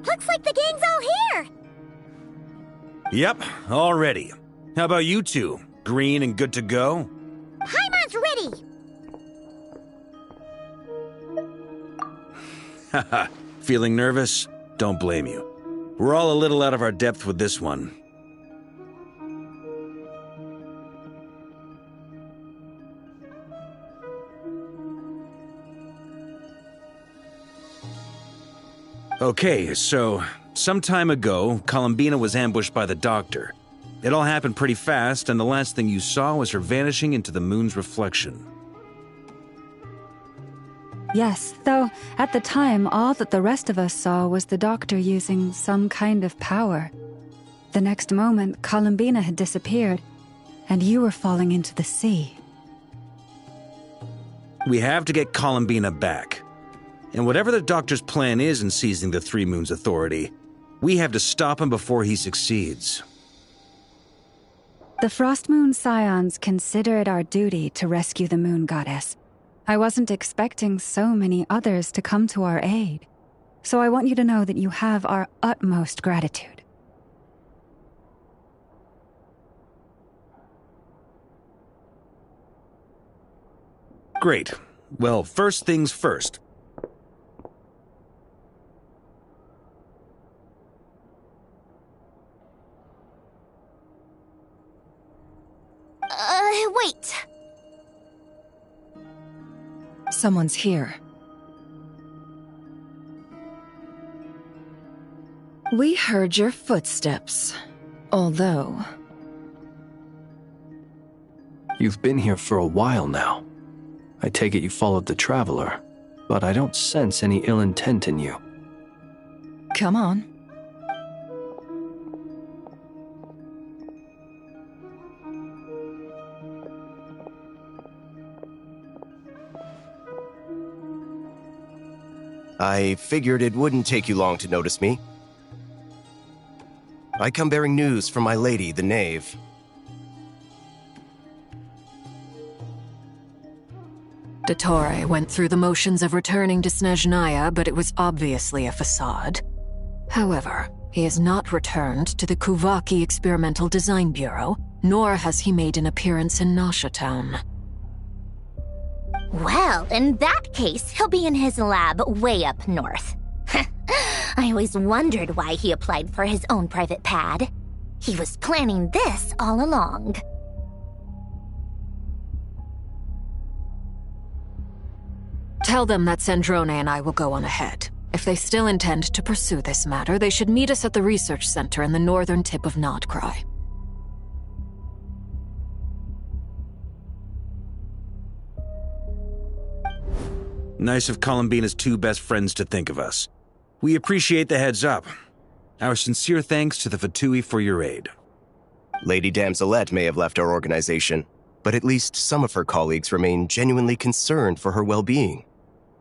Looks like the gang's all here! Yep, all ready. How about you two? Green and good to go? Paimon's ready! Haha, feeling nervous? Don't blame you. We're all a little out of our depth with this one. Okay, so some time ago, Columbina was ambushed by the Doctor. It all happened pretty fast, and the last thing you saw was her vanishing into the moon's reflection. Yes, though at the time, all that the rest of us saw was the Doctor using some kind of power. The next moment, Columbina had disappeared, and you were falling into the sea. We have to get Columbina back. And whatever the Doctor's plan is in seizing the Three Moons Authority, we have to stop him before he succeeds. The Frost Moon Scions consider it our duty to rescue the Moon Goddess. I wasn't expecting so many others to come to our aid, so I want you to know that you have our utmost gratitude. Great. Well, first things first. Wait. Someone's here. We heard your footsteps, although... You've been here for a while now. I take it you followed the Traveler, but I don't sense any ill intent in you. Come on. I figured it wouldn't take you long to notice me. I come bearing news from my lady, the Knave. Dottore went through the motions of returning to Snezhnaya, but it was obviously a facade. However, he has not returned to the Kuvaki Experimental Design Bureau, nor has he made an appearance in Nasha Town. Well, in that case, he'll be in his lab way up north. I always wondered why he applied for his own private pad. He was planning this all along. Tell them that Sandrone and I will go on ahead. If they still intend to pursue this matter, they should meet us at the research center in the northern tip of Nod-Krai. Nice of Columbina's two best friends to think of us. We appreciate the heads up. Our sincere thanks to the Fatui for your aid. Lady Damselette may have left our organization, but at least some of her colleagues remain genuinely concerned for her well-being.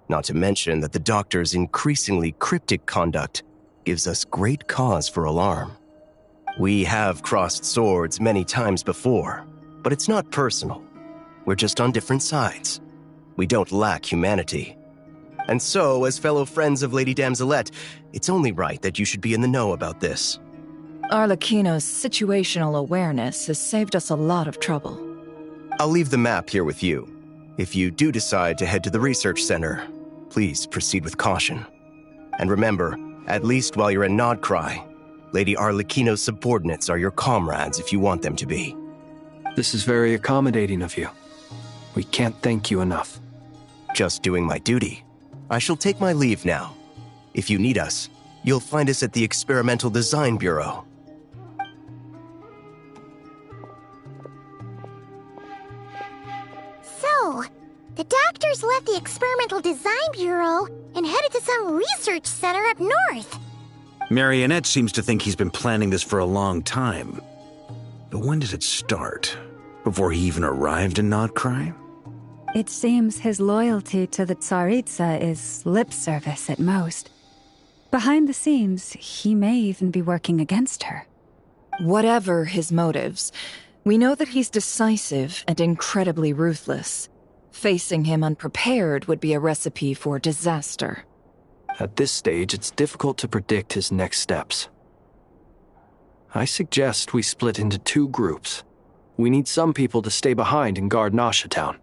Not to mention that the Doctor's increasingly cryptic conduct gives us great cause for alarm. We have crossed swords many times before, but it's not personal. We're just on different sides. We don't lack humanity. And so, as fellow friends of Lady Damselette, it's only right that you should be in the know about this. Arlecchino's situational awareness has saved us a lot of trouble. I'll leave the map here with you. If you do decide to head to the research center, please proceed with caution. And remember, at least while you're in Nod-Krai, Lady Arlecchino's subordinates are your comrades if you want them to be. This is very accommodating of you. We can't thank you enough. Just doing my duty. I shall take my leave now. If you need us, you'll find us at the Experimental Design Bureau. So, the doctors left the Experimental Design Bureau and headed to some research center up north. Marionette seems to think he's been planning this for a long time. But when did it start? Before he even arrived in Nod-Krai? It seems his loyalty to the Tsaritsa is lip service at most. Behind the scenes, he may even be working against her. Whatever his motives, we know that he's decisive and incredibly ruthless. Facing him unprepared would be a recipe for disaster. At this stage, it's difficult to predict his next steps. I suggest we split into 2 groups. We need some people to stay behind and guard Nasha Town.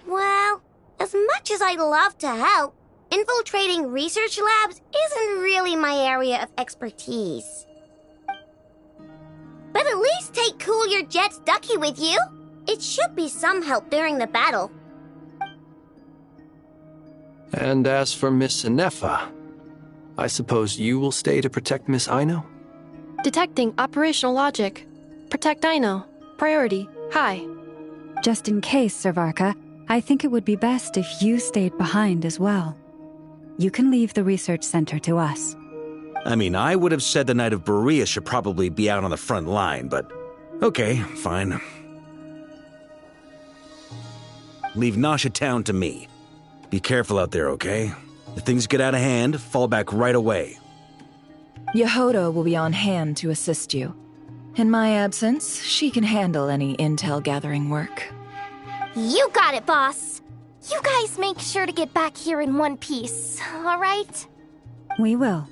Well, as much as I'd love to help, infiltrating research labs isn't really my area of expertise. But at least take Cool Your Jet's Ducky with you. It should be some help during the battle. And as for Miss Inefa, I suppose you will stay to protect Miss Aino? Detecting operational logic. Protect Aino. Priority. High. Just in case, Servarka, I think it would be best if you stayed behind as well. You can leave the research center to us. I mean, I would have said the Knight of Berea should probably be out on the front line, but okay, fine. Leave Nasha Town to me. Be careful out there, okay? If things get out of hand, fall back right away. Yehoda will be on hand to assist you. In my absence, she can handle any intel gathering work. You got it, boss. You guys make sure to get back here in one piece, all right? We will.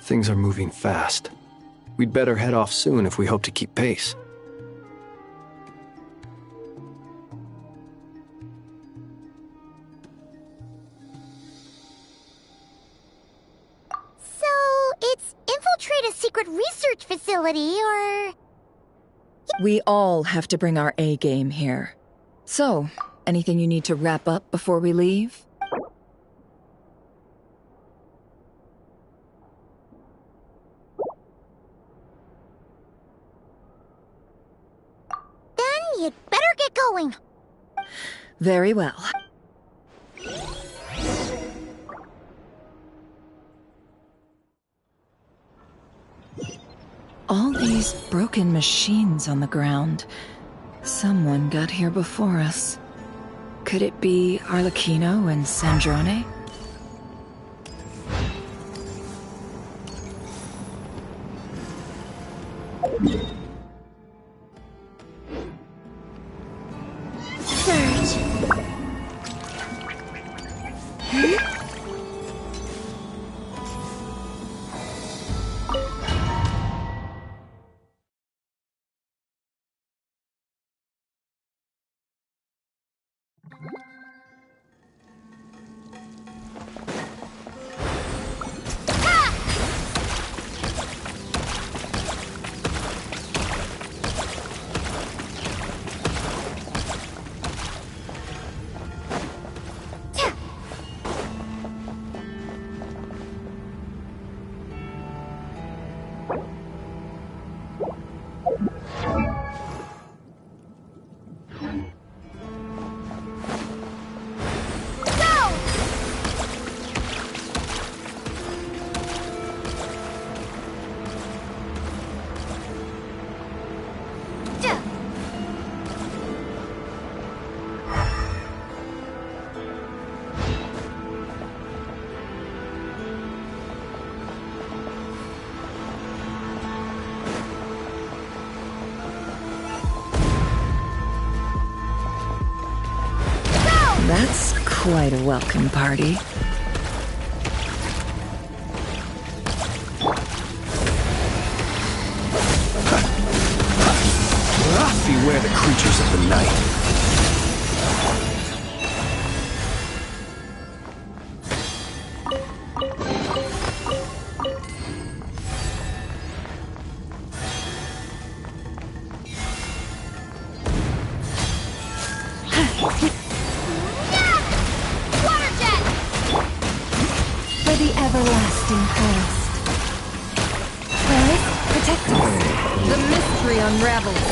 Things are moving fast. We'd better head off soon if we hope to keep pace. So, it's infiltrate a secret research facility, or... We all have to bring our A-game here. So, anything you need to wrap up before we leave? Then you'd better get going. Very well. All these broken machines on the ground. Someone got here before us. Could it be Arlecchino and Sandrone? Surge. That's quite a welcome party. Beware the creatures of the night. for the everlasting forest. Forest, protect us. The mystery unravels.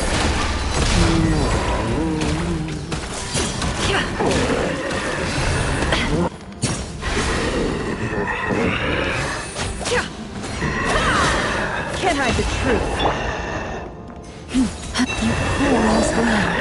Can't hide the truth. You poor as well.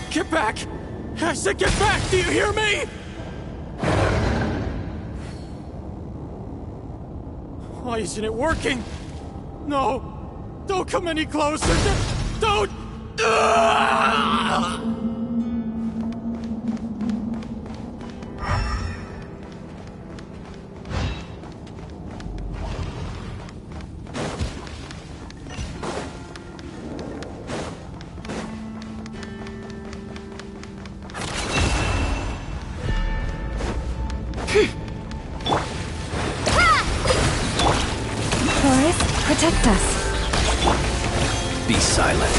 Get back! I said get back! Do you hear me? Why isn't it working? No! Don't come any closer! Don't! Forest, protect us. Be silent.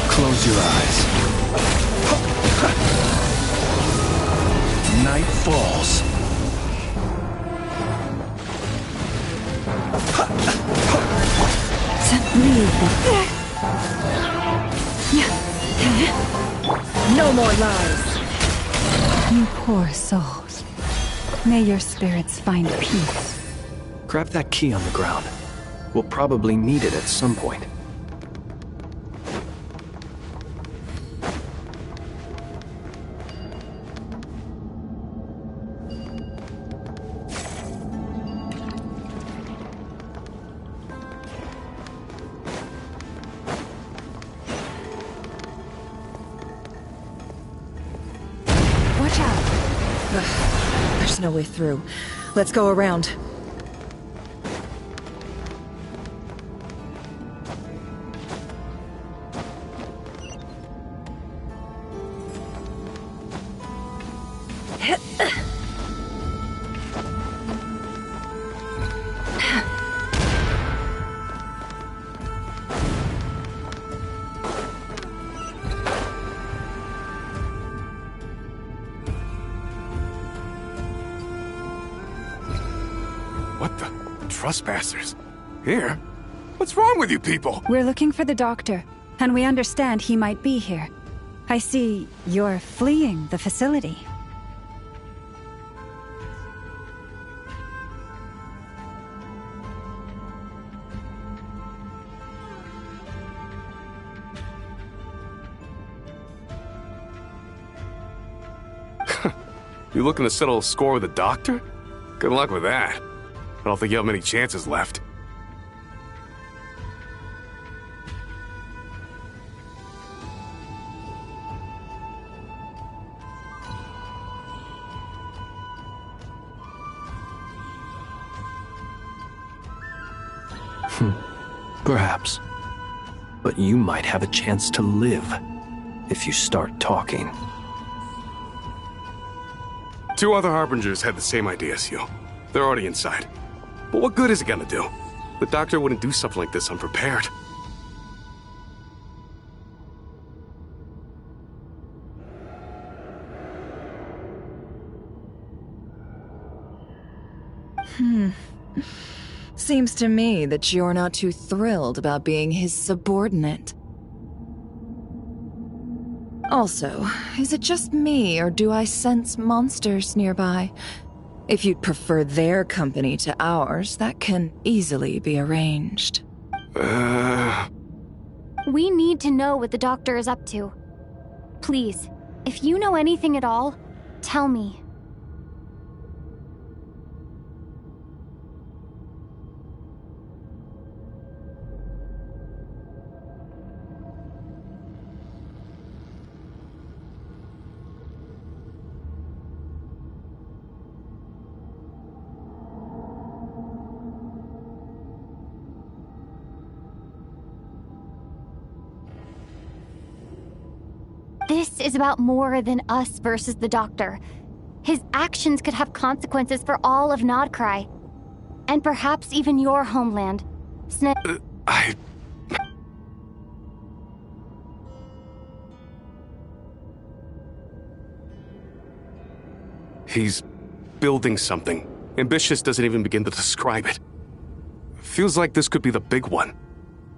Close your eyes. Night falls. No more lies. You poor souls. May your spirits find peace. Grab that key on the ground. We'll probably need it at some point. Watch out. There's no way through. Let's go around. What the? Trespassers? Here? What's wrong with you people? We're looking for the doctor, and we understand he might be here. I see you're fleeing the facility. You looking to settle a score with the doctor? Good luck with that. I don't think you have many chances left. Perhaps. But you might have a chance to live if you start talking. Two other Harbingers had the same idea as you. They're already inside. But what good is it gonna do? The doctor wouldn't do something like this unprepared. Seems to me that you're not too thrilled about being his subordinate. Also, is it just me, or do I sense monsters nearby? If you'd prefer their company to ours, that can easily be arranged. We need to know what the doctor is up to. Please, if you know anything at all, tell me. this is about more than us versus the Doctor. His actions could have consequences for all of Nod-Krai. And perhaps even your homeland. He's building something. Ambitious doesn't even begin to describe it. Feels like this could be the big one.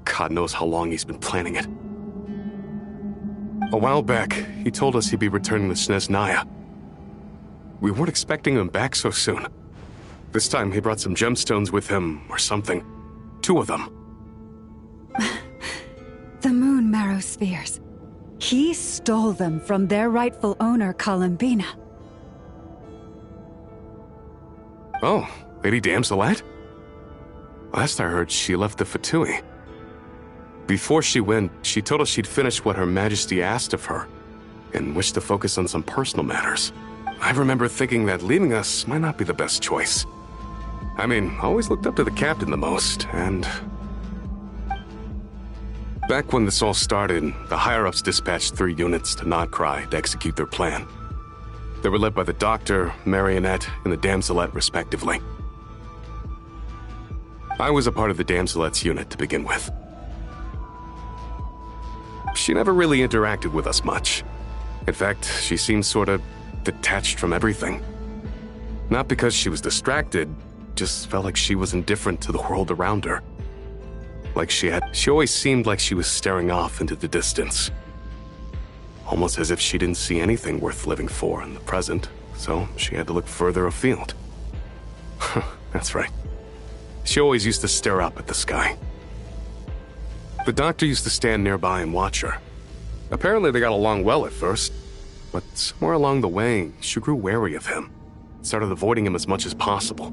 God knows how long he's been planning it. A while back, he told us he'd be returning to Snezhnaya. We weren't expecting him back so soon. This time he brought some gemstones with him, or something. 2 of them. The moon marrow spheres. He stole them from their rightful owner, Columbina. Oh, Lady Damselet? Last I heard, she left the Fatui. Before she went, she told us she'd finished what Her Majesty asked of her, and wished to focus on some personal matters. I remember thinking that leaving us might not be the best choice. I mean, I always looked up to the captain the most, and... Back when this all started, the higher-ups dispatched 3 units to Nod-Krai to execute their plan. They were led by the Doctor, Marionette, and the Damselet, respectively. I was a part of the Damselet's unit to begin with. She never really interacted with us much. In fact, she seemed sort of detached from everything. Not because she was distracted, just felt like she was indifferent to the world around her. She always seemed like she was staring off into the distance. Almost as if she didn't see anything worth living for in the present, so she had to look further afield. That's right. She always used to stare up at the sky. The Doctor used to stand nearby and watch her. Apparently they got along well at first, but somewhere along the way, she grew wary of him, started avoiding him as much as possible.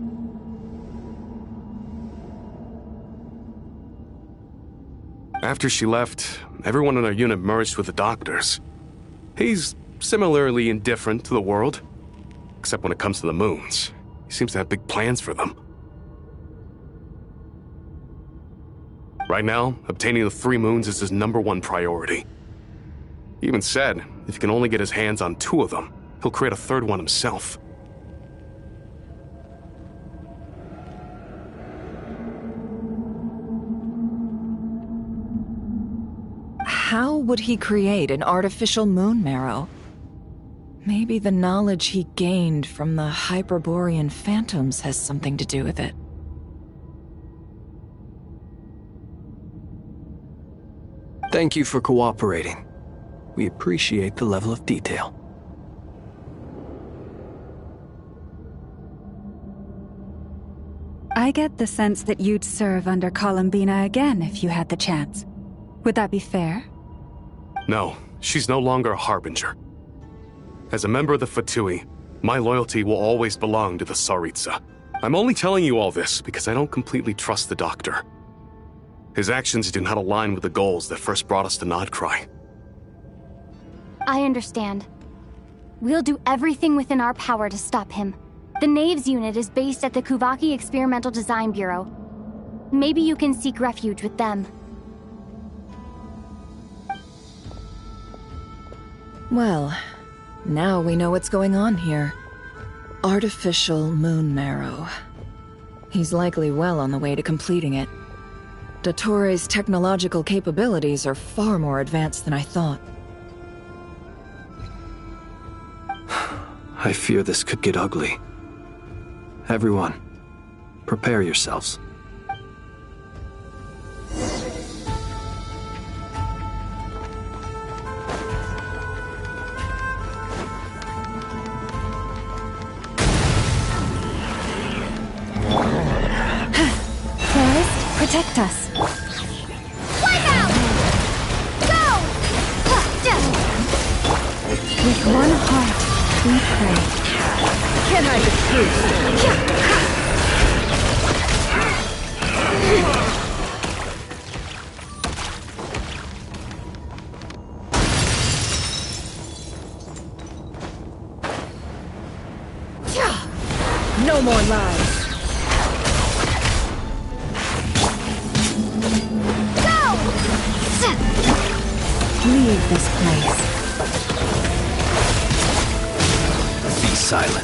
After she left, everyone in our unit merged with the Doctor's. He's similarly indifferent to the world, except when it comes to the moons. He seems to have big plans for them. Right now, obtaining the 3 moons is his #1 priority. He even said, if he can only get his hands on 2 of them, he'll create a 3rd one himself. How would he create an artificial moon marrow? Maybe the knowledge he gained from the Hyperborean phantoms has something to do with it. Thank you for cooperating. We appreciate the level of detail. I get the sense that you'd serve under Columbina again if you had the chance. Would that be fair? No, she's no longer a Harbinger. As a member of the Fatui, my loyalty will always belong to the Tsaritsa. I'm only telling you all this because I don't completely trust the Doctor. His actions do not align with the goals that first brought us to Nod-Krai. I understand. We'll do everything within our power to stop him. The Knaves unit is based at the Kuvaki Experimental Design Bureau. Maybe you can seek refuge with them. Well, now we know what's going on here. Artificial moon marrow. He's likely well on the way to completing it. Dottore's technological capabilities are far more advanced than I thought. I fear this could get ugly. Everyone, prepare yourselves. Protect us. Wipe out! Go! With one heart, we pray. Can't hide the truth. No more lies. Leave this place. silent.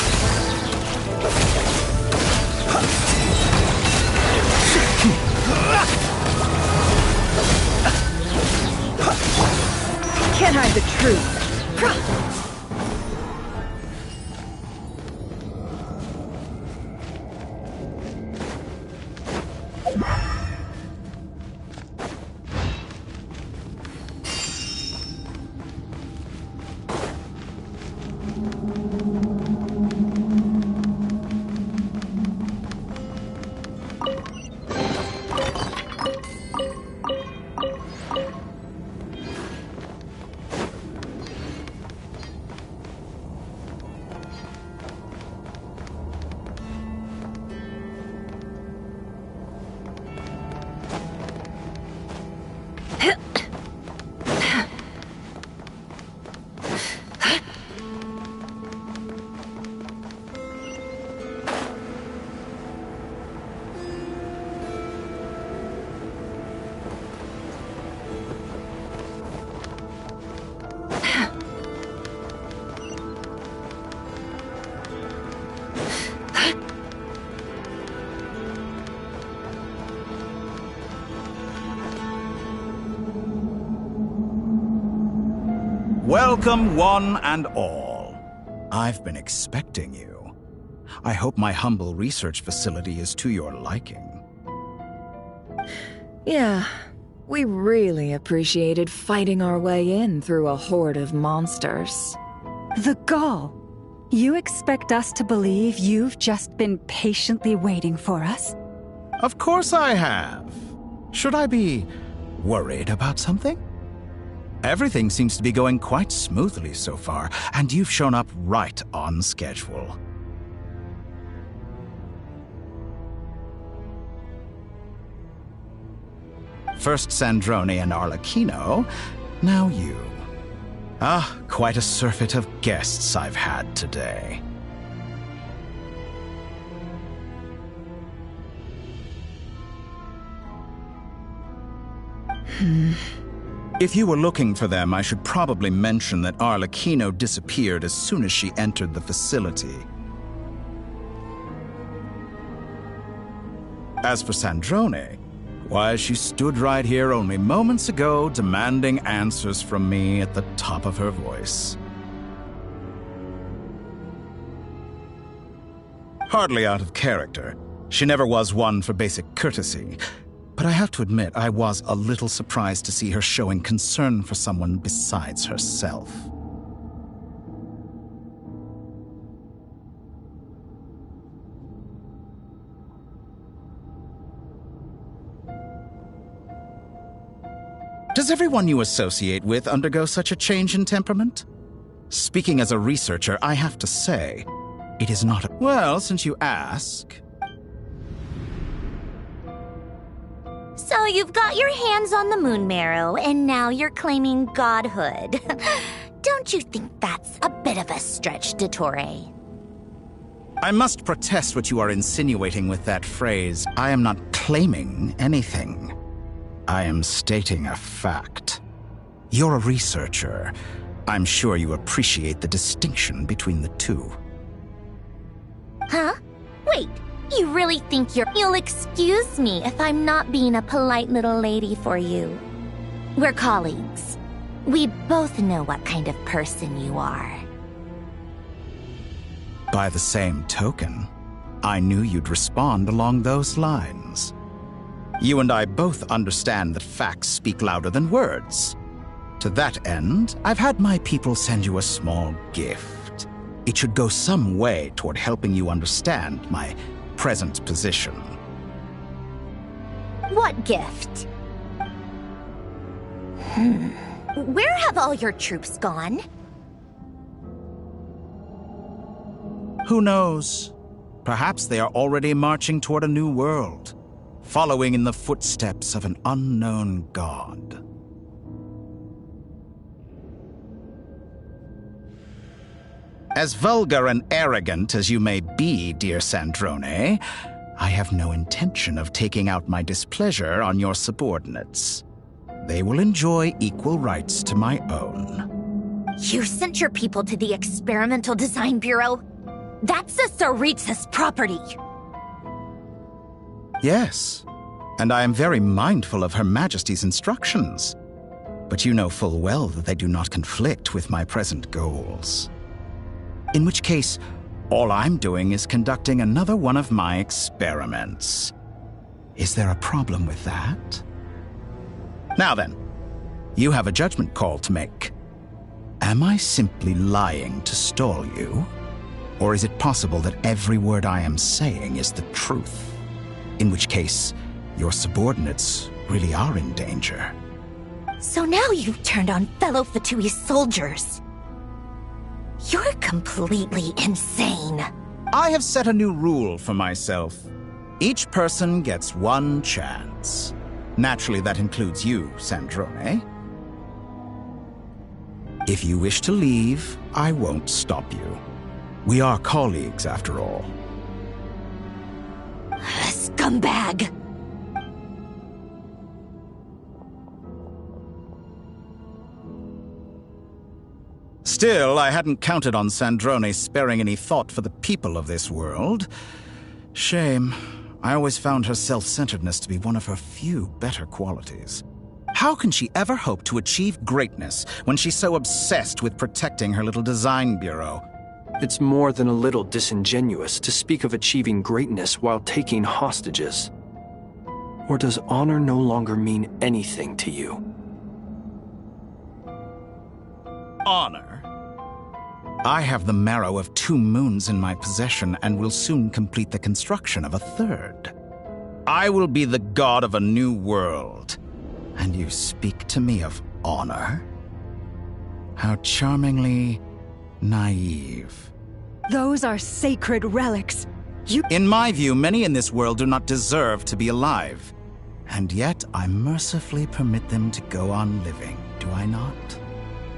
Can't hide the truth. Welcome, one and all. I've been expecting you. I hope my humble research facility is to your liking. Yeah, we really appreciated fighting our way in through a horde of monsters. The gall! You expect us to believe you've just been patiently waiting for us? Of course I have. Should I be worried about something? Everything seems to be going quite smoothly so far, and you've shown up right on schedule. First Sandrone and Arlecchino, now you. Ah, quite a surfeit of guests I've had today. If you were looking for them, I should probably mention that Arlecchino disappeared as soon as she entered the facility. As for Sandrone, why, she stood right here only moments ago demanding answers from me at the top of her voice. Hardly out of character. She never was one for basic courtesy. But I have to admit, I was a little surprised to see her showing concern for someone besides herself. Does everyone you associate with undergo such a change in temperament? Speaking as a researcher, I have to say, it is not a— Well, since you ask— So you've got your hands on the moon marrow, and now you're claiming godhood. Don't you think that's a bit of a stretch, Dottore? I must protest what you are insinuating with that phrase. I am not claiming anything. I am stating a fact. You're a researcher. I'm sure you appreciate the distinction between the two. Huh? Wait. You really think you'll excuse me if I'm not being a polite little lady for you? We're colleagues. We both know what kind of person you are. By the same token, I knew you'd respond along those lines. You and I both understand that facts speak louder than words. To that end, I've had my people send you a small gift. It should go some way toward helping you understand my present position. What gift? Where have all your troops gone? Who knows? Perhaps they are already marching toward a new world, following in the footsteps of an unknown god. As vulgar and arrogant as you may be, dear Sandrone, I have no intention of taking out my displeasure on your subordinates. They will enjoy equal rights to my own. You sent your people to the Experimental Design Bureau? That's the Tsaritsa's property. Yes, and I am very mindful of Her Majesty's instructions. But you know full well that they do not conflict with my present goals. In which case, all I'm doing is conducting another one of my experiments. Is there a problem with that? Now then, you have a judgment call to make. Am I simply lying to stall you? Or is it possible that every word I am saying is the truth? In which case, your subordinates really are in danger. So now you've turned on fellow Fatui soldiers. You're completely insane. I have set a new rule for myself. Each person gets one chance. Naturally, that includes you, Sandrone. If you wish to leave, I won't stop you. We are colleagues, after all. Scumbag! Still, I hadn't counted on Sandrone sparing any thought for the people of this world. Shame. I always found her self-centeredness to be one of her few better qualities. How can she ever hope to achieve greatness when she's so obsessed with protecting her little design bureau? It's more than a little disingenuous to speak of achieving greatness while taking hostages. Or does honor no longer mean anything to you? Honor? I have the marrow of 2 moons in my possession and will soon complete the construction of a 3rd. I will be the god of a new world. And you speak to me of honor? How charmingly naive. Those are sacred relics. In my view, many in this world do not deserve to be alive. And yet I mercifully permit them to go on living, do I not?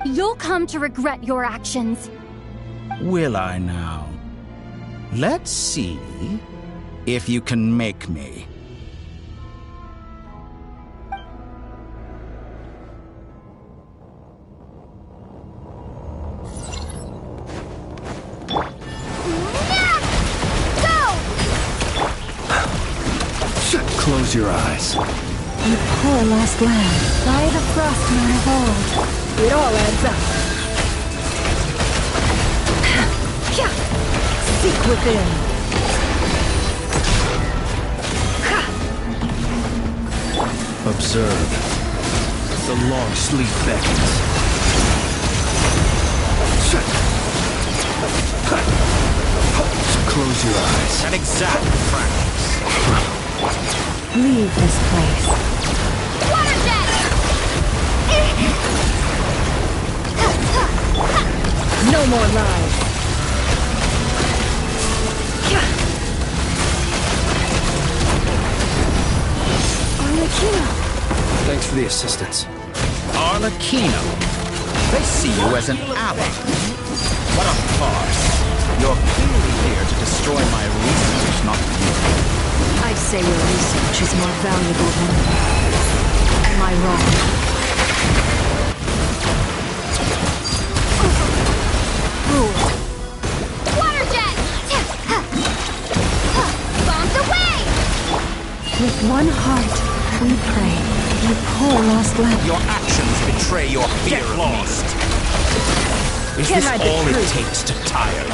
You'll come to regret your actions. Will I now? Let's see if you can make me. Close your eyes. You poor lost lamb, by the frost moon of old. It all adds up. Seek within. Observe. The long sleep beckons. Close your eyes. An exact practice. Leave this place. Water jet! No more lies. Thanks for the assistance. Arlecchino. They see you as an ally. What a farce. You're clearly here to destroy my research, not you. I say your research is more valuable than me. Am I wrong? Water jet! Bombs away! With one heart, we pray. You poor lost lamb. Your actions betray your fear of lost. Is this all it takes to tire you?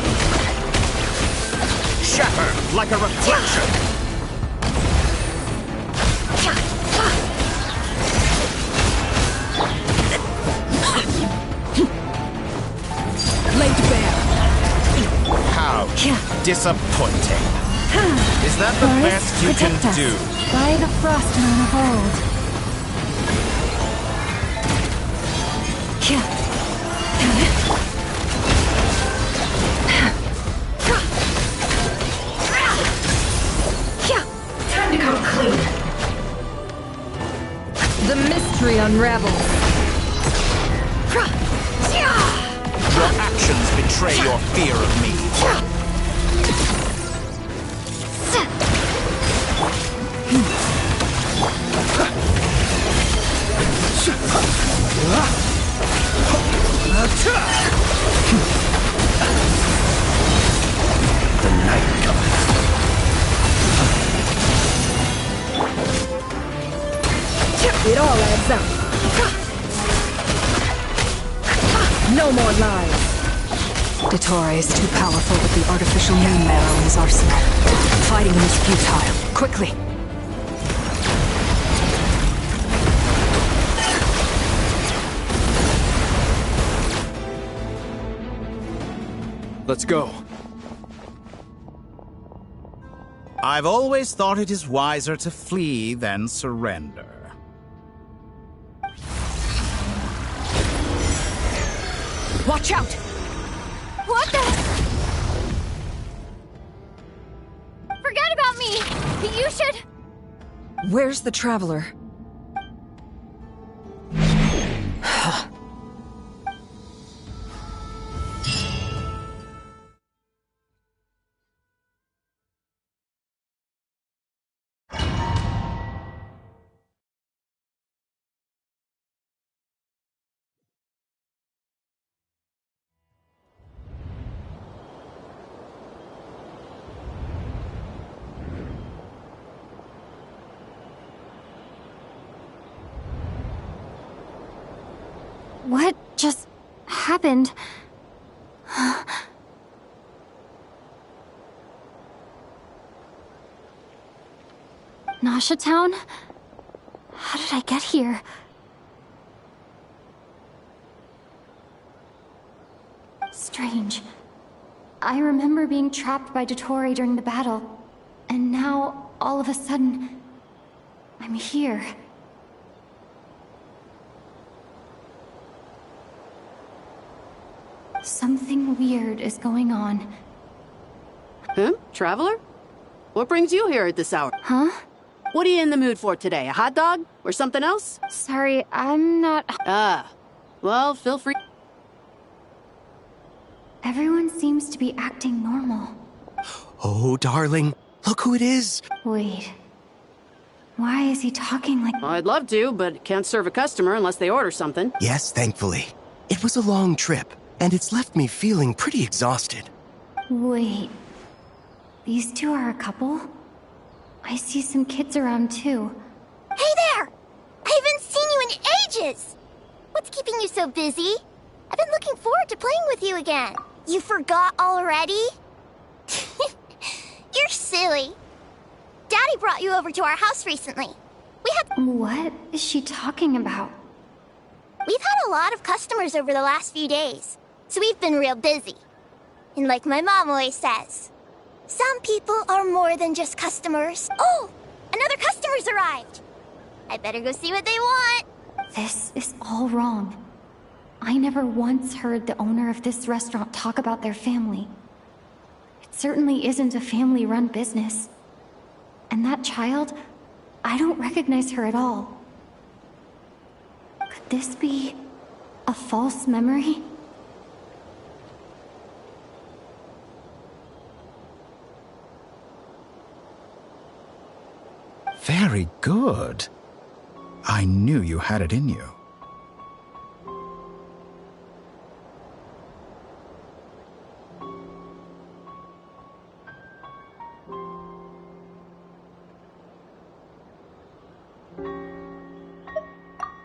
Shatter like a reflection. Laid bare. How disappointing. Is that the best you can do? By the frost moon of old. Time to come clean. The mystery unravels. Your actions betray your fear of me. Heads up! No more lies! Dottore is too powerful with the artificial moon marrow in his arsenal. Fighting him is futile. Quickly! Let's go. I've always thought it is wiser to flee than surrender. Watch out! What the? Forget about me! You should... Where's the Traveler? What just happened? Nasha Town? How did I get here? Strange. I remember being trapped by Dottore during the battle, and now, all of a sudden, I'm here. Something weird is going on. Huh? Traveler? What brings you here at this hour? Huh? What are you in the mood for today? A hot dog? Or something else? Sorry, I'm not... Ah. Well, feel free. Everyone seems to be acting normal. Oh, darling, look who it is. Wait. Why is he talking like... Well, I'd love to, but can't serve a customer unless they order something. Yes, thankfully. It was a long trip, and it's left me feeling pretty exhausted. Wait. These two are a couple? I see some kids around too. Hey there! I haven't seen you in ages! What's keeping you so busy? I've been looking forward to playing with you again. You forgot already? You're silly. Daddy brought you over to our house recently. What is she talking about? We've had a lot of customers over the last few days, so we've been real busy. And like my mom always says, some people are more than just customers. Oh, another customer's arrived. I better go see what they want. This is all wrong. I never once heard the owner of this restaurant talk about their family. It certainly isn't a family-run business. And that child, I don't recognize her at all. Could this be a false memory? Very good. I knew you had it in you.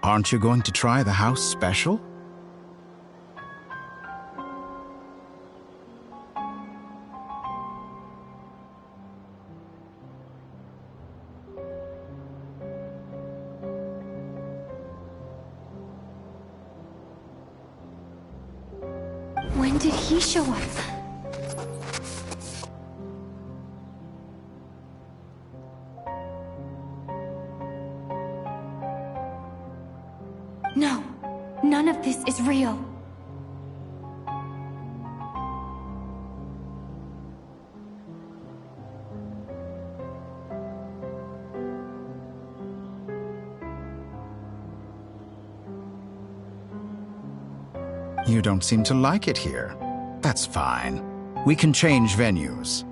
Aren't you going to try the house special? When did he show up? No, none of this is real. You don't seem to like it here. That's fine. We can change venues.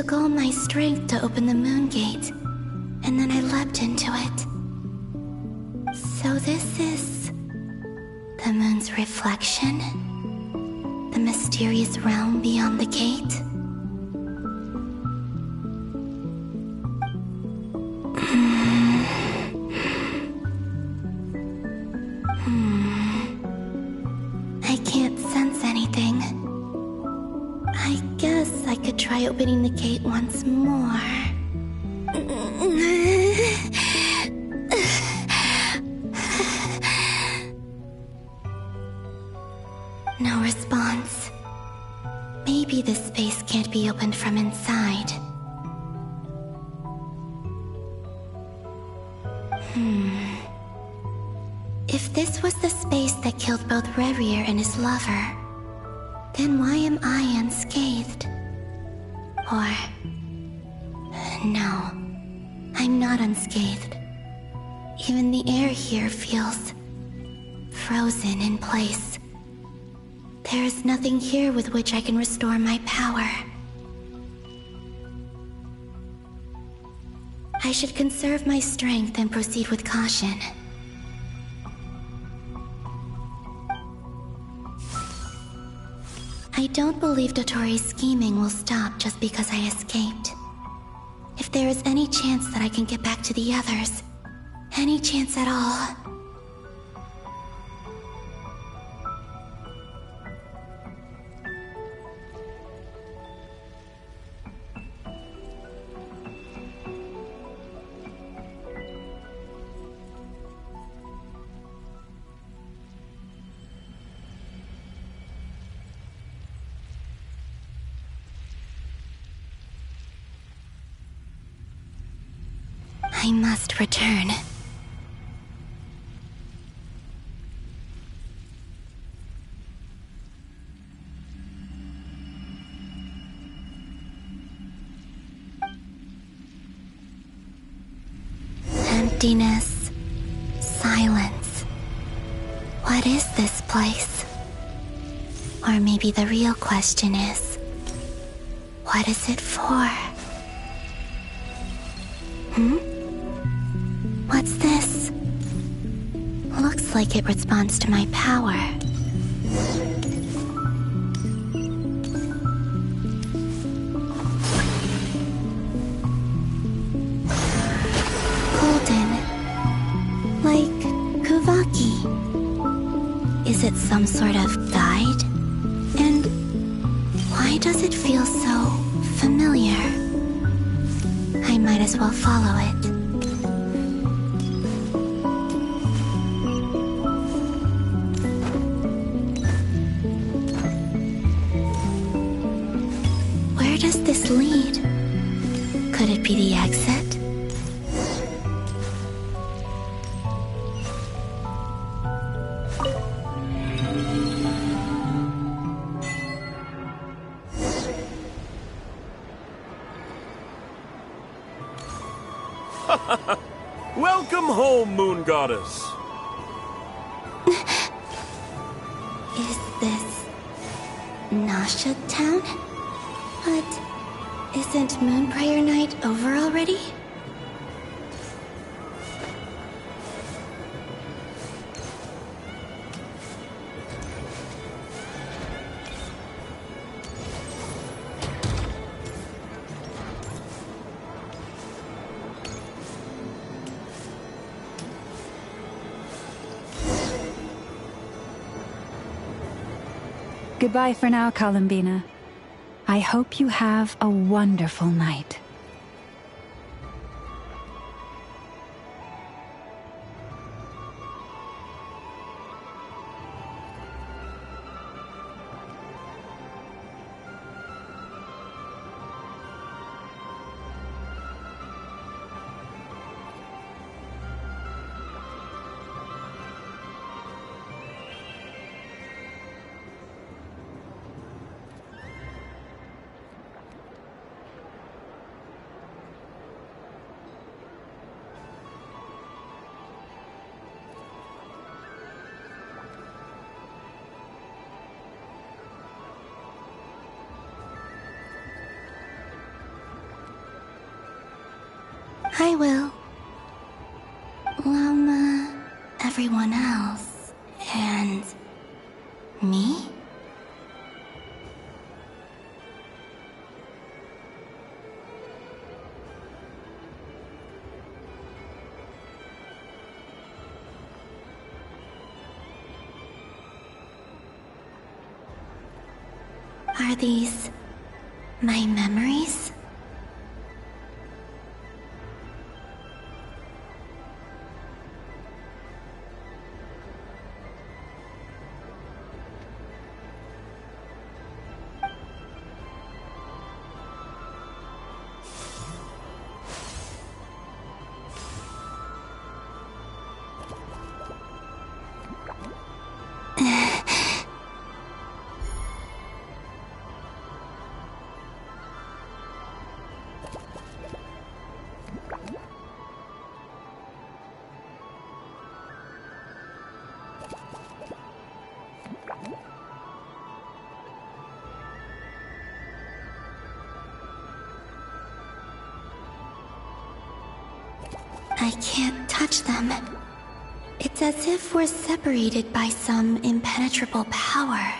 took all my strength to open the moon gate, and then I leapt into it. So this is the moon's reflection? The mysterious realm beyond the gate? I can't sense anything. I guess I could try opening the gate once more. No response. Maybe this space can't be opened from inside. If this was the space that killed both Revier and his lover, then why am I unscathed? Or... no, I'm not unscathed. Even the air here feels... frozen in place. There is nothing here with which I can restore my power. I should conserve my strength and proceed with caution. I don't believe Dotori's scheming will stop just because I escaped. If there is any chance that I can get back to the others, any chance at all... I must return. Emptiness. Silence. What is this place? Or maybe the real question is, what is it for? What's this? Looks like it responds to my power. Golden. Like Kuvaki. Is it some sort of guide? And why does it feel so familiar? I might as well follow it. Where does this lead? Could it be the exit? Welcome home, Moon Goddess. Is this Nasha Town? But isn't Moon Prayer Night over already? Goodbye for now, Columbina. I hope you have a wonderful night. I will. Everyone else. And... me? Are these... my memories? I can't touch them. It's as if we're separated by some impenetrable power.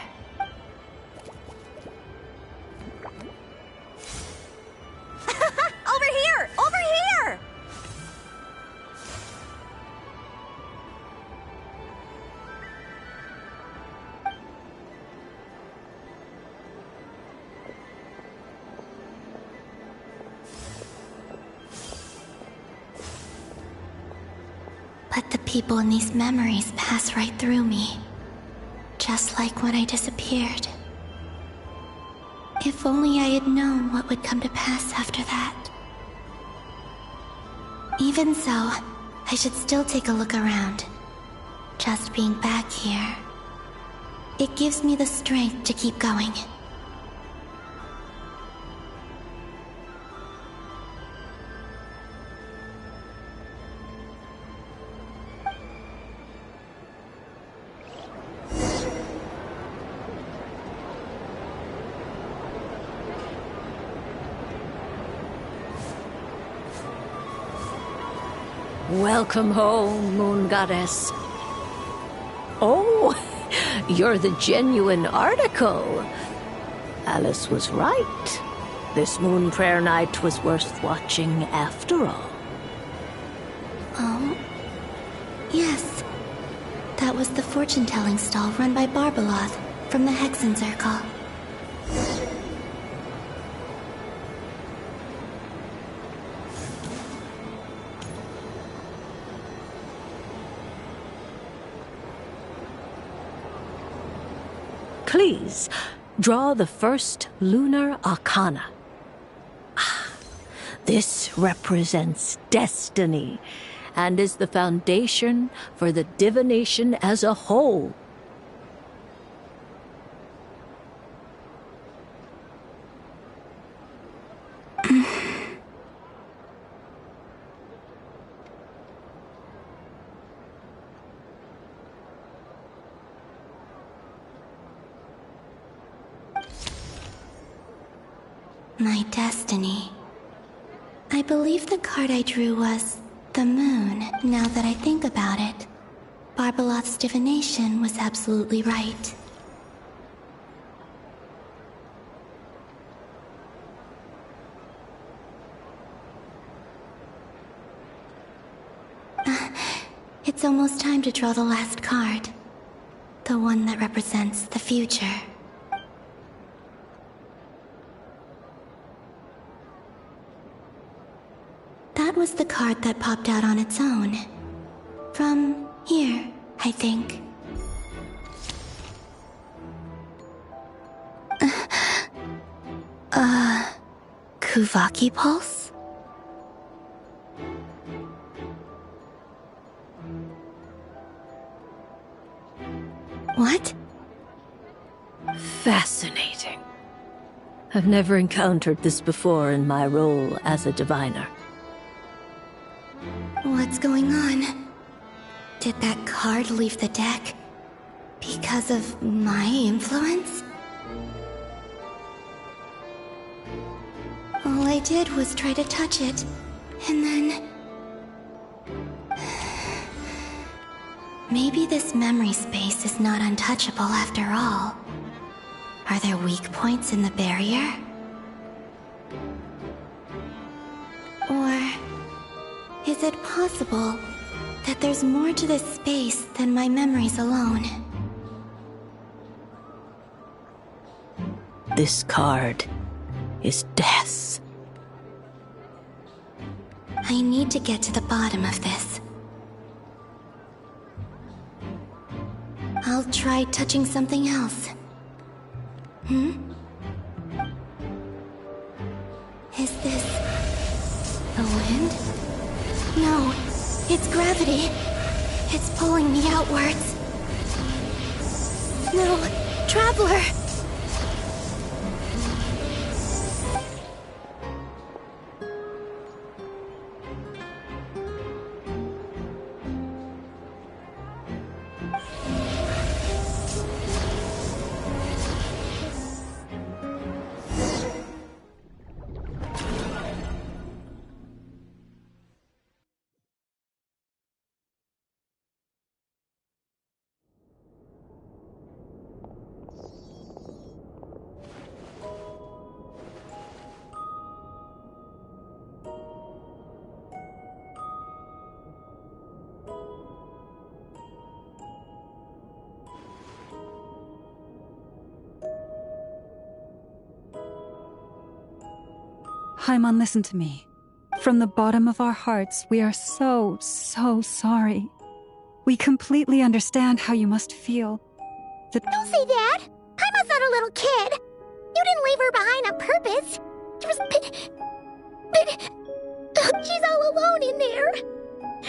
Over here! Over here! But the people in these memories pass right through me. Just like when I disappeared. If only I had known what would come to pass after that. Even so, I should still take a look around. Just being back here. It gives me the strength to keep going. Welcome home, Moon Goddess. Oh, you're the genuine article. Alice was right. This moon prayer night was worth watching after all. Oh, yes. That was the fortune-telling stall run by Barbeloth from the Hexen Circle. Please, draw the first lunar arcana. This represents destiny and is the foundation for the divination as a whole. My destiny. I believe the card I drew was the moon, now that I think about it. Barbeloth's divination was absolutely right. It's almost time to draw the last card. The one that represents the future. That was the card that popped out on its own. From here, I think. Kuvaki Pulse? What? Fascinating. I've never encountered this before in my role as a diviner. What's going on? Did that card leave the deck because of my influence? All I did was try to touch it, And then... maybe this memory space is not untouchable after all. Are there weak points in the barrier? Or... is it possible that there's more to this space than my memories alone? This card is death. I need to get to the bottom of this. I'll try touching something else. Is this... the wind? No, it's gravity. It's pulling me outwards. No, Traveler! Haimon, listen to me. From the bottom of our hearts, we are so sorry. We completely understand how you must feel. Don't say that! Haimon's not a little kid! You didn't leave her behind on purpose! But... she's all alone in there!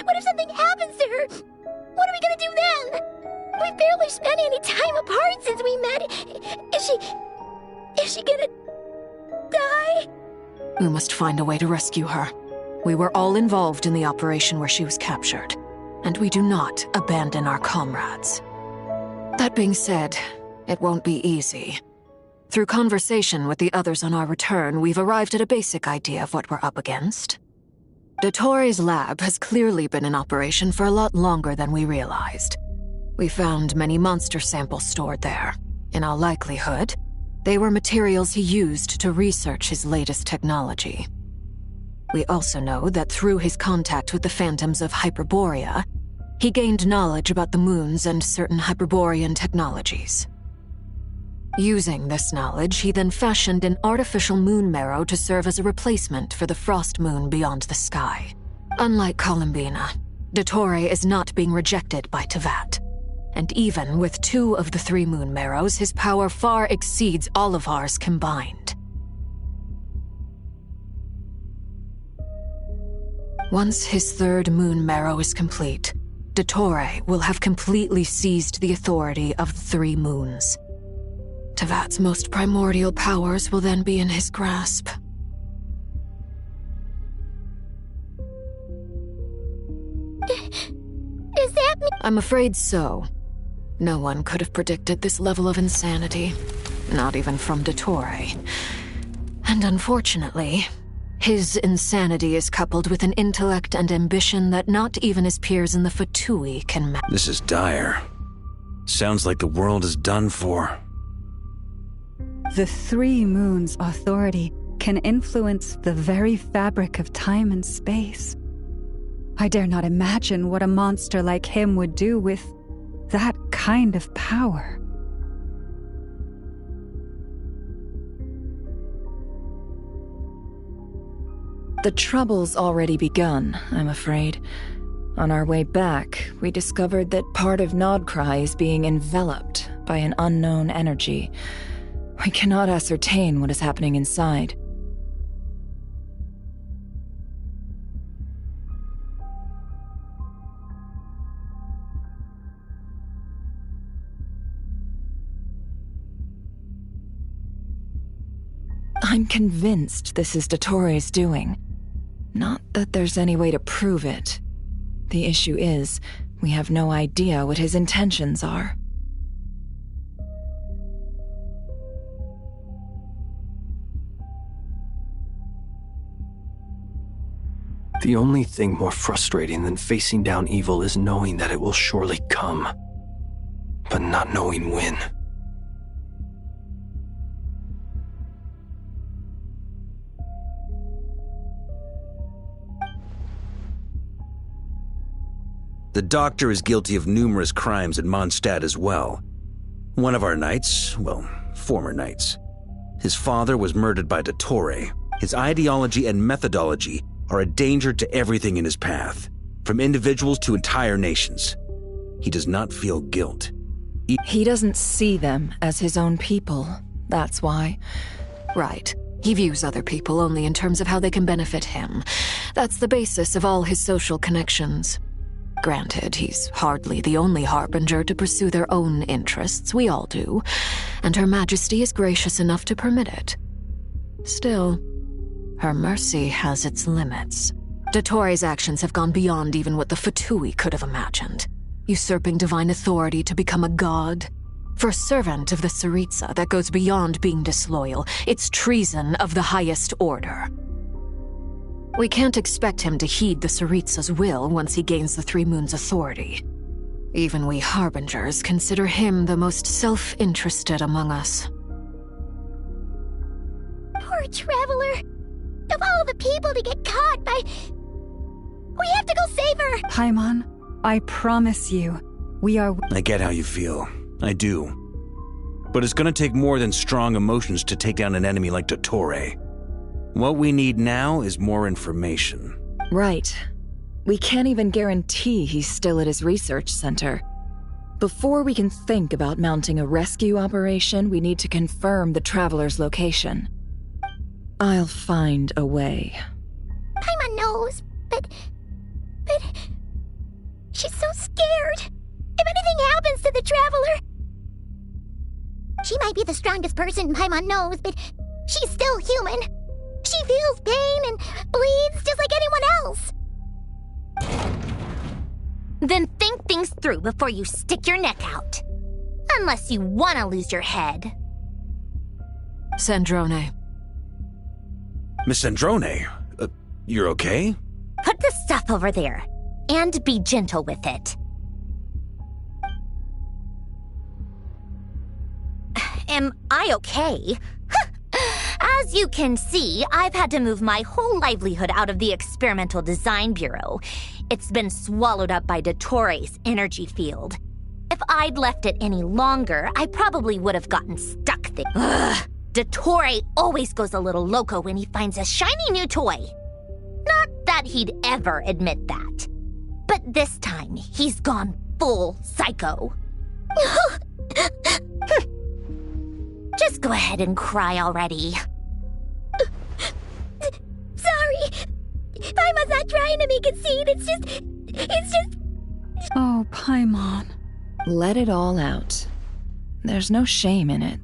What if something happens to her? What are we gonna do then? We've barely spent any time apart since we met. Is she gonna... die? We must find a way to rescue her. We were all involved in the operation where she was captured, and we do not abandon our comrades. That being said, it won't be easy. Through conversation with the others on our return, we've arrived at a basic idea of what we're up against. Dottore's lab has clearly been in operation for a lot longer than we realized. We found many monster samples stored there. In all likelihood, they were materials he used to research his latest technology. We also know that through his contact with the phantoms of Hyperborea, he gained knowledge about the moons and certain Hyperborean technologies. Using this knowledge, he then fashioned an artificial moon marrow to serve as a replacement for the frost moon beyond the sky. Unlike Columbina, Dottore is not being rejected by Teyvat. And even with 2 of the 3 moon marrows, his power far exceeds all of ours combined. Once his 3rd moon marrow is complete, Dottore will have completely seized the authority of the 3 moons. Teyvat's most primordial powers will then be in his grasp. Is that me? I'm afraid so. No one could have predicted this level of insanity, not even from Dottore. And unfortunately, his insanity is coupled with an intellect and ambition that not even his peers in the Fatui can match. This is dire. Sounds like the world is done for. The 3 moons' authority can influence the very fabric of time and space. I dare not imagine what a monster like him would do with that kind of power. The trouble's already begun, I'm afraid. On our way back, we discovered that part of Nod-Krai is being enveloped by an unknown energy. We cannot ascertain what is happening inside. I'm convinced this is Dottore's doing. Not that there's any way to prove it. The issue is, we have no idea what his intentions are. The only thing more frustrating than facing down evil is knowing that it will surely come, but not knowing when. The Doctor is guilty of numerous crimes at Mondstadt as well. One of our knights, well, former knights. His father was murdered by Dottore. His ideology and methodology are a danger to everything in his path, from individuals to entire nations. He does not feel guilt. He doesn't see them as his own people, that's why. Right. He views other people only in terms of how they can benefit him. That's the basis of all his social connections. Granted, he's hardly the only harbinger to pursue their own interests, we all do, and Her Majesty is gracious enough to permit it. Still, her mercy has its limits. Dottore's actions have gone beyond even what the Fatui could have imagined. Usurping divine authority to become a god. For a servant of the Tsaritsa, that goes beyond being disloyal. It's treason of the highest order. We can't expect him to heed the Tsaritsa's will once he gains the Three Moons' authority. Even we harbingers consider him the most self-interested among us. Poor Traveler. Of all the people to get caught by... We have to go save her! Paimon, I promise you, we are... I get how you feel. I do. But it's gonna take more than strong emotions to take down an enemy like Dottore. What we need now is more information. Right. We can't even guarantee he's still at his research center. Before we can think about mounting a rescue operation, we need to confirm the Traveler's location. I'll find a way. Paimon knows, but... She's so scared. If anything happens to the Traveler... She might be the strongest person Paimon knows, but she's still human. She feels pain and bleeds just like anyone else. Then think things through before you stick your neck out. Unless you want to lose your head. Sandrone. Miss Sandrone, you're okay? Put the stuff over there, and be gentle with it. Am I okay? As you can see, I've had to move my whole livelihood out of the Experimental Design Bureau. It's been swallowed up by Dottore's energy field. If I'd left it any longer, I probably would have gotten stuck there. Ugh. Dottore always goes a little loco when he finds a shiny new toy. Not that he'd ever admit that. But this time, he's gone full psycho. Just go ahead and cry already. Sorry. Paimon's not trying to make it seem. It's just... Oh, Paimon. Let it all out. There's no shame in it.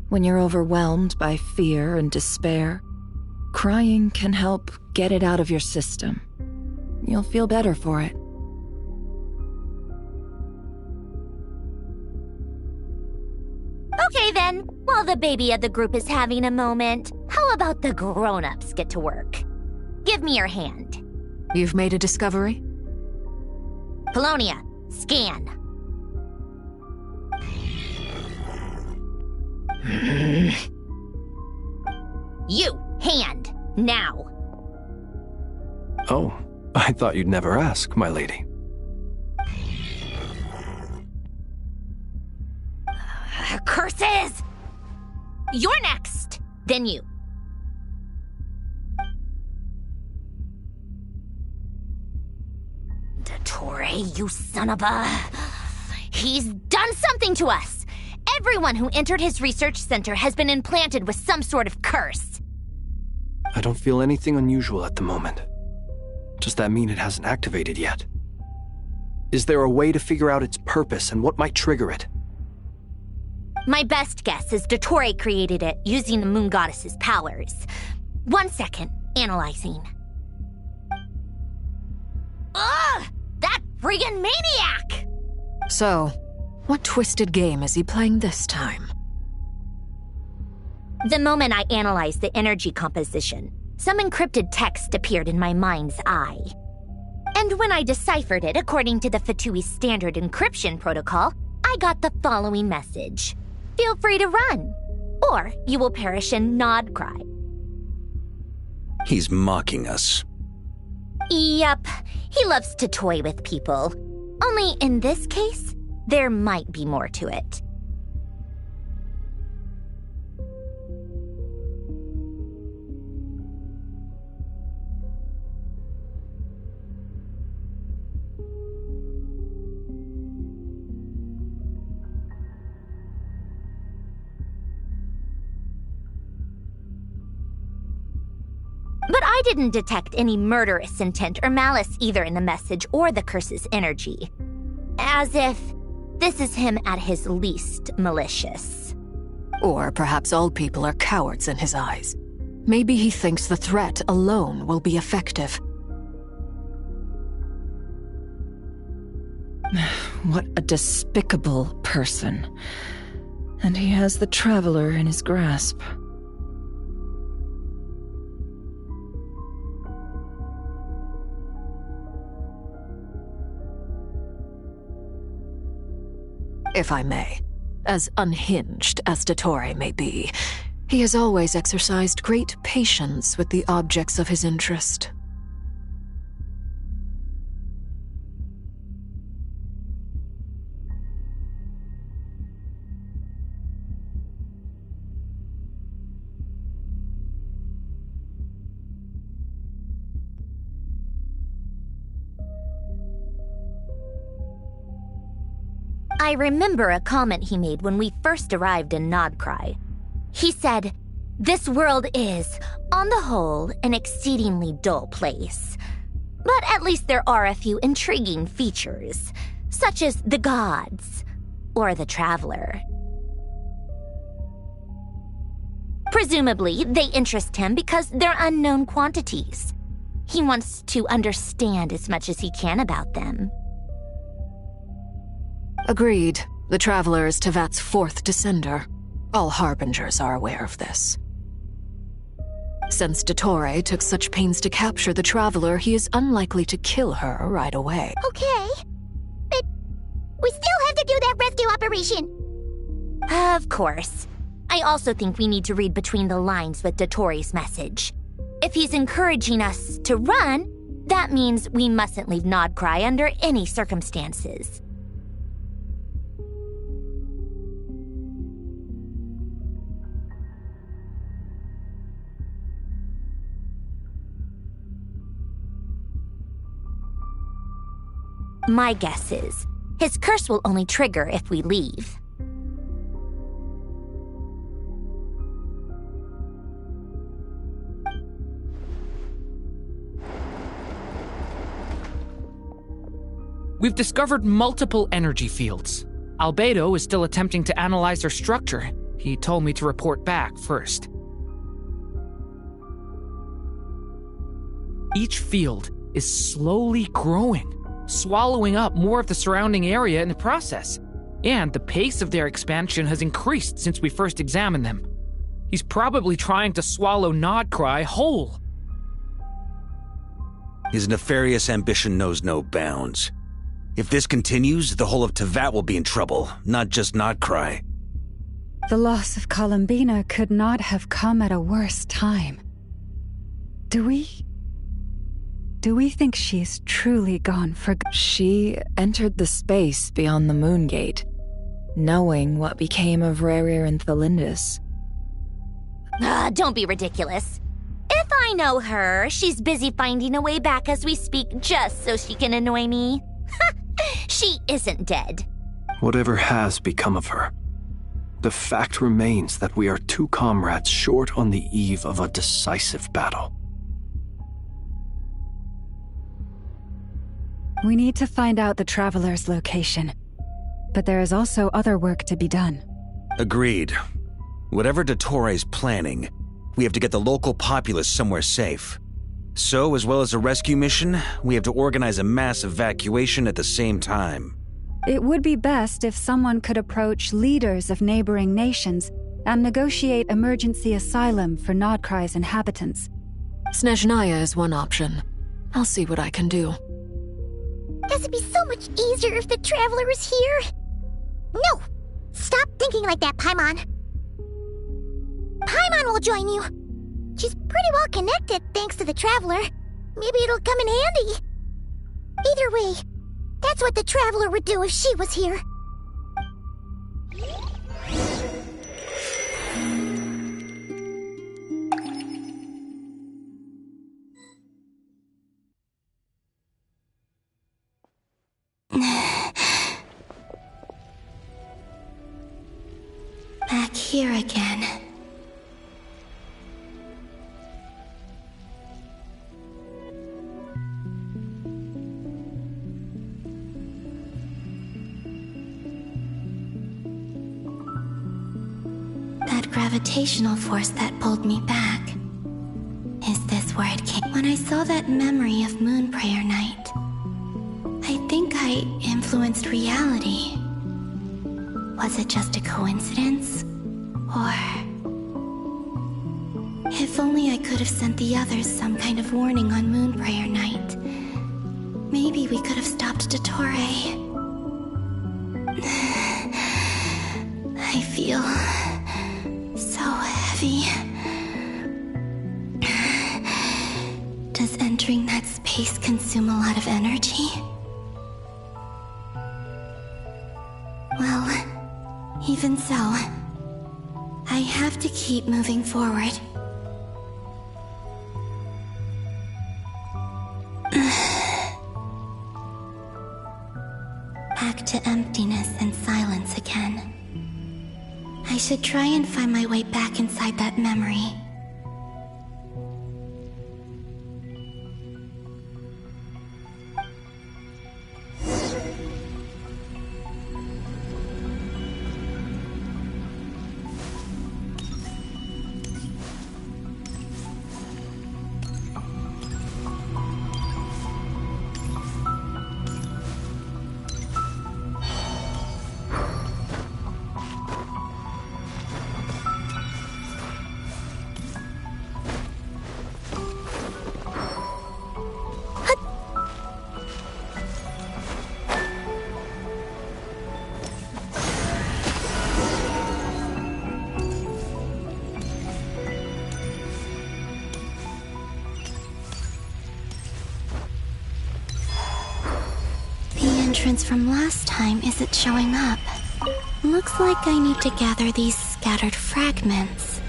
When you're overwhelmed by fear and despair, crying can help get it out of your system. You'll feel better for it. Okay then, while the baby of the group is having a moment, how about the grown-ups get to work? Give me your hand. You've made a discovery? Polonia, scan. You, hand, now. Oh, I thought you'd never ask, my lady. Curses! You're next, then you. Dottore, you son of a... He's done something to us! Everyone who entered his research center has been implanted with some sort of curse. I don't feel anything unusual at the moment. Does that mean it hasn't activated yet? Is there a way to figure out its purpose and what might trigger it? My best guess is Dottore created it using the Moon Goddess's powers. 1 second, analyzing. Ugh! That friggin' maniac! So, what twisted game is he playing this time? The moment I analyzed the energy composition, some encrypted text appeared in my mind's eye. And when I deciphered it according to the Fatui standard encryption protocol, I got the following message. Feel free to run, or you will perish in Nod-Krai. He's mocking us. Yup, he loves to toy with people. Only in this case, there might be more to it. But I didn't detect any murderous intent or malice either in the message or the curse's energy. As if this is him at his least malicious. Or perhaps all people are cowards in his eyes. Maybe he thinks the threat alone will be effective. What a despicable person. And he has the Traveler in his grasp. If I may. As unhinged as Dottore may be, he has always exercised great patience with the objects of his interest. I remember a comment he made when we first arrived in Nod-Krai. He said, "This world is, on the whole, an exceedingly dull place. But at least there are a few intriguing features, such as the gods, or the Traveler." Presumably, they interest him because they're unknown quantities. He wants to understand as much as he can about them. Agreed. The Traveler is Tevat's fourth descender. All Harbingers are aware of this. Since Dottore took such pains to capture the Traveler, he is unlikely to kill her right away. Okay, but we still have to do that rescue operation. Of course. I also think we need to read between the lines with Dottore's message. If he's encouraging us to run, that means we mustn't leave Nod-Krai under any circumstances. My guess is, his curse will only trigger if we leave. We've discovered multiple energy fields. Albedo is still attempting to analyze their structure. He told me to report back first. Each field is slowly growing, swallowing up more of the surrounding area in the process. And the pace of their expansion has increased since we first examined them. He's probably trying to swallow Nod-Krai whole. His nefarious ambition knows no bounds. If this continues, the whole of Tevat will be in trouble, not just Nod-Krai. The loss of Columbina could not have come at a worse time. Do we think she's truly gone for good? She entered the space beyond the Moon Gate, knowing what became of Rerir and Thalindus. Don't be ridiculous. If I know her, she's busy finding a way back as we speak just so she can annoy me. She isn't dead. Whatever has become of her, the fact remains that we are two comrades short on the eve of a decisive battle. We need to find out the Traveler's location. But there is also other work to be done. Agreed. Whatever Dottore's planning, we have to get the local populace somewhere safe. So, as well as a rescue mission, we have to organize a mass evacuation at the same time. It would be best if someone could approach leaders of neighboring nations and negotiate emergency asylum for Nod-Krai's inhabitants. Snezhnaya is one option. I'll see what I can do. Guess it'd be so much easier if the Traveler was here. No! Stop thinking like that, Paimon. Paimon will join you. She's pretty well connected thanks to the Traveler. Maybe it'll come in handy. Either way, that's what the Traveler would do if she was here. Back here again. That gravitational force that pulled me back. Is this where it came? When I saw that memory of Moon Prayer Night, I think I influenced reality. Was it just a coincidence? Or... if only I could have sent the others some kind of warning on Moon Prayer Night. Maybe we could have stopped Dottore. I feel... so heavy. Does entering that space consume a lot of energy? Well, even so, I have to keep moving forward. Back to emptiness and silence again. I should try and find my way back inside that memory. From last time isn't showing up. Looks like I need to gather these scattered fragments.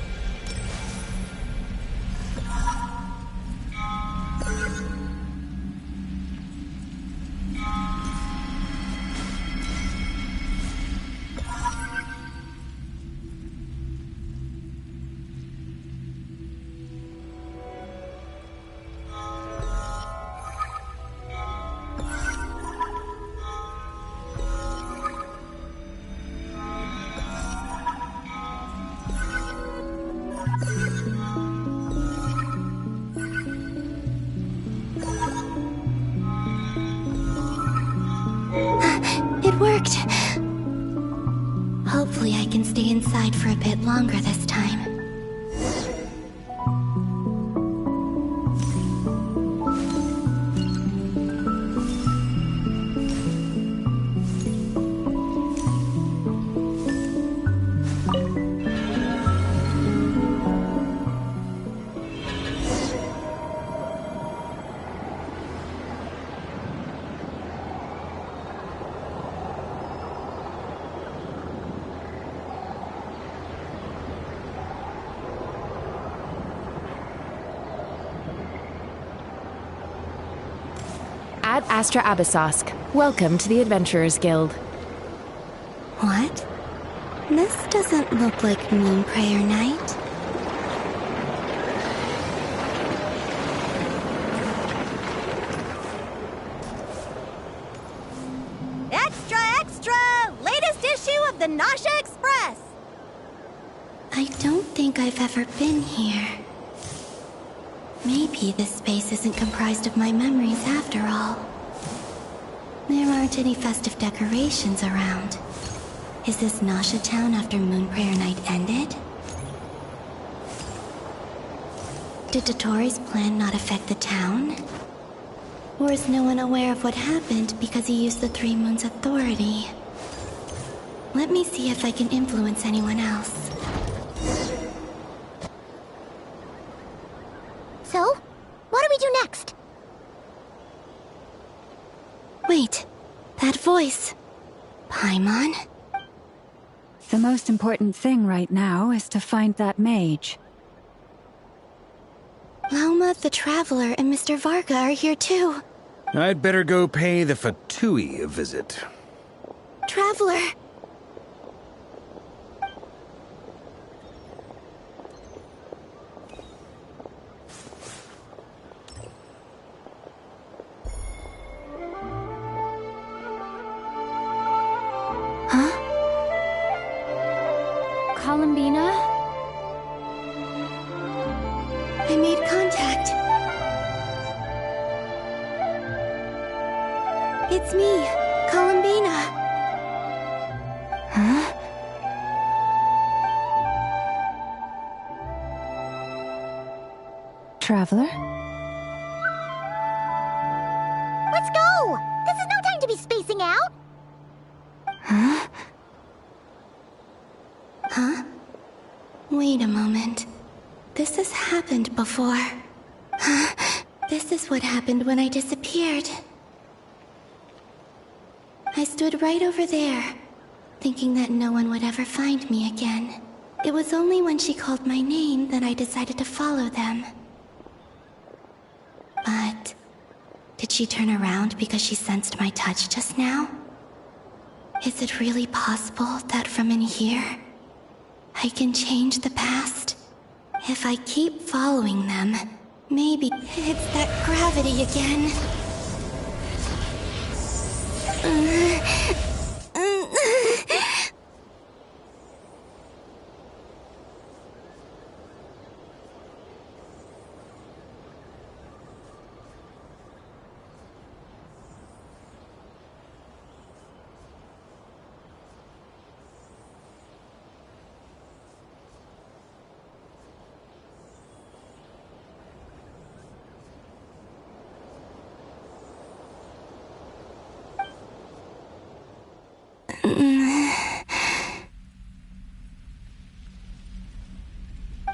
Hopefully I can stay inside for a bit longer this time. Ad Astra Abyssosque. Welcome to the Adventurers Guild. What? This doesn't look like Moon Prayer Night. Extra, extra! Latest issue of the Nausea Express! I don't think I've ever been here. Maybe this space isn't comprised of my memories after all. There aren't any festive decorations around. Is this Nausea Town after Moon Prayer Night ended? Did Dottoro's plan not affect the town? Or is no one aware of what happened because he used the Three Moons' authority? Let me see if I can influence anyone else. So, what do we do next? Wait, that voice. Paimon? The most important thing right now is to find that mage. Lauma, the Traveler, and Mr. Varga are here too. I'd better go pay the Fatui a visit. Traveler! Huh? Columbina? I made contact. It's me, Columbina. Huh? Traveler? Let's go! This is no time to be spacing out! Huh? Huh? Wait a moment. This has happened before. This is what happened when I disappeared. I stood right over there, thinking that no one would ever find me again. It was only when she called my name that I decided to follow them. But did she turn around because she sensed my touch just now? Is it really possible that from in here, I can change the past? If I keep following them, maybe it's that gravity again.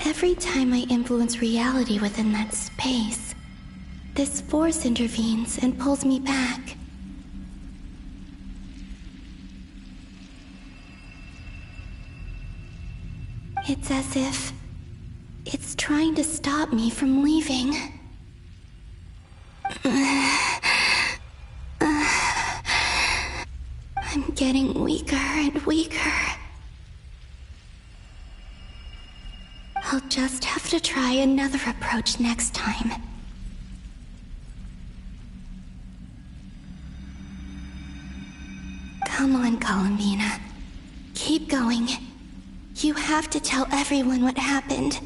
Every time I influence reality within that space, this force intervenes and pulls me back. It's as if it's trying to stop me from leaving. I'm getting weaker and weaker. I'll just have to try another approach next time. Come on, Columbina. Keep going. You have to tell everyone what happened.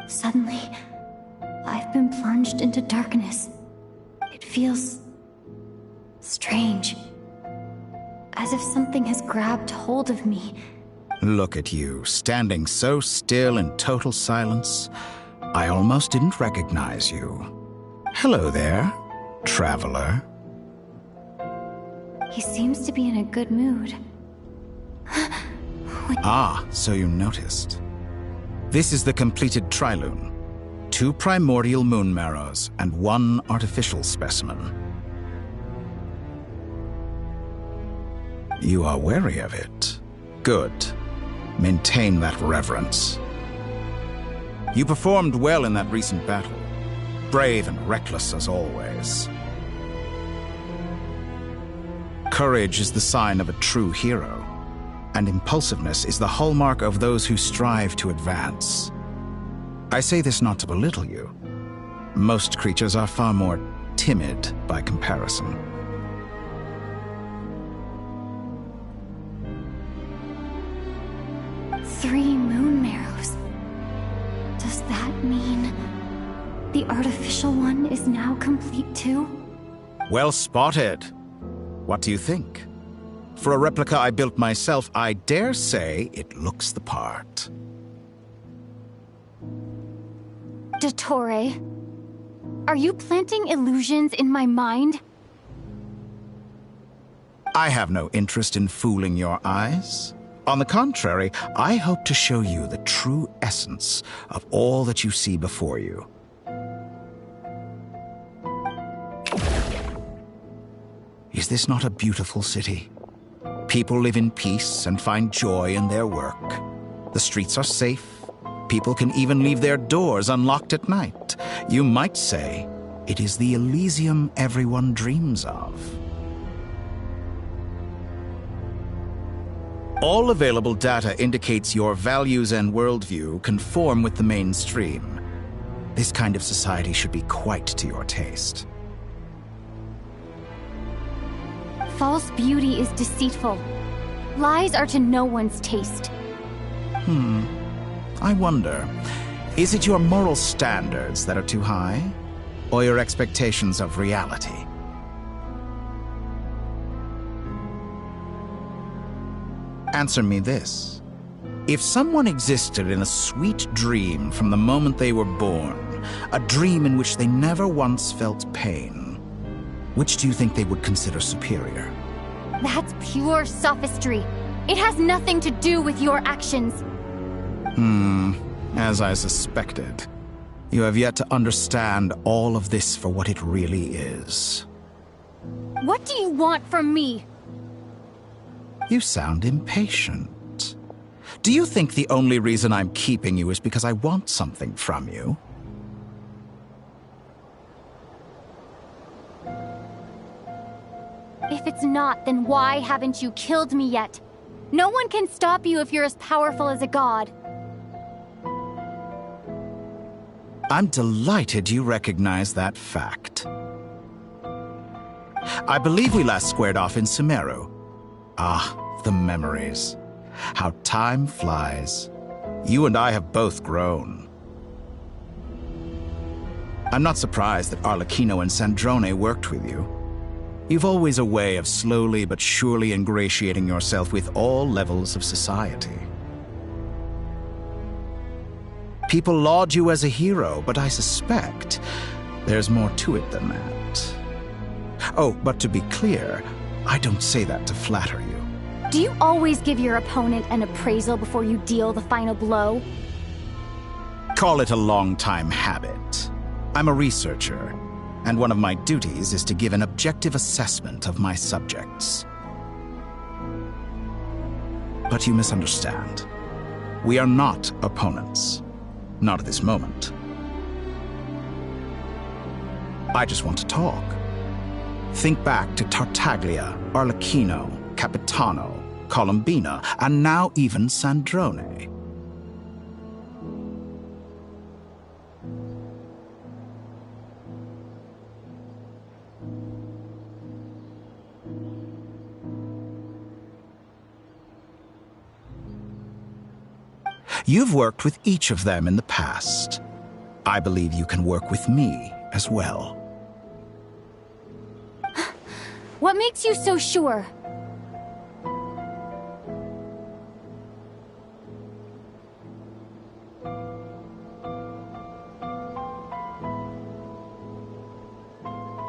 Suddenly, I've been plunged into darkness. It feels strange. As if something has grabbed hold of me. Look at you, standing so still in total silence. I almost didn't recognize you. Hello there, traveler. He seems to be in a good mood. Ah, so you noticed. This is the completed Trilune. 2 primordial moon marrows and 1 artificial specimen. You are wary of it. Good. Maintain that reverence. You performed well in that recent battle. Brave and reckless as always. Courage is the sign of a true hero, and impulsiveness is the hallmark of those who strive to advance. I say this not to belittle you. Most creatures are far more timid by comparison. Three moon marrows. The artificial one is now complete too? Well spotted. What do you think? For a replica I built myself, I dare say it looks the part. Dottore, are you planting illusions in my mind? I have no interest in fooling your eyes. On the contrary, I hope to show you the true essence of all that you see before you. Is this not a beautiful city? People live in peace and find joy in their work. The streets are safe. People can even leave their doors unlocked at night. You might say it is the Elysium everyone dreams of. All available data indicates your values and worldview conform with the mainstream. This kind of society should be quite to your taste. False beauty is deceitful. Lies are to no one's taste. I wonder, is it your moral standards that are too high, or your expectations of reality? Answer me this. If someone existed in a sweet dream from the moment they were born, a dream in which they never once felt pain, which do you think they would consider superior? That's pure sophistry. It has nothing to do with your actions. As I suspected. You have yet to understand all of this for what it really is. What do you want from me? You sound impatient. Do you think the only reason I'm keeping you is because I want something from you? If it's not, then why haven't you killed me yet? No one can stop you if you're as powerful as a god. I'm delighted you recognize that fact. I believe we last squared off in Sumeru. Ah, the memories. How time flies. You and I have both grown. I'm not surprised that Arlecchino and Sandrone worked with you. You've always a way of slowly but surely ingratiating yourself with all levels of society. People laud you as a hero, but I suspect there's more to it than that. Oh, but to be clear, I don't say that to flatter you. Do you always give your opponent an appraisal before you deal the final blow? Call it a long-time habit. I'm a researcher, and one of my duties is to give an objective assessment of my subjects. But you misunderstand. We are not opponents. Not at this moment. I just want to talk. Think back to Tartaglia, Arlecchino, Capitano, Colombina, and now even Sandrone. You've worked with each of them in the past. I believe you can work with me as well. What makes you so sure?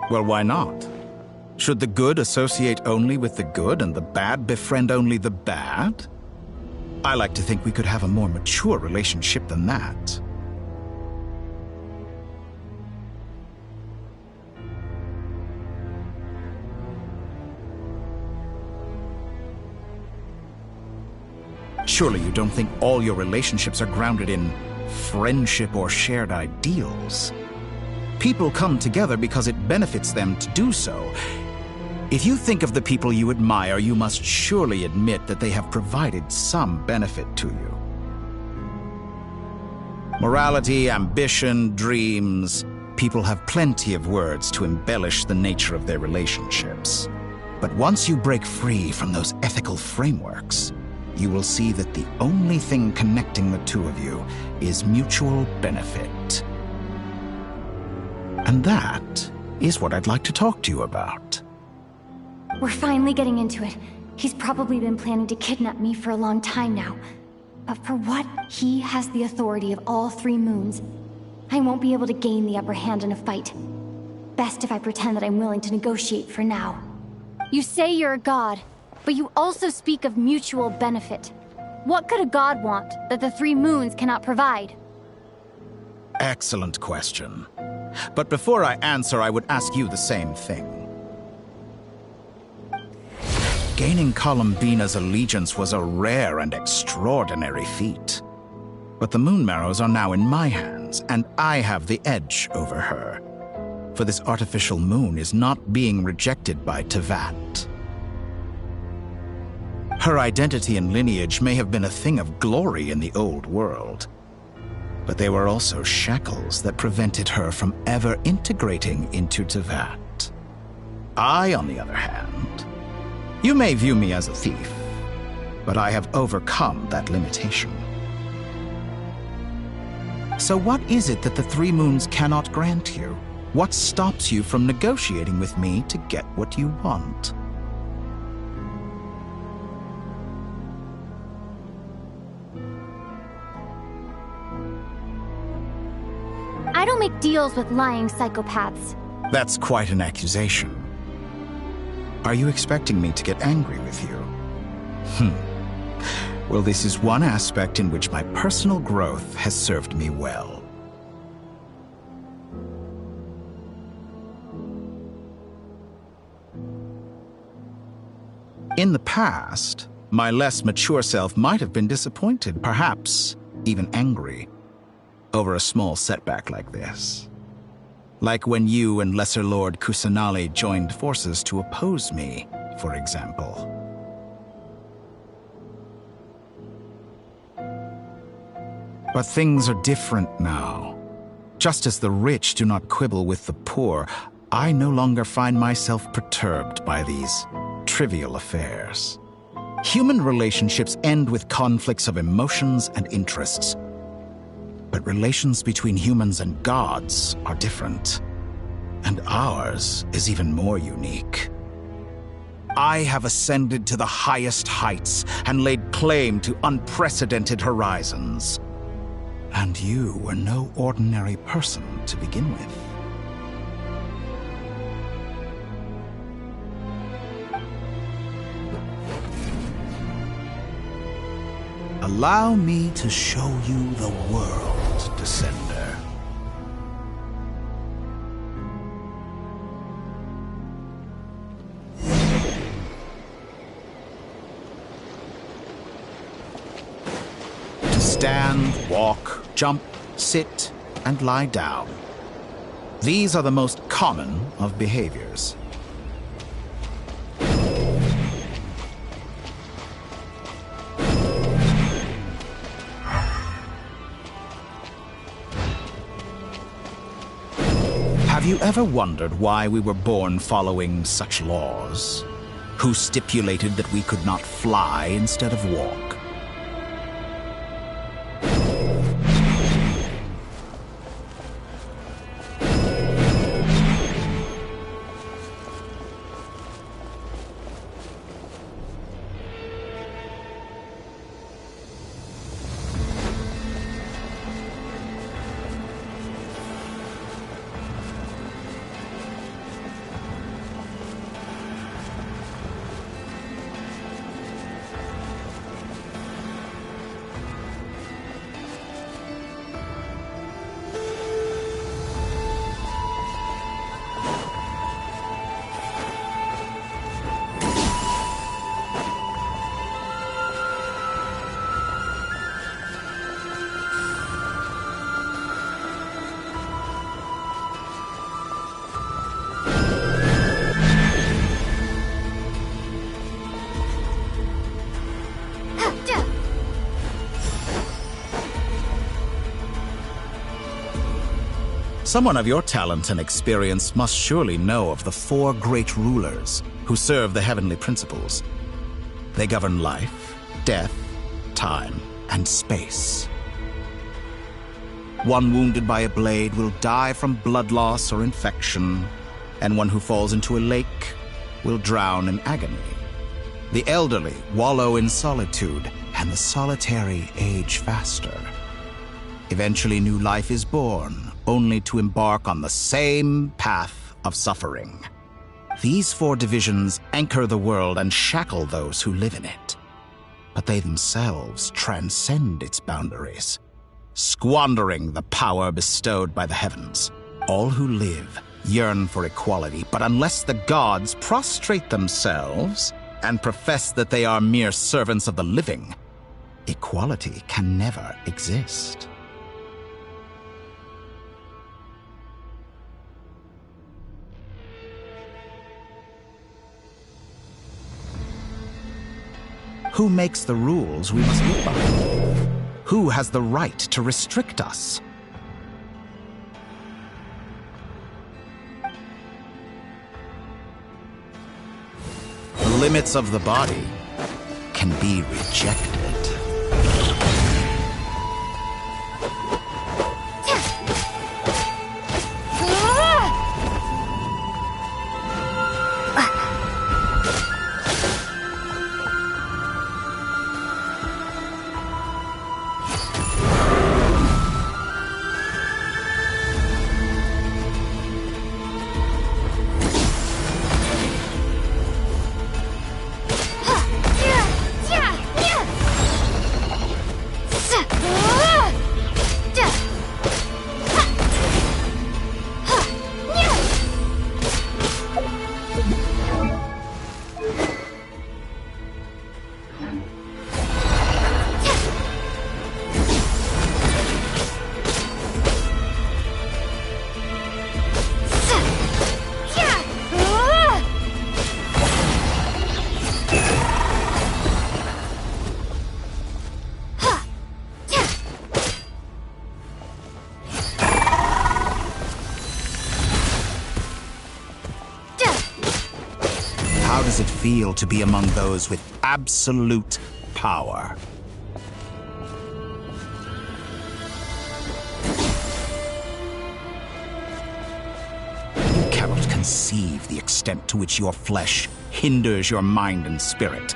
Well, why not? Should the good associate only with the good and the bad befriend only the bad? I like to think we could have a more mature relationship than that. Surely you don't think all your relationships are grounded in friendship or shared ideals. People come together because it benefits them to do so. If you think of the people you admire, you must surely admit that they have provided some benefit to you. Morality, ambition, dreams. People have plenty of words to embellish the nature of their relationships. But once you break free from those ethical frameworks, you will see that the only thing connecting the two of you is mutual benefit. And that is what I'd like to talk to you about. We're finally getting into it. He's probably been planning to kidnap me for a long time now. But for what? He has the authority of all 3 moons. I won't be able to gain the upper hand in a fight. Best if I pretend that I'm willing to negotiate for now. You say you're a god, but you also speak of mutual benefit. What could a god want that the 3 moons cannot provide? Excellent question. But before I answer, I would ask you the same thing. Gaining Columbina's allegiance was a rare and extraordinary feat. But the Moon Marrows are now in my hands, and I have the edge over her. For this artificial moon is not being rejected by Teyvat. Her identity and lineage may have been a thing of glory in the old world, but they were also shackles that prevented her from ever integrating into Teyvat. I, on the other hand, you may view me as a thief, but I have overcome that limitation. So what is it that the 3 moons cannot grant you? What stops you from negotiating with me to get what you want? I don't make deals with lying psychopaths. That's quite an accusation. Are you expecting me to get angry with you? Well, this is one aspect in which my personal growth has served me well. In the past, my less mature self might have been disappointed, perhaps even angry, over a small setback like this. Like when you and Lesser Lord Kusanali joined forces to oppose me, for example. But things are different now. Just as the rich do not quibble with the poor, I no longer find myself perturbed by these trivial affairs. Human relationships end with conflicts of emotions and interests. But relations between humans and gods are different. And ours is even more unique. I have ascended to the highest heights and laid claim to unprecedented horizons. And you were no ordinary person to begin with. Allow me to show you the world, Descender. To stand, walk, jump, sit, and lie down. These are the most common of behaviors. Have you ever wondered why we were born following such laws? Who stipulated that we could not fly instead of walk? Someone of your talent and experience must surely know of the 4 great rulers who serve the heavenly principles. They govern life, death, time, and space. One wounded by a blade will die from blood loss or infection, and one who falls into a lake will drown in agony. The elderly wallow in solitude, and the solitary age faster. Eventually, new life is born, only to embark on the same path of suffering. These 4 divisions anchor the world and shackle those who live in it. But they themselves transcend its boundaries, squandering the power bestowed by the heavens. All who live yearn for equality, but unless the gods prostrate themselves and profess that they are mere servants of the living, equality can never exist. Who makes the rules we must live by? Who has the right to restrict us? The limits of the body can be rejected. How does it feel to be among those with absolute power? You cannot conceive the extent to which your flesh hinders your mind and spirit.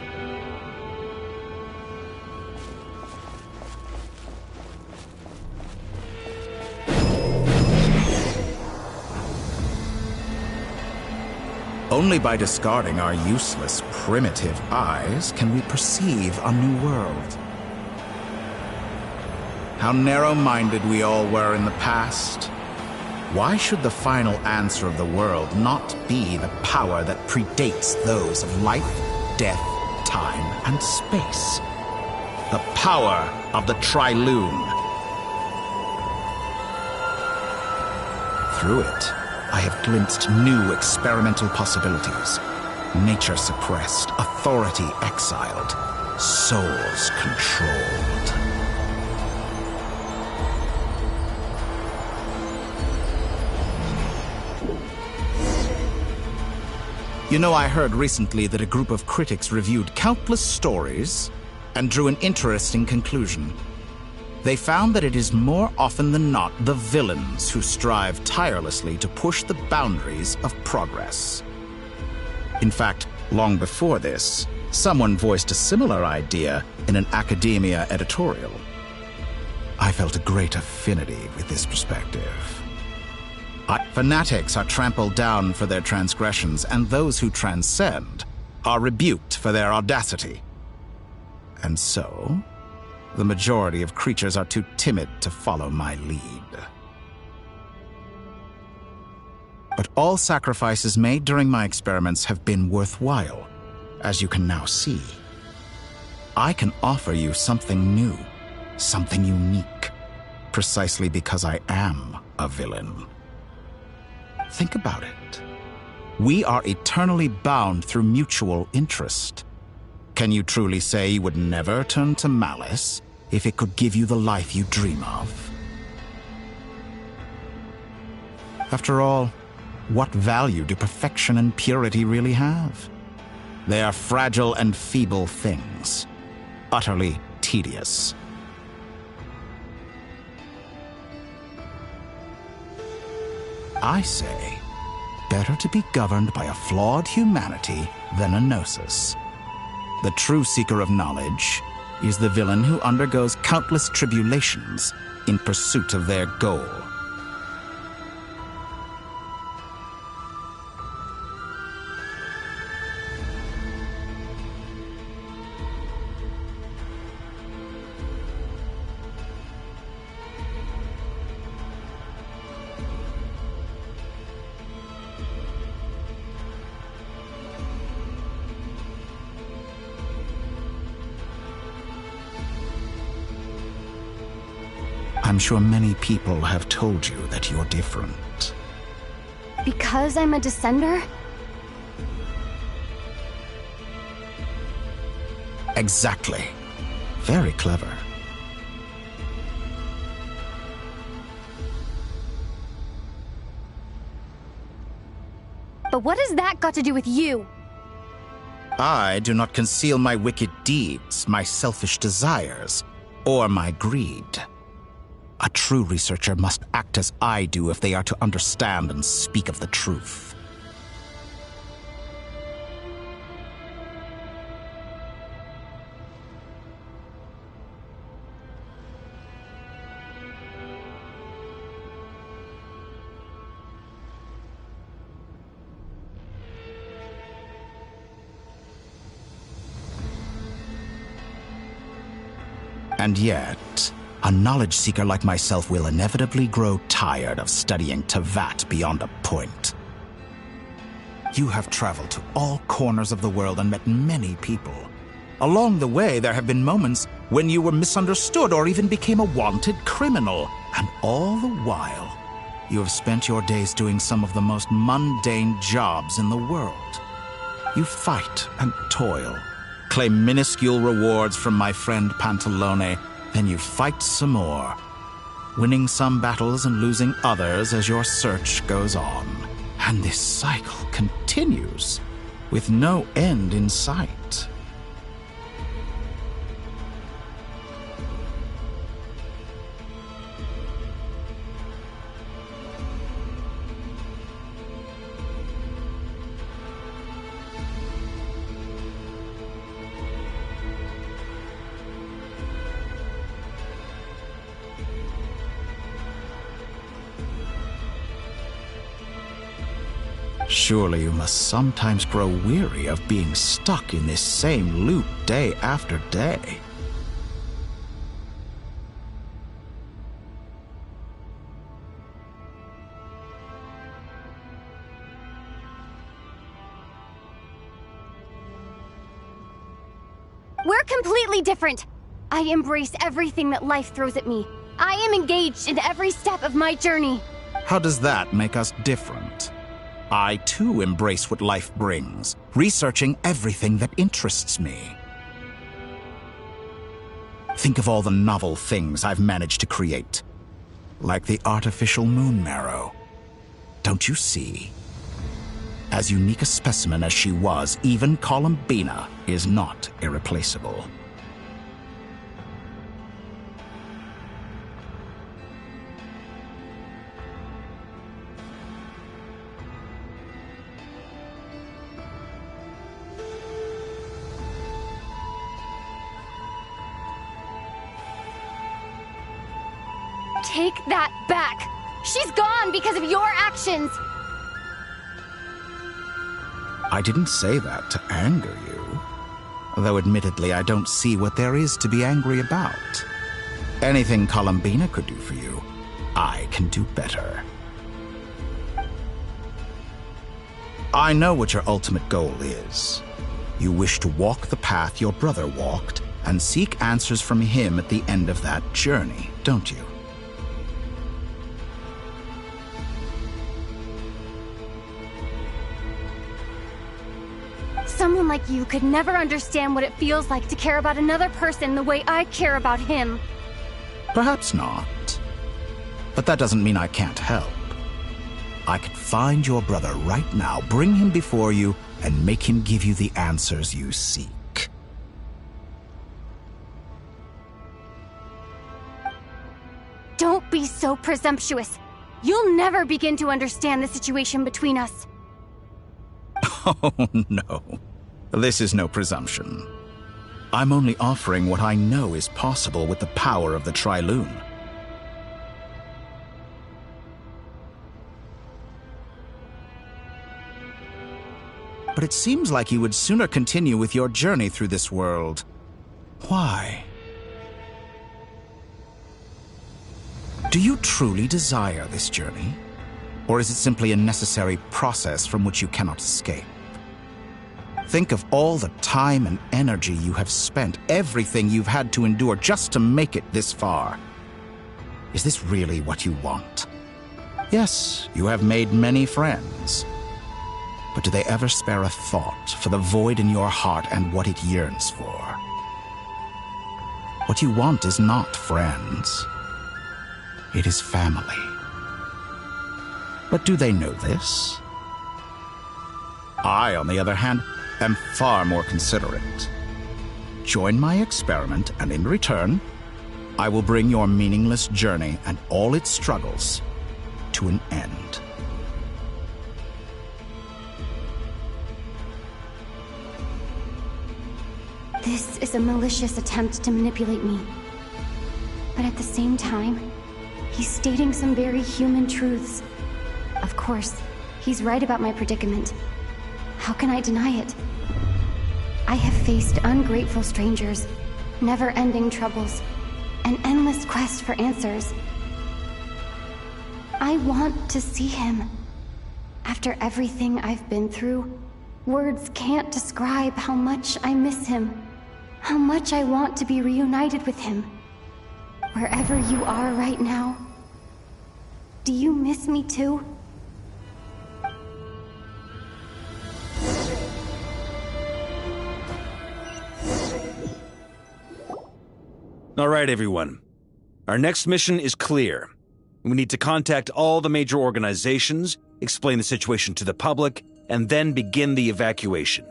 Only by discarding our useless, primitive eyes can we perceive a new world. How narrow-minded we all were in the past. Why should the final answer of the world not be the power that predates those of life, death, time, and space? The power of the Triloon. Through it, I have glimpsed new experimental possibilities. Nature suppressed, authority exiled, souls controlled. You know, I heard recently that a group of critics reviewed countless stories and drew an interesting conclusion. They found that it is more often than not the villains who strive tirelessly to push the boundaries of progress. In fact, long before this, someone voiced a similar idea in an academia editorial. I felt a great affinity with this perspective. Fanatics are trampled down for their transgressions, and those who transcend are rebuked for their audacity. And so, the majority of creatures are too timid to follow my lead. But all sacrifices made during my experiments have been worthwhile, as you can now see. I can offer you something new, something unique, precisely because I am a villain. Think about it. We are eternally bound through mutual interest. Can you truly say you would never turn to malice if it could give you the life you dream of? After all, what value do perfection and purity really have? They are fragile and feeble things, utterly tedious. I say, better to be governed by a flawed humanity than a gnosis. The true seeker of knowledge is the villain who undergoes countless tribulations in pursuit of their goal. I'm sure many people have told you that you're different. Because I'm a descender? Exactly. Very clever. But what has that got to do with you? I do not conceal my wicked deeds, my selfish desires, or my greed. A true researcher must act as I do if they are to understand and speak of the truth. And yet, a knowledge seeker like myself will inevitably grow tired of studying Teyvat beyond a point. You have traveled to all corners of the world and met many people. Along the way, there have been moments when you were misunderstood or even became a wanted criminal. And all the while, you have spent your days doing some of the most mundane jobs in the world. You fight and toil, claim minuscule rewards from my friend Pantalone, then you fight some more, winning some battles and losing others as your search goes on. And this cycle continues, with no end in sight. Surely you must sometimes grow weary of being stuck in this same loop day after day. We're completely different. I embrace everything that life throws at me. I am engaged in every step of my journey. How does that make us different? I, too, embrace what life brings, researching everything that interests me. Think of all the novel things I've managed to create, like the artificial moon marrow. Don't you see? As unique a specimen as she was, even Columbina is not irreplaceable. Take that back! She's gone because of your actions! I didn't say that to anger you. Though admittedly, I don't see what there is to be angry about. Anything Columbina could do for you, I can do better. I know what your ultimate goal is. You wish to walk the path your brother walked and seek answers from him at the end of that journey, don't you? Someone like you could never understand what it feels like to care about another person the way I care about him. Perhaps not. But that doesn't mean I can't help. I could find your brother right now, bring him before you, and make him give you the answers you seek. Don't be so presumptuous. You'll never begin to understand the situation between us. Oh, no. This is no presumption. I'm only offering what I know is possible with the power of the Tri-Lune. But it seems like you would sooner continue with your journey through this world. Why? Do you truly desire this journey? Or is it simply a necessary process from which you cannot escape? Think of all the time and energy you have spent, everything you've had to endure just to make it this far. Is this really what you want? Yes, you have made many friends. But do they ever spare a thought for the void in your heart and what it yearns for? What you want is not friends. It is family. But do they know this? I, on the other hand, am far more considerate. Join my experiment, and in return, I will bring your meaningless journey and all its struggles to an end. This is a malicious attempt to manipulate me. But at the same time, he's stating some very human truths. Of course, he's right about my predicament. How can I deny it? I have faced ungrateful strangers, never-ending troubles, an endless quest for answers. I want to see him. After everything I've been through, words can't describe how much I miss him, how much I want to be reunited with him. Wherever you are right now, do you miss me too? All right, everyone. Our next mission is clear. We need to contact all the major organizations, explain the situation to the public, and then begin the evacuation.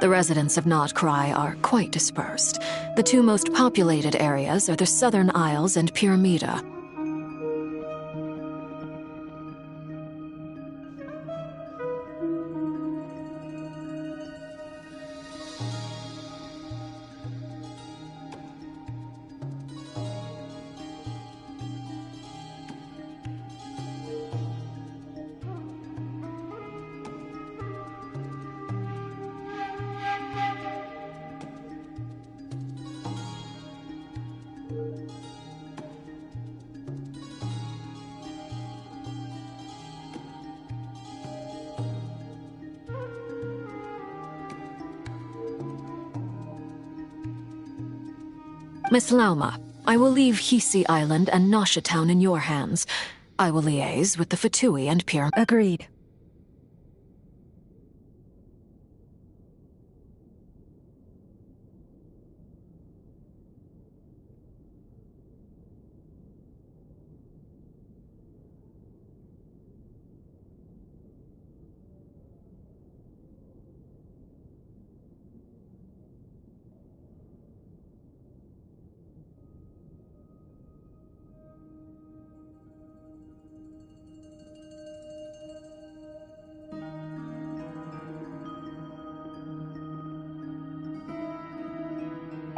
The residents of Nod-Krai are quite dispersed. The two most populated areas are the Southern Isles and Pyramida. Miss Lauma, I will leave Hisi Island and Nasha Town in your hands. I will liaise with the Fatui and Pyramid. Agreed.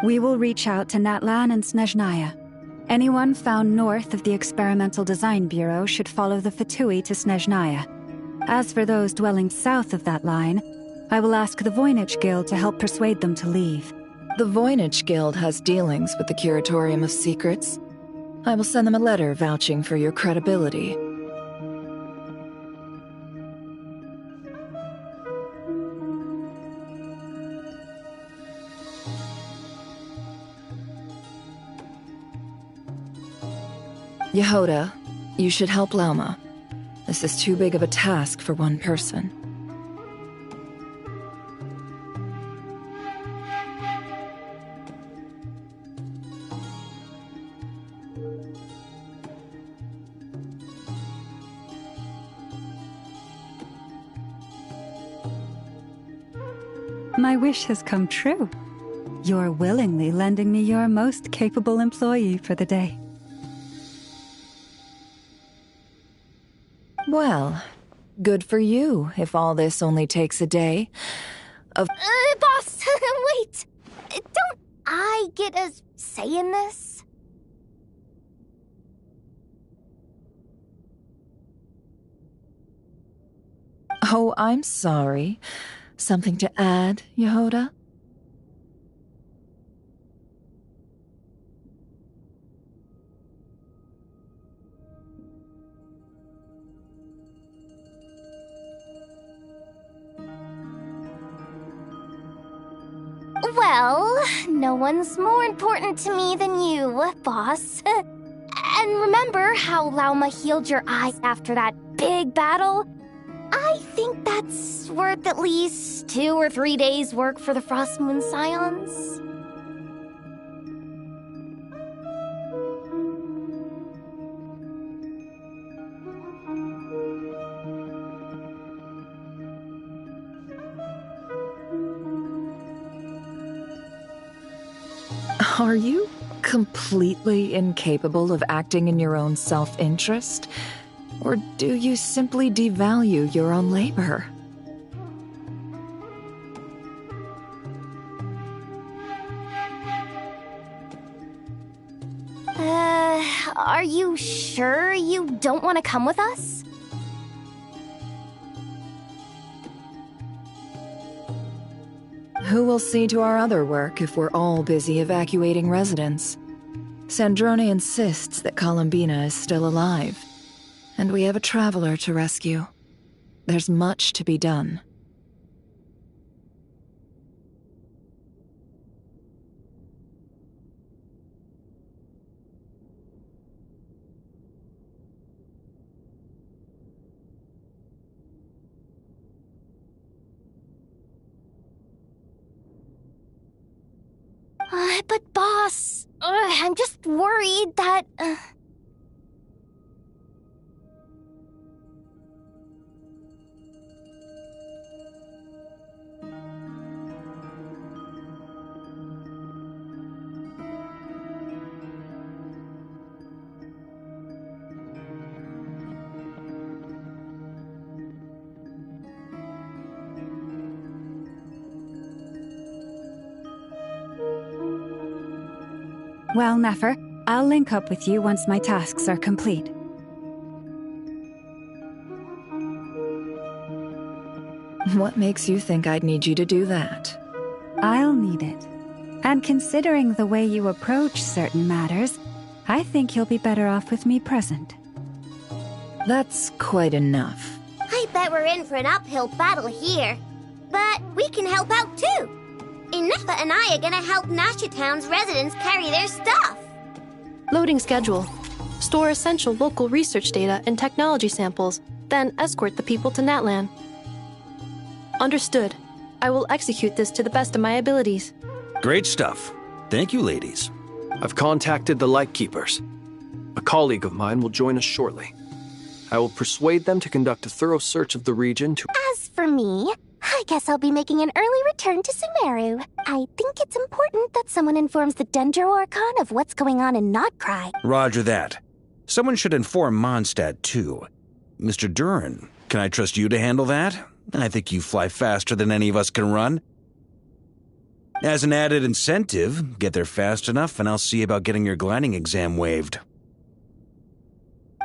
We will reach out to Natlan and Snezhnaya. Anyone found north of the Experimental Design Bureau should follow the Fatui to Snezhnaya. As for those dwelling south of that line, I will ask the Voynich Guild to help persuade them to leave. The Voynich Guild has dealings with the Curatorium of Secrets. I will send them a letter vouching for your credibility. Yehoda, you should help Lauma. This is too big of a task for one person. My wish has come true. You're willingly lending me your most capable employee for the day. Well, good for you if all this only takes a day of... Boss, wait! Don't I get a say in this? Oh, I'm sorry. Something to add, Yehoda? Well, no one's more important to me than you, boss. And remember how Lauma healed your eyes after that big battle? I think that's worth at least 2 or 3 days' work for the Frost Moon Scions. Are you completely incapable of acting in your own self-interest? Or do you simply devalue your own labor? Are you sure you don't want to come with us? Who will see to our other work if we're all busy evacuating residents? Sandrone insists that Columbina is still alive, and we have a traveler to rescue. There's much to be done. But boss, I'm just worried that... Well, Nefer, I'll link up with you once my tasks are complete. What makes you think I'd need you to do that? I'll need it. And considering the way you approach certain matters, I think you'll be better off with me present. That's quite enough. I bet we're in for an uphill battle here. But we can help out too. Nefer and I are gonna help Nasha Town's residents carry their stuff. Loading schedule. Store essential local research data and technology samples, then escort the people to Natlan. Understood. I will execute this to the best of my abilities. Great stuff. Thank you, ladies. I've contacted the Lightkeepers. A colleague of mine will join us shortly. I will persuade them to conduct a thorough search of the region to... As for me, I guess I'll be making an early return to Sumeru. I think it's important that someone informs the Dendro Archon of what's going on in Nod-Krai. Roger that. Someone should inform Mondstadt, too. Mr. Duran, can I trust you to handle that? I think you fly faster than any of us can run. As an added incentive, get there fast enough and I'll see about getting your gliding exam waived.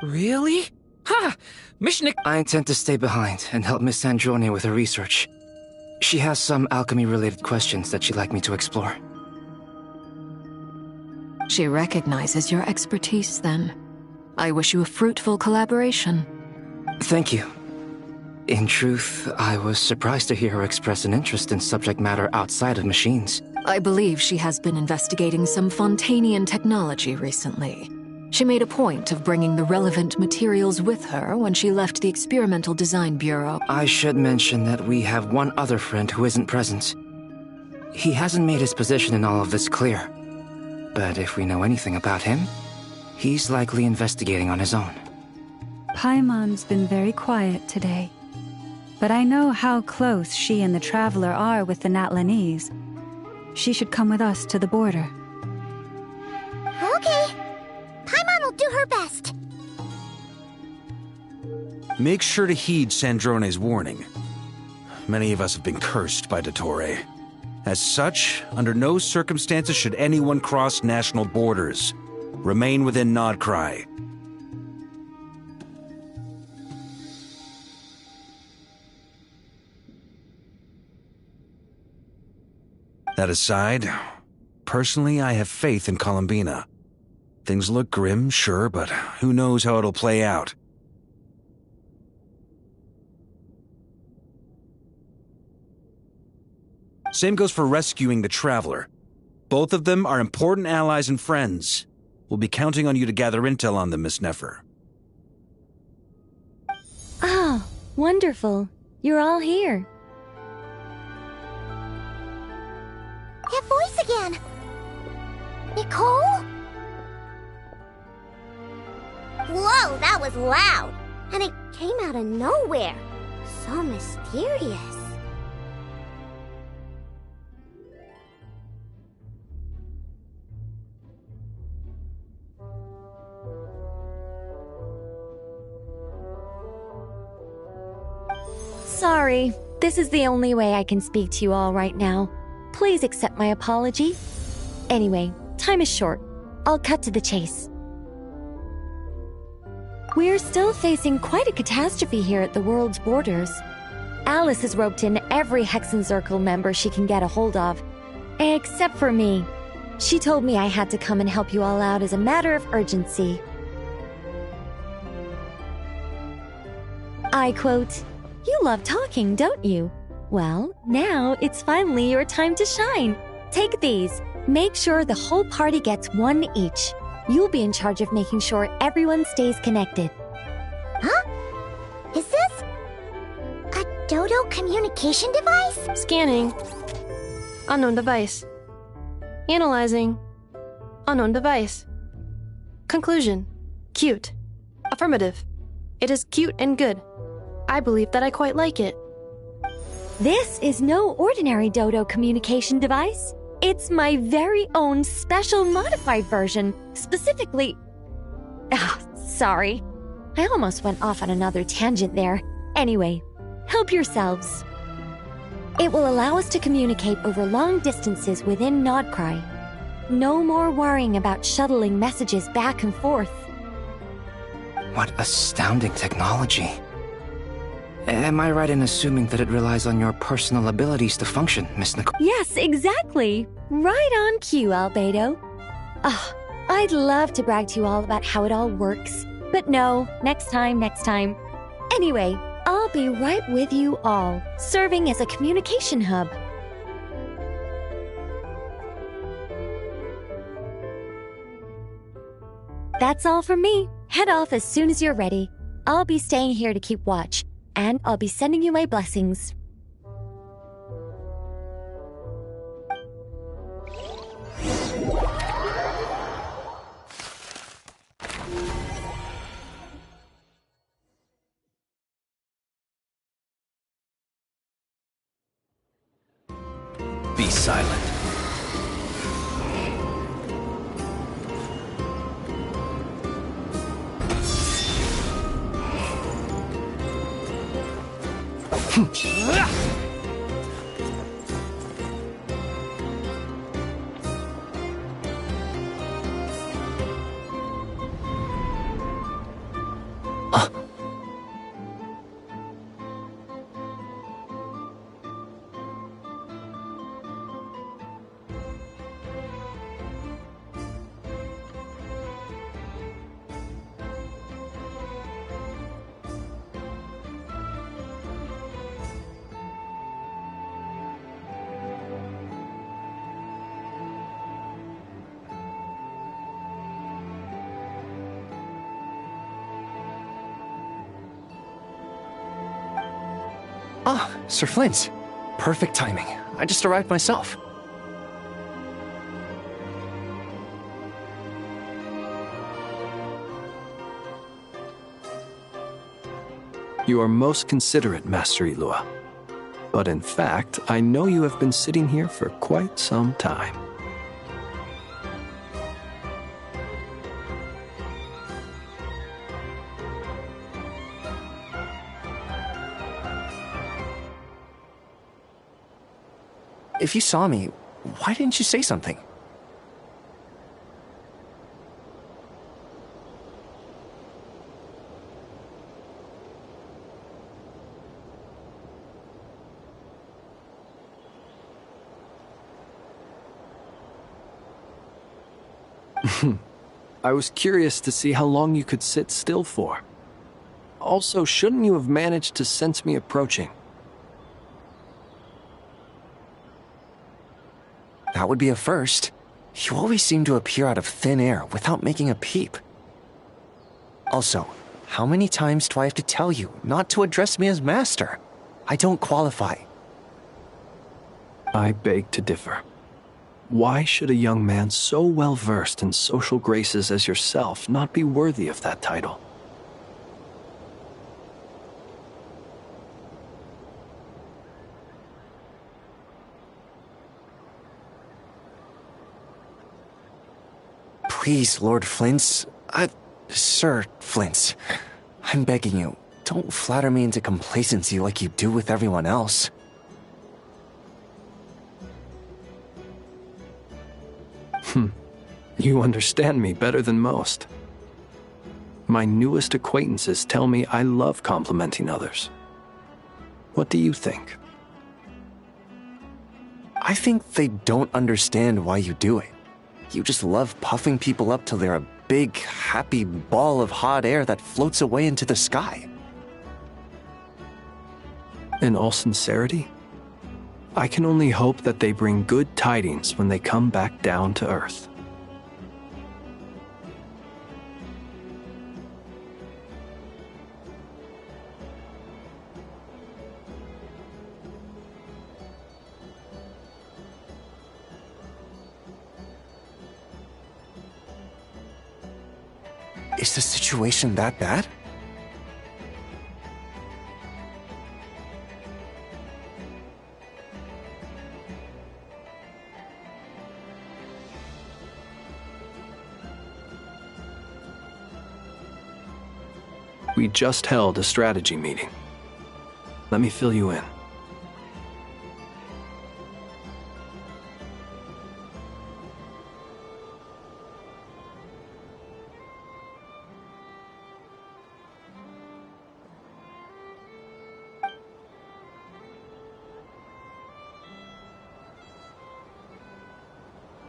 Really? Ha! Mission... I intend to stay behind and help Miss Sandrone with her research. She has some alchemy-related questions that she'd like me to explore. She recognizes your expertise, then. I wish you a fruitful collaboration. Thank you. In truth, I was surprised to hear her express an interest in subject matter outside of machines. I believe she has been investigating some Fontanian technology recently. She made a point of bringing the relevant materials with her when she left the Experimental Design Bureau. I should mention that we have one other friend who isn't present. He hasn't made his position in all of this clear. But if we know anything about him, he's likely investigating on his own. Paimon's been very quiet today. but I know how close she and the Traveler are with the Natlanese. She should come with us to the border. Okay. Paimon will do her best. Make sure to heed Sandrone's warning. Many of us have been cursed by Dottore. As such, under no circumstances should anyone cross national borders. Remain within Nod-Krai. That aside, personally, I have faith in Columbina. Things look grim, sure, but who knows how it'll play out. Same goes for rescuing the Traveler. Both of them are important allies and friends. We'll be counting on you to gather intel on them, Miss Nefer. Oh, wonderful. You're all here. That voice again! Nicole? Whoa, that was loud! And it came out of nowhere. So mysterious. Sorry, this is the only way I can speak to you all right now. Please accept my apology. Anyway, time is short. I'll cut to the chase. We're still facing quite a catastrophe here at the world's borders. Alice has roped in every Hexen Circle member she can get a hold of. Except for me. She told me I had to come and help you all out as a matter of urgency. I quote, "You love talking, don't you? Well, now it's finally your time to shine. Take these. Make sure the whole party gets one each. You'll be in charge of making sure everyone stays connected." Huh? Is this a Dodo communication device? Scanning. Unknown device. Analyzing. Unknown device. Conclusion. Cute. Affirmative. It is cute and good. I believe that I quite like it. This is no ordinary Dodo communication device. It's my very own special modified version, specifically... sorry. I almost went off on another tangent there. Anyway, help yourselves. It will allow us to communicate over long distances within Nod-Krai. No more worrying about shuttling messages back and forth. What astounding technology. Am I right in assuming that it relies on your personal abilities to function, Miss Nicole? Yes, exactly. Right on cue, Albedo. I'd love to brag to you all about how it all works. But no, next time. Anyway, I'll be right with you all, serving as a communication hub. That's all from me. Head off as soon as you're ready. I'll be staying here to keep watch, and I'll be sending you my blessings. Be silent. Ah, Sir Flint. Perfect timing. I just arrived myself. You are most considerate, Master Ilua. But in fact, I know you have been sitting here for quite some time. If you saw me, why didn't you say something? I was curious to see how long you could sit still for. Also, shouldn't you have managed to sense me approaching? That would be a first. You always seem to appear out of thin air without making a peep. Also, how many times do I have to tell you not to address me as master? I don't qualify. I beg to differ. Why should a young man so well versed in social graces as yourself not be worthy of that title? Please, Lord Flint's... Sir Flint's. I'm begging you, don't flatter me into complacency like you do with everyone else. You understand me better than most. My newest acquaintances tell me I love complimenting others. What do you think? I think they don't understand why you do it. You just love puffing people up till they're a big, happy ball of hot air that floats away into the sky. In all sincerity, I can only hope that they bring good tidings when they come back down to Earth. Is the situation that bad? We just held a strategy meeting. Let me fill you in.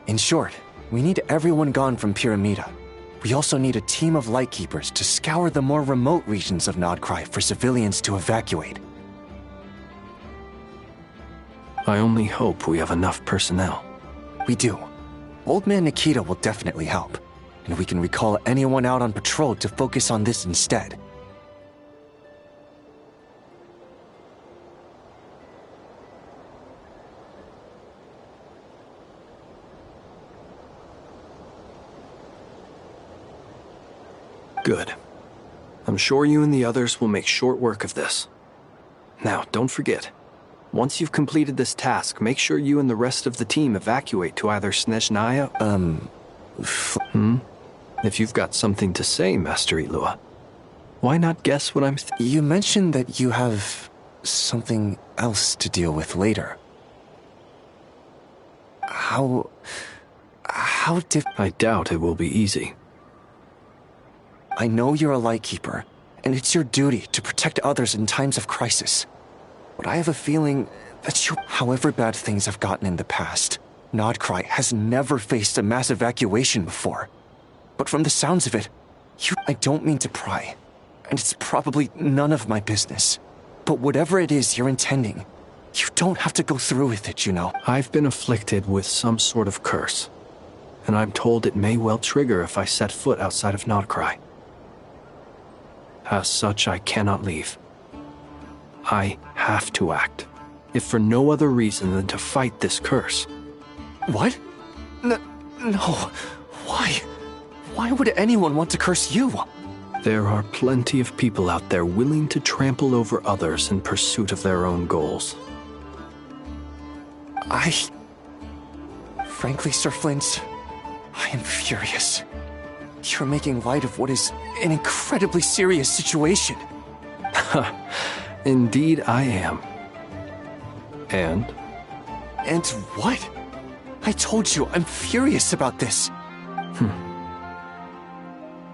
In short, we need everyone gone from Pyramida. We also need a team of Lightkeepers to scour the more remote regions of Nod-Krai for civilians to evacuate. I only hope we have enough personnel. We do. Old Man Nikita will definitely help, and we can recall anyone out on patrol to focus on this instead. Good. I'm sure you and the others will make short work of this. Now, don't forget, once you've completed this task, make sure you and the rest of the team evacuate to either Snezhnaya... If you've got something to say, Master Ilua, why not guess what I'm... You mentioned that you have something else to deal with later. How I doubt it will be easy. I know you're a Lightkeeper, and it's your duty to protect others in times of crisis. But I have a feeling that however bad things have gotten in the past, Nod-Krai has never faced a mass evacuation before. But from the sounds of it, I don't mean to pry, and it's probably none of my business. But whatever it is you're intending, you don't have to go through with it, you know. I've been afflicted with some sort of curse, and I'm told it may well trigger if I set foot outside of Nod-Krai. As such, I cannot leave. I have to act, if for no other reason than to fight this curse. What? No. Why? Why would anyone want to curse you? There are plenty of people out there willing to trample over others in pursuit of their own goals. Frankly, Sir Flint, I am furious. You're making light of what is an incredibly serious situation. Indeed I am. And? And what? I told you, I'm furious about this.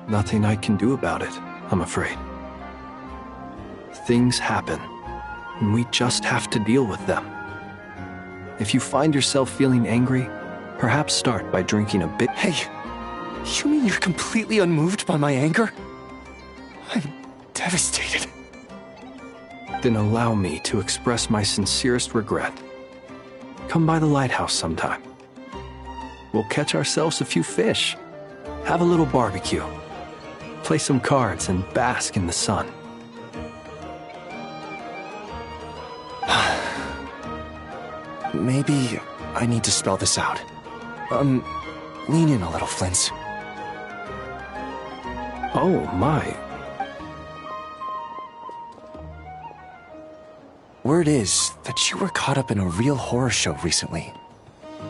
Nothing I can do about it, I'm afraid. Things happen, and we just have to deal with them. If you find yourself feeling angry, perhaps start by drinking a bit. Hey, you mean you're completely unmoved by my anger? I'm devastated. Then allow me to express my sincerest regret. Come by the lighthouse sometime. We'll catch ourselves a few fish, have a little barbecue, play some cards, and bask in the sun. Maybe I need to spell this out. Lean in a little, Flint. Oh, my. Word is that you were caught up in a real horror show recently.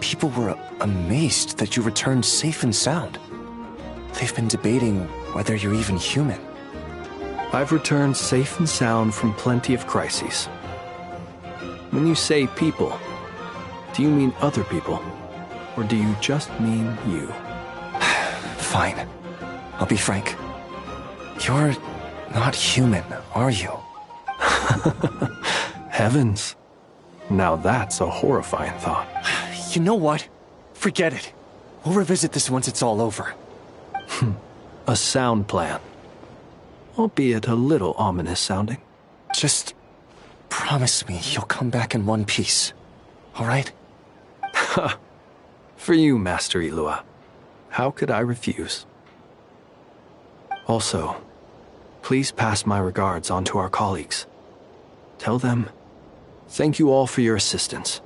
People were amazed that you returned safe and sound. They've been debating whether you're even human. I've returned safe and sound from plenty of crises. When you say people, do you mean other people? Or do you just mean you? Fine. I'll be frank. You're not human, are you? Heavens. Now that's a horrifying thought. You know what? Forget it. We'll revisit this once it's all over. A sound plan. Albeit a little ominous sounding. Just promise me you'll come back in one piece. All right? For you, Master Ilua. How could I refuse? Also, please pass my regards on to our colleagues. Tell them, thank you all for your assistance.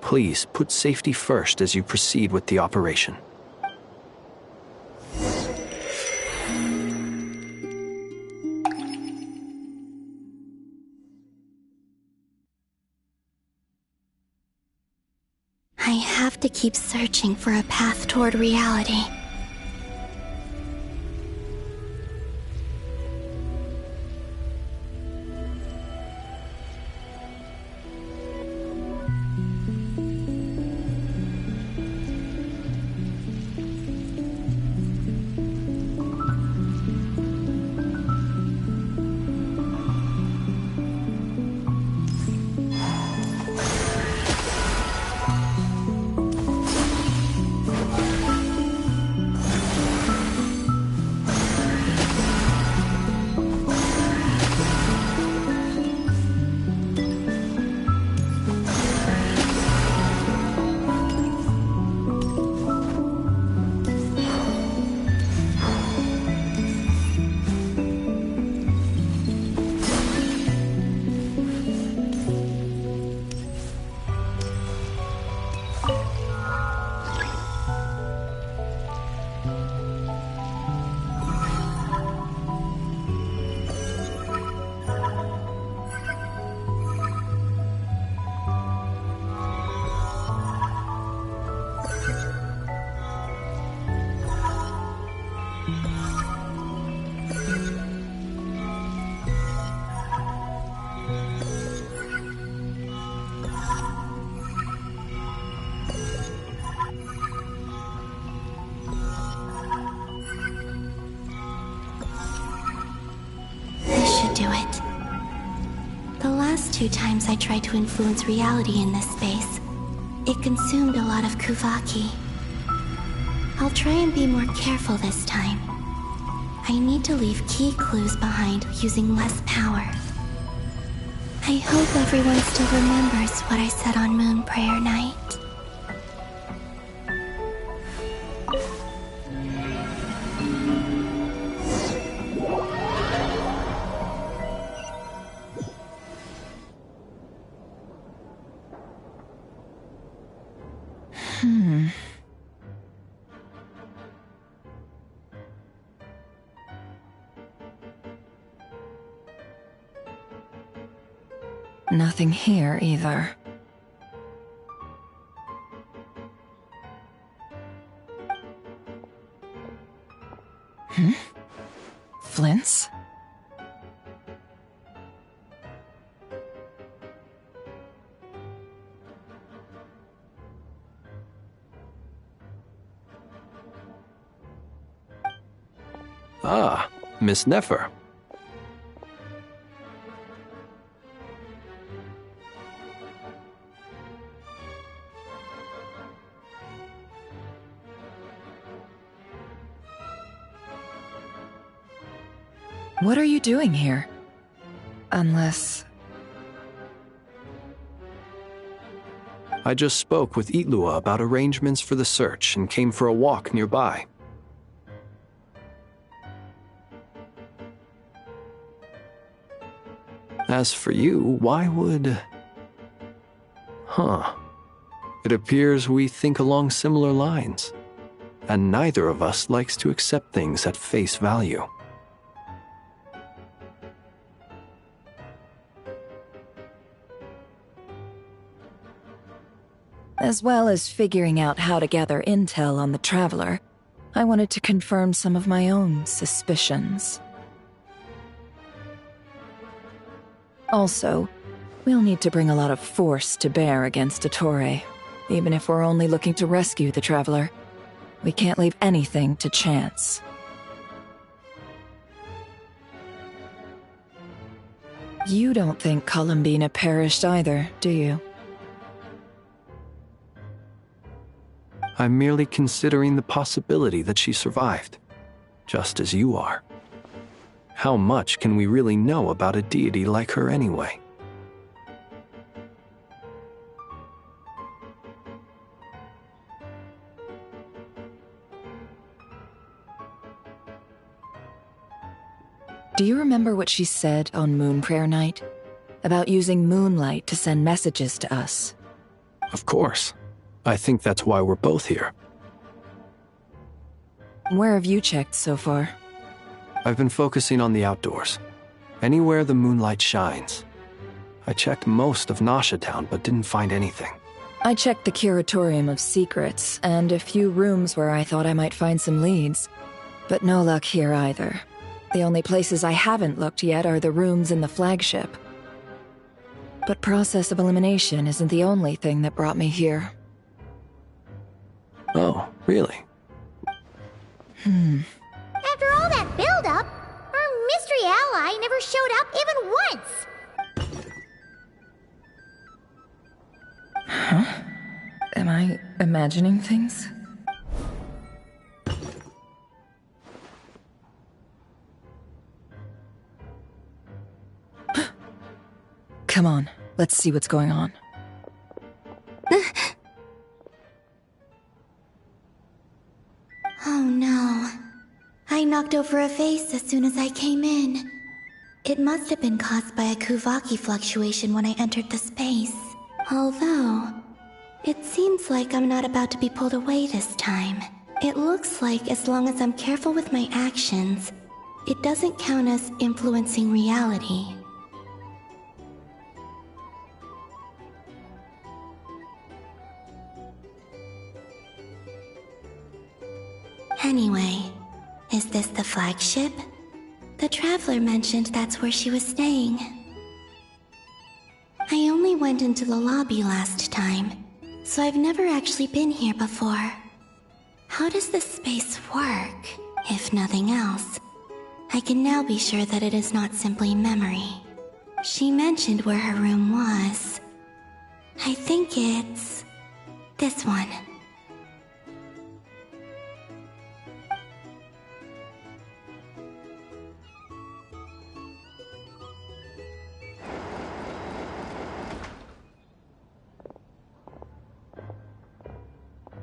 Please put safety first as you proceed with the operation. I have to keep searching for a path toward reality. Do it. The last 2 times I tried to influence reality in this space, it consumed a lot of Kuvaki. I'll try and be more careful this time. I need to leave key clues behind using less power. I hope everyone still remembers what I said on Moon Prayer Night. Nothing here either. Flints? Ah, Miss Nefer. What are you doing here? Unless... I just spoke with Itlua about arrangements for the search and came for a walk nearby. As for you, why would... Huh. It appears we think along similar lines, and neither of us likes to accept things at face value. As well as figuring out how to gather intel on the Traveler, I wanted to confirm some of my own suspicions. Also, we'll need to bring a lot of force to bear against Dottore, even if we're only looking to rescue the Traveler. We can't leave anything to chance. You don't think Columbina perished either, do you? I'm merely considering the possibility that she survived, just as you are. How much can we really know about a deity like her anyway? Do you remember what she said on Moon Prayer Night? About using moonlight to send messages to us? Of course. I think that's why we're both here. Where have you checked so far? I've been focusing on the outdoors. Anywhere the moonlight shines. I checked most of Nasha Town, but didn't find anything. I checked the Curatorium of Secrets, and a few rooms where I thought I might find some leads. But no luck here either. The only places I haven't looked yet are the rooms in the flagship. But process of elimination isn't the only thing that brought me here. Oh, really? After all that build-up, our mystery ally never showed up even once! Huh? Am I imagining things? Come on, let's see what's going on. Oh no. I knocked over a vase as soon as I came in. It must have been caused by a Kuvaki fluctuation when I entered the space. Although, it seems like I'm not about to be pulled away this time. It looks like as long as I'm careful with my actions, it doesn't count as influencing reality. Anyway, is this the flagship? The Traveler mentioned that's where she was staying. I only went into the lobby last time, so I've never actually been here before. How does this space work? If nothing else, I can now be sure that it is not simply memory. She mentioned where her room was. I think it's this one.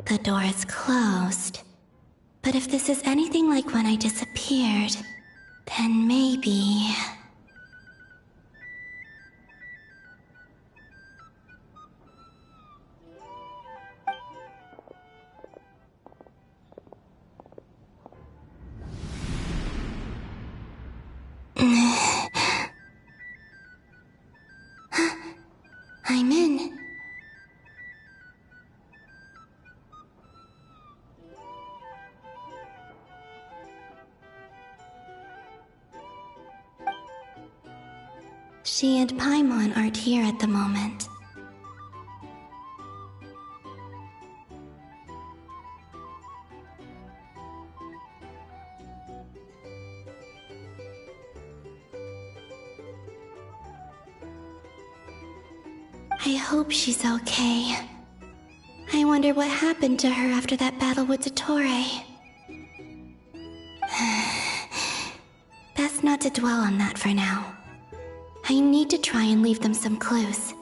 The door is closed. But if this is anything like when I disappeared, then maybe... I'm in. She and Paimon aren't here at the moment. I hope she's okay. I wonder what happened to her after that battle with Dottore. Best not to dwell on that for now. I need to try and leave them some clues.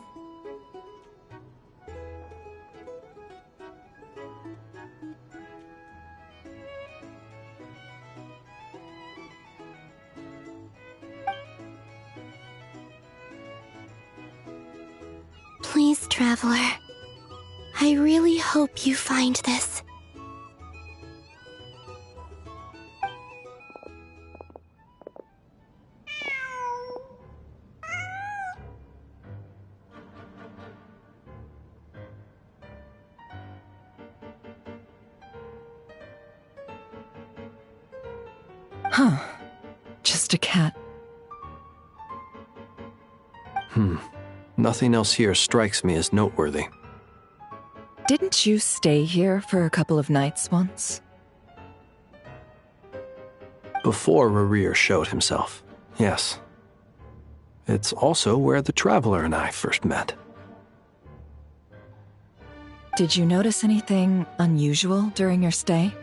Please, Traveler. I really hope you find this. Huh. Just a cat. Nothing else here strikes me as noteworthy. Didn't you stay here for a couple of nights once? Before Rerir showed himself, yes. It's also where the Traveler and I first met. Did you notice anything unusual during your stay?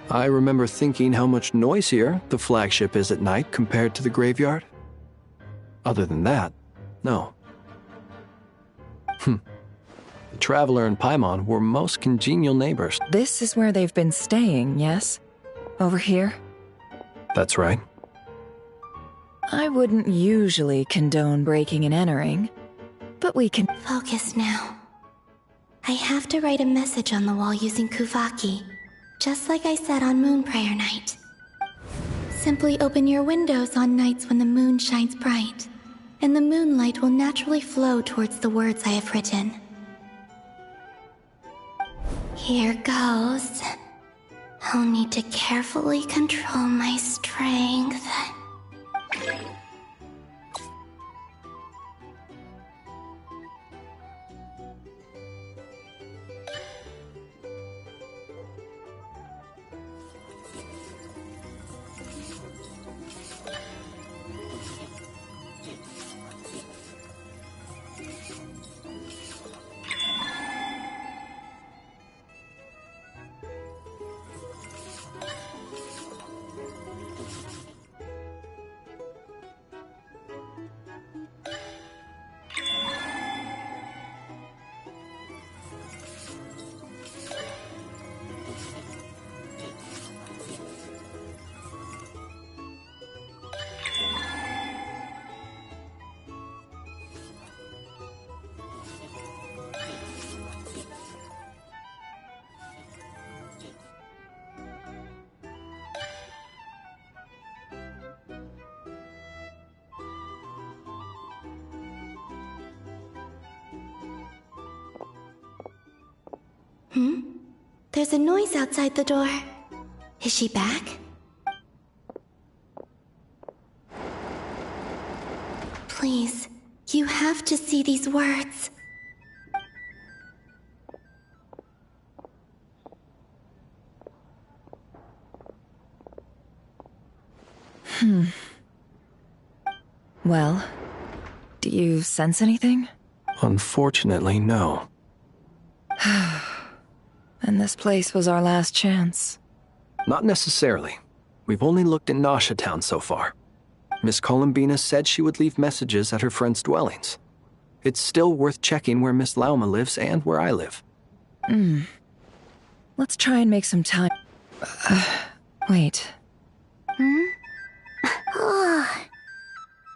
I remember thinking how much noisier the flagship is at night compared to the graveyard. Other than that, no. The Traveler and Paimon were most congenial neighbors. This is where they've been staying, yes? Over here? That's right. I wouldn't usually condone breaking and entering, but we can... Focus now. I have to write a message on the wall using Kuvaki, just like I said on Moon Prayer Night. Simply open your windows on nights when the moon shines bright, and the moonlight will naturally flow towards the words I have written. Here goes. I'll need to carefully control my strength. There's a noise outside the door. Is she back? Please, you have to see these words. Well, do you sense anything? Unfortunately, no. And this place was our last chance. Not necessarily. We've only looked in Nasha Town so far. Miss Columbina said she would leave messages at her friends' dwellings. It's still worth checking where Miss Lauma lives and where I live. Let's try and make some time. Wait.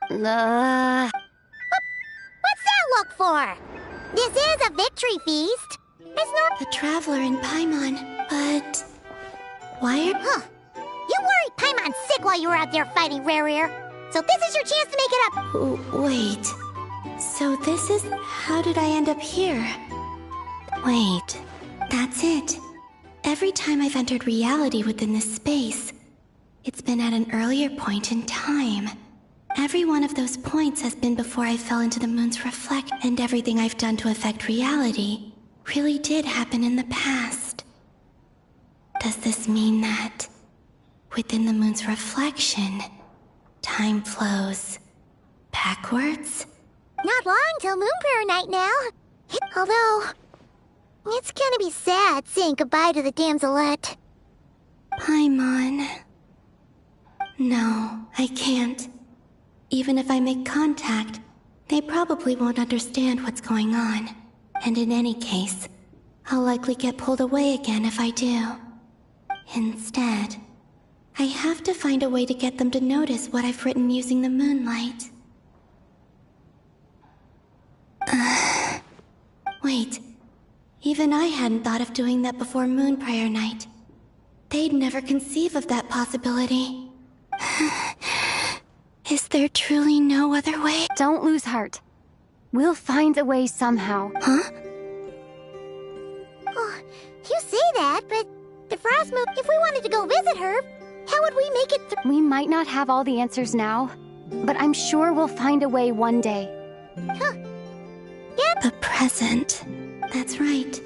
What's that look for? This is a victory feast. It's not The Traveler in Paimon, but... why are... Huh. You worried Paimon sick while you were out there fighting Rare. So this is your chance to make it up. Wait. So this is... how did I end up here? Wait. That's it. Every time I've entered reality within this space, it's been at an earlier point in time. Every one of those points has been before I fell into the moon's reflect, and everything I've done to affect reality really did happen in the past. Does this mean that within the moon's reflection, time flows backwards? Not long till Moon Prayer Night now. Although, it's gonna be sad saying goodbye to the damselette. Paimon. No, I can't. Even if I make contact, they probably won't understand what's going on. And in any case, I'll likely get pulled away again if I do. Instead, I have to find a way to get them to notice what I've written using the moonlight. Wait, even I hadn't thought of doing that before Moon Prayer Night. They'd never conceive of that possibility. Is there truly no other way? Don't lose heart. We'll find a way somehow. Huh? Oh, you say that, but the Frost Moon, if we wanted to go visit her, how would we make it through? We might not have all the answers now, but I'm sure we'll find a way one day. Huh. Yep. The present. That's right.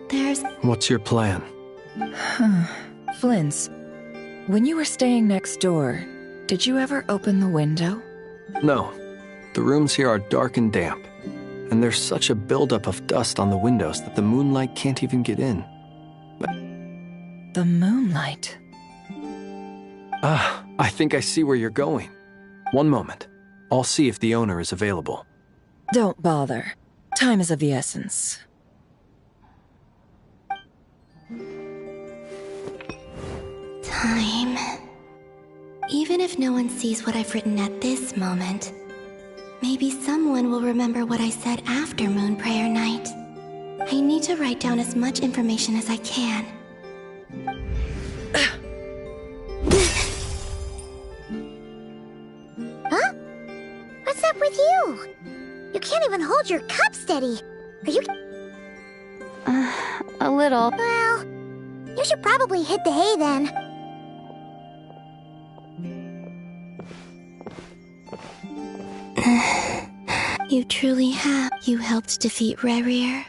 There's... What's your plan? Flint's, when you were staying next door, did you ever open the window? No. The rooms here are dark and damp, and there's such a buildup of dust on the windows that the moonlight can't even get in. But... The moonlight? I think I see where you're going. One moment. I'll see if the owner is available. Don't bother. Time is of the essence. Time. Even if no one sees what I've written at this moment, maybe someone will remember what I said after Moon Prayer Night. I need to write down as much information as I can. Huh? What's up with you? You can't even hold your cup steady. Are you... A little. Well, you should probably hit the hay then. You truly have. You helped defeat Rerir,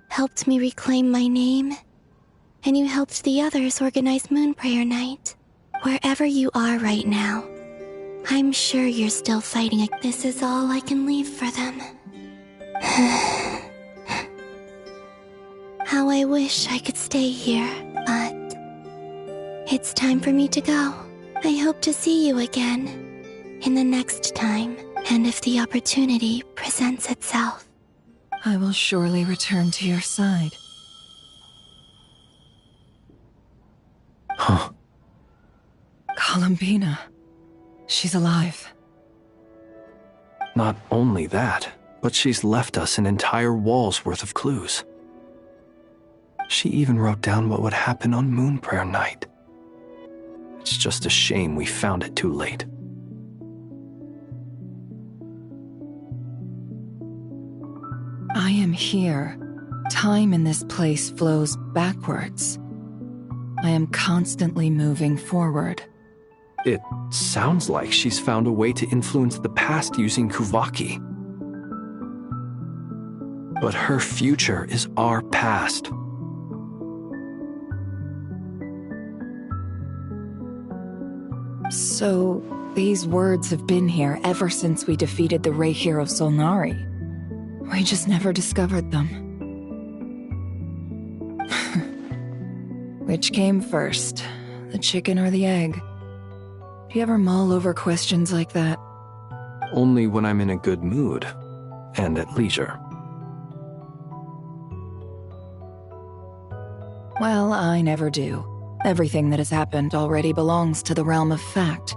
helped me reclaim my name, and you helped the others organize Moon Prayer Night. Wherever you are right now, I'm sure you're still fighting. This is all I can leave for them. How I wish I could stay here, but it's time for me to go. I hope to see you again in the next time, and if the opportunity presents itself. I will surely return to your side. Huh. Columbina. She's alive. Not only that, but she's left us an entire wall's worth of clues. She even wrote down what would happen on Moon Prayer Night. It's just a shame we found it too late. I am here. Time in this place flows backwards. I am constantly moving forward. It sounds like she's found a way to influence the past using Kuvaki. But her future is our past. So, these words have been here ever since we defeated the Ray Hero Solnari. We just never discovered them. Which came first, the chicken or the egg? Do you ever mull over questions like that? Only when I'm in a good mood and at leisure. Well, I never do. Everything that has happened already belongs to the realm of fact.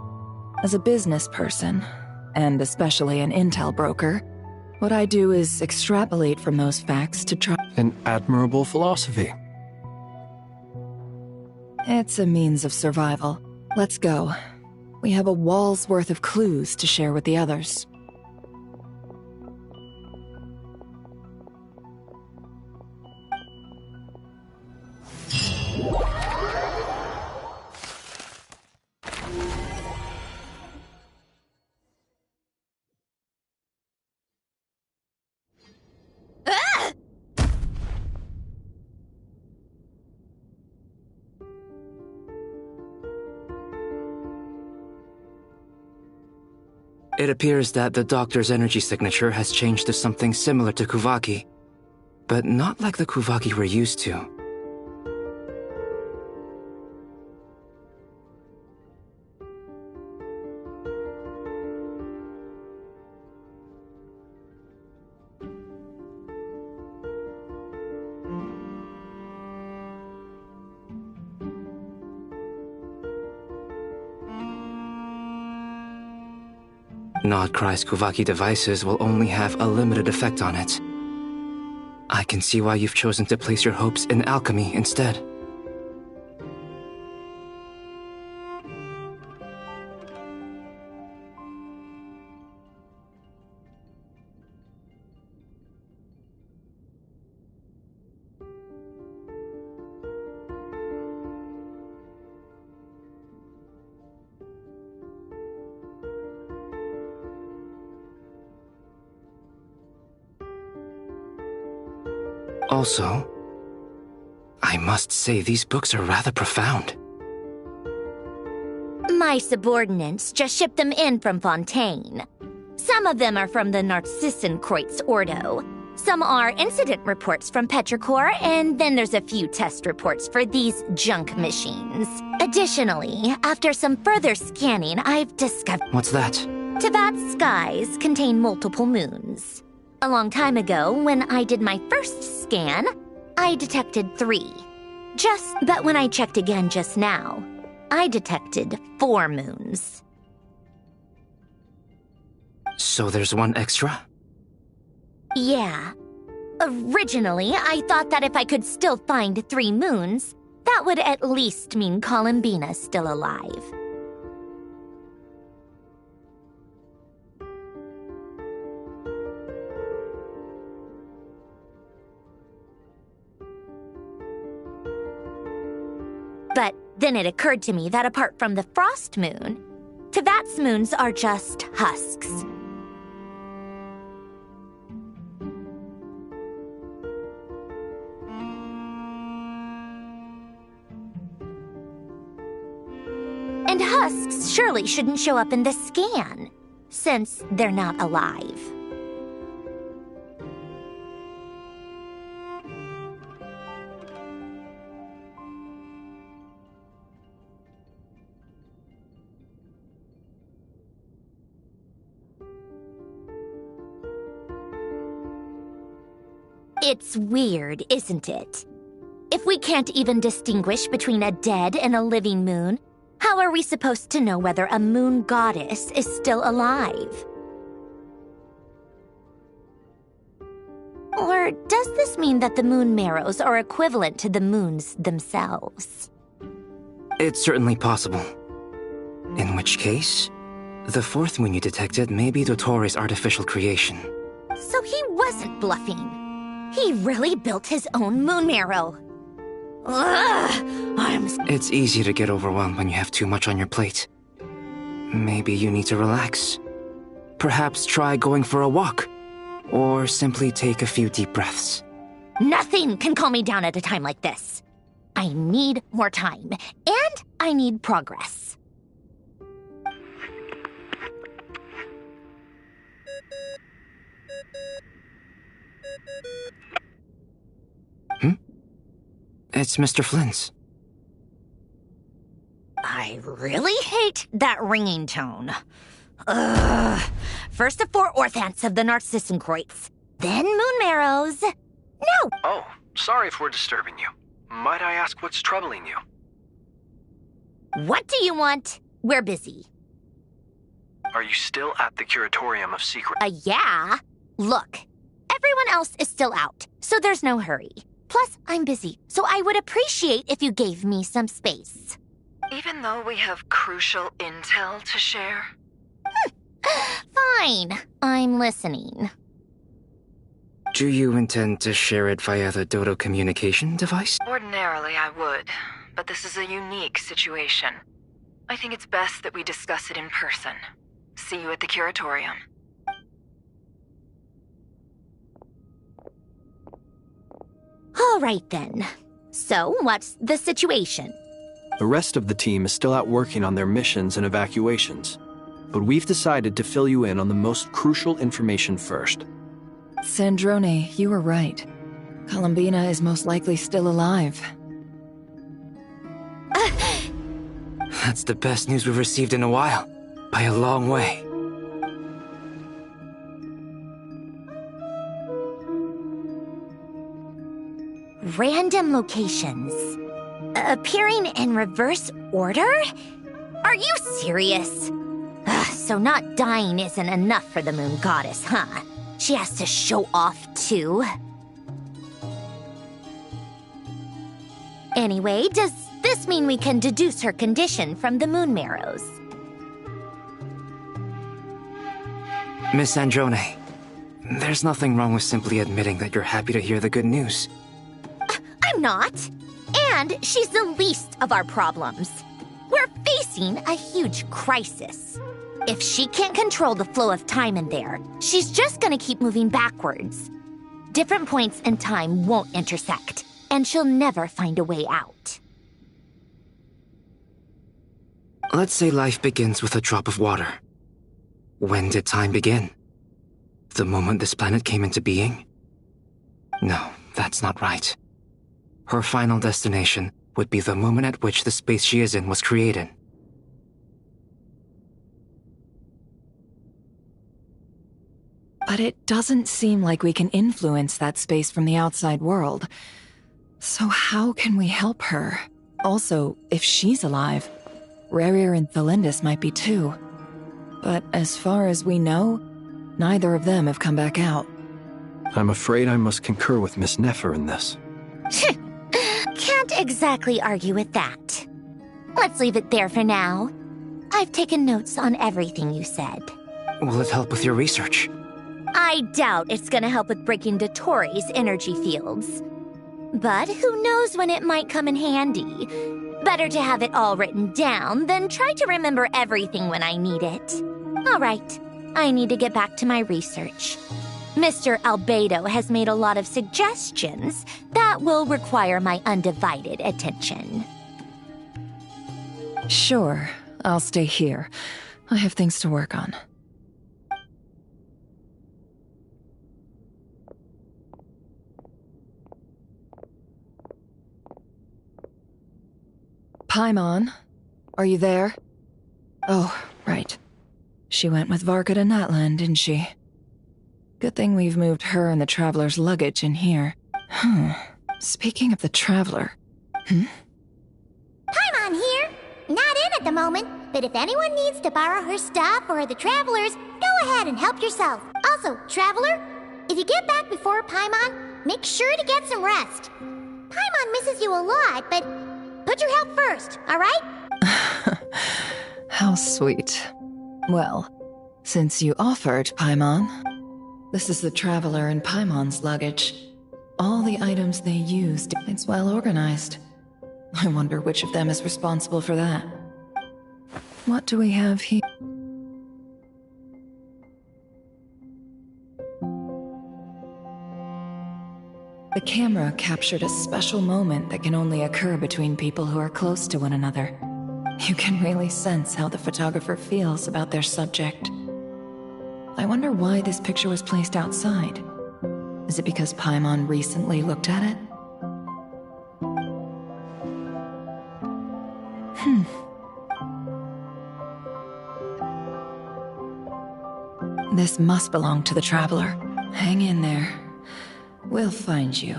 As a business person, and especially an intel broker, What I do is extrapolate from those facts to try. An admirable philosophy. It's a means of survival. Let's go. We have a wall's worth of clues to share with the others. It appears that the doctor's energy signature has changed to something similar to Kuvaki, but not like the Kuvaki we're used to. Nod-Krai's Kuvaki devices will only have a limited effect on it. I can see why you've chosen to place your hopes in alchemy instead. Also, I must say these books are rather profound. My subordinates just shipped them in from Fontaine. Some of them are from the Narcissenkreuz Ordo. Some are incident reports from Petrichor, and then there's a few test reports for these junk machines. Additionally, after some further scanning, I've discovered... What's that? Teyvat's skies contain multiple moons. A long time ago, when I did my first scan, I detected 3. But when I checked again just now, I detected 4 moons. So there's one extra? Yeah. Originally, I thought that if I could still find 3 moons, that would at least mean Columbina's still alive. But then it occurred to me that apart from the frost moon, Teyvat's moons are just husks. And husks surely shouldn't show up in the scan, since they're not alive. It's weird, isn't it? If we can't even distinguish between a dead and a living moon, how are we supposed to know whether a moon goddess is still alive? Or does this mean that the moon marrows are equivalent to the moons themselves? It's certainly possible. In which case, the 4th moon you detected may be Dottores' artificial creation. So he wasn't bluffing. He really built his own moon marrow. It's easy to get overwhelmed when you have too much on your plate. Maybe you need to relax. Perhaps try going for a walk. Or simply take a few deep breaths. Nothing can calm me down at a time like this. I need more time, and I need progress. It's Mr. Flynn's. I really hate that ringing tone. First the 4 orthants of the Narcissenkreuz, then moon marrows. No! Oh, sorry if we're disturbing you. Might I ask what's troubling you? What do you want? We're busy. Are you still at the Curatorium of Secret? Yeah. Look, everyone else is still out, so there's no hurry. Plus, I'm busy, so I would appreciate if you gave me some space. Even though we have crucial intel to share? Fine, I'm listening. Do you intend to share it via the Dodo communication device? Ordinarily, I would, but this is a unique situation. I think it's best that we discuss it in person. See you at the curatorium. All right then. So, what's the situation? The rest of the team is still out working on their missions and evacuations, but we've decided to fill you in on the most crucial information first. Sandrone, you were right. Columbina is most likely still alive. That's the best news we've received in a while, by a long way. Random locations. Appearing in reverse order? Are you serious? So not dying isn't enough for the moon goddess, huh? She has to show off too. Anyway, does this mean we can deduce her condition from the moon marrows? Miss Sandrone, there's nothing wrong with simply admitting that you're happy to hear the good news. I'm not. And she's the least of our problems. We're facing a huge crisis. If she can't control the flow of time in there, she's just gonna keep moving backwards. Different points in time won't intersect, and she'll never find a way out. Let's say life begins with a drop of water. When did time begin? The moment this planet came into being? No, that's not right. Her final destination would be the moment at which the space she is in was created. But it doesn't seem like we can influence that space from the outside world. So how can we help her? Also, if she's alive, Rerir and Thalindis might be too. But as far as we know, neither of them have come back out. I'm afraid I must concur with Miss Nefer in this. Can't exactly argue with that. Let's leave it there for now. I've taken notes on everything you said. Will it help with your research? I doubt it's gonna help with breaking Dottoro's energy fields. But who knows when it might come in handy. Better to have it all written down than try to remember everything when I need it. All right, I need to get back to my research. Mr. Albedo has made a lot of suggestions that will require my undivided attention. Sure, I'll stay here. I have things to work on. Paimon, are you there? Oh, right. She went with Varka to Natlan, didn't she? Good thing we've moved her and the Traveler's luggage in here. Speaking of the Traveler... Paimon here. Not in at the moment, but if anyone needs to borrow her stuff or the Traveler's, go ahead and help yourself. Also, Traveler, if you get back before Paimon, make sure to get some rest. Paimon misses you a lot, but put your health first, alright? How sweet. Well, since you offered, Paimon, this is the Traveler and Paimon's luggage. All the items they used, it's well organized. I wonder which of them is responsible for that. What do we have here? The camera captured a special moment that can only occur between people who are close to one another. You can really sense how the photographer feels about their subject. I wonder why this picture was placed outside. Is it because Paimon recently looked at it? This must belong to the Traveler. Hang in there. We'll find you.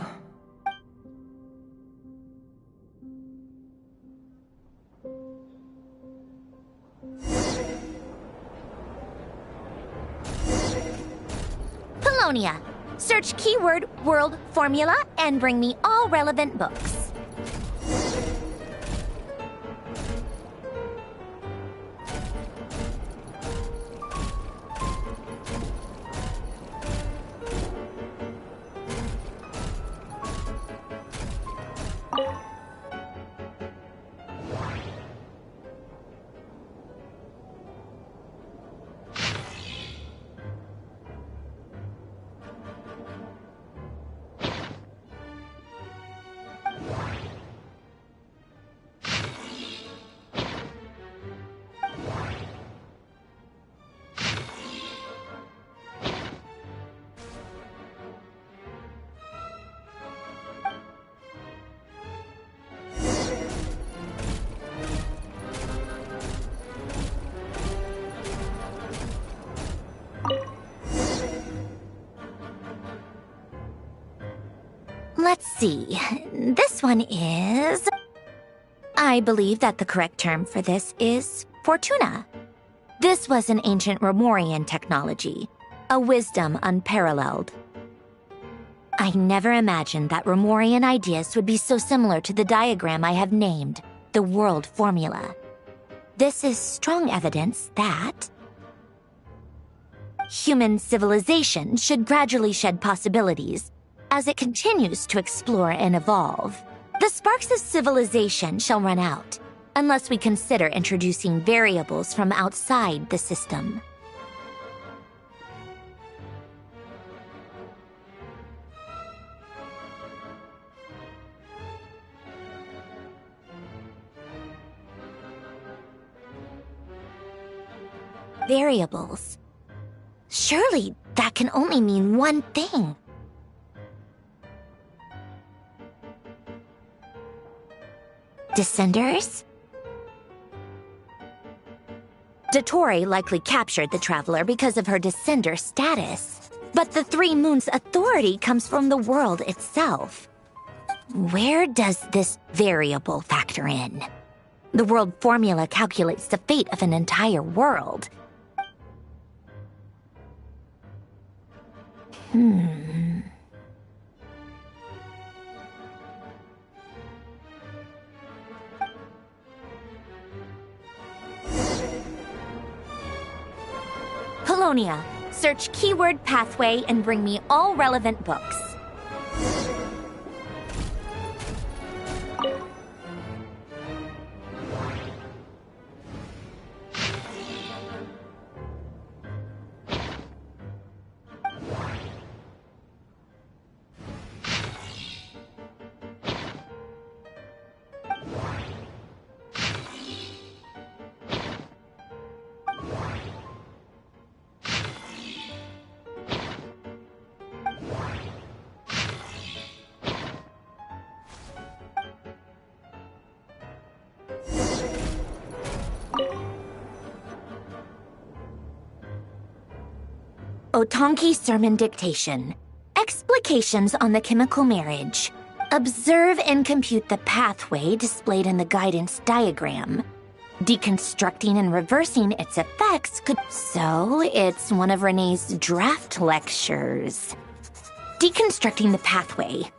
Colonia. Search keyword world formula and bring me all relevant books. Let's see. This one is... I believe that the correct term for this is Fortuna. This was an ancient Romorian technology, a wisdom unparalleled. I never imagined that Romorian ideas would be so similar to the diagram I have named, the world formula. This is strong evidence that human civilization should gradually shed possibilities as it continues to explore and evolve. The sparks of civilization shall run out, unless we consider introducing variables from outside the system. Variables. Surely that can only mean one thing. Descenders? Dottore likely captured the Traveler because of her Descender status. But the Three Moons' authority comes from the world itself. Where does this variable factor in? The world formula calculates the fate of an entire world. Colonia, search keyword pathway and bring me all relevant books. Otonki Sermon Dictation. Explications on the chemical marriage. Observe and compute the pathway displayed in the guidance diagram. Deconstructing and reversing its effects could... So, it's one of Renee's draft lectures. Deconstructing the pathway.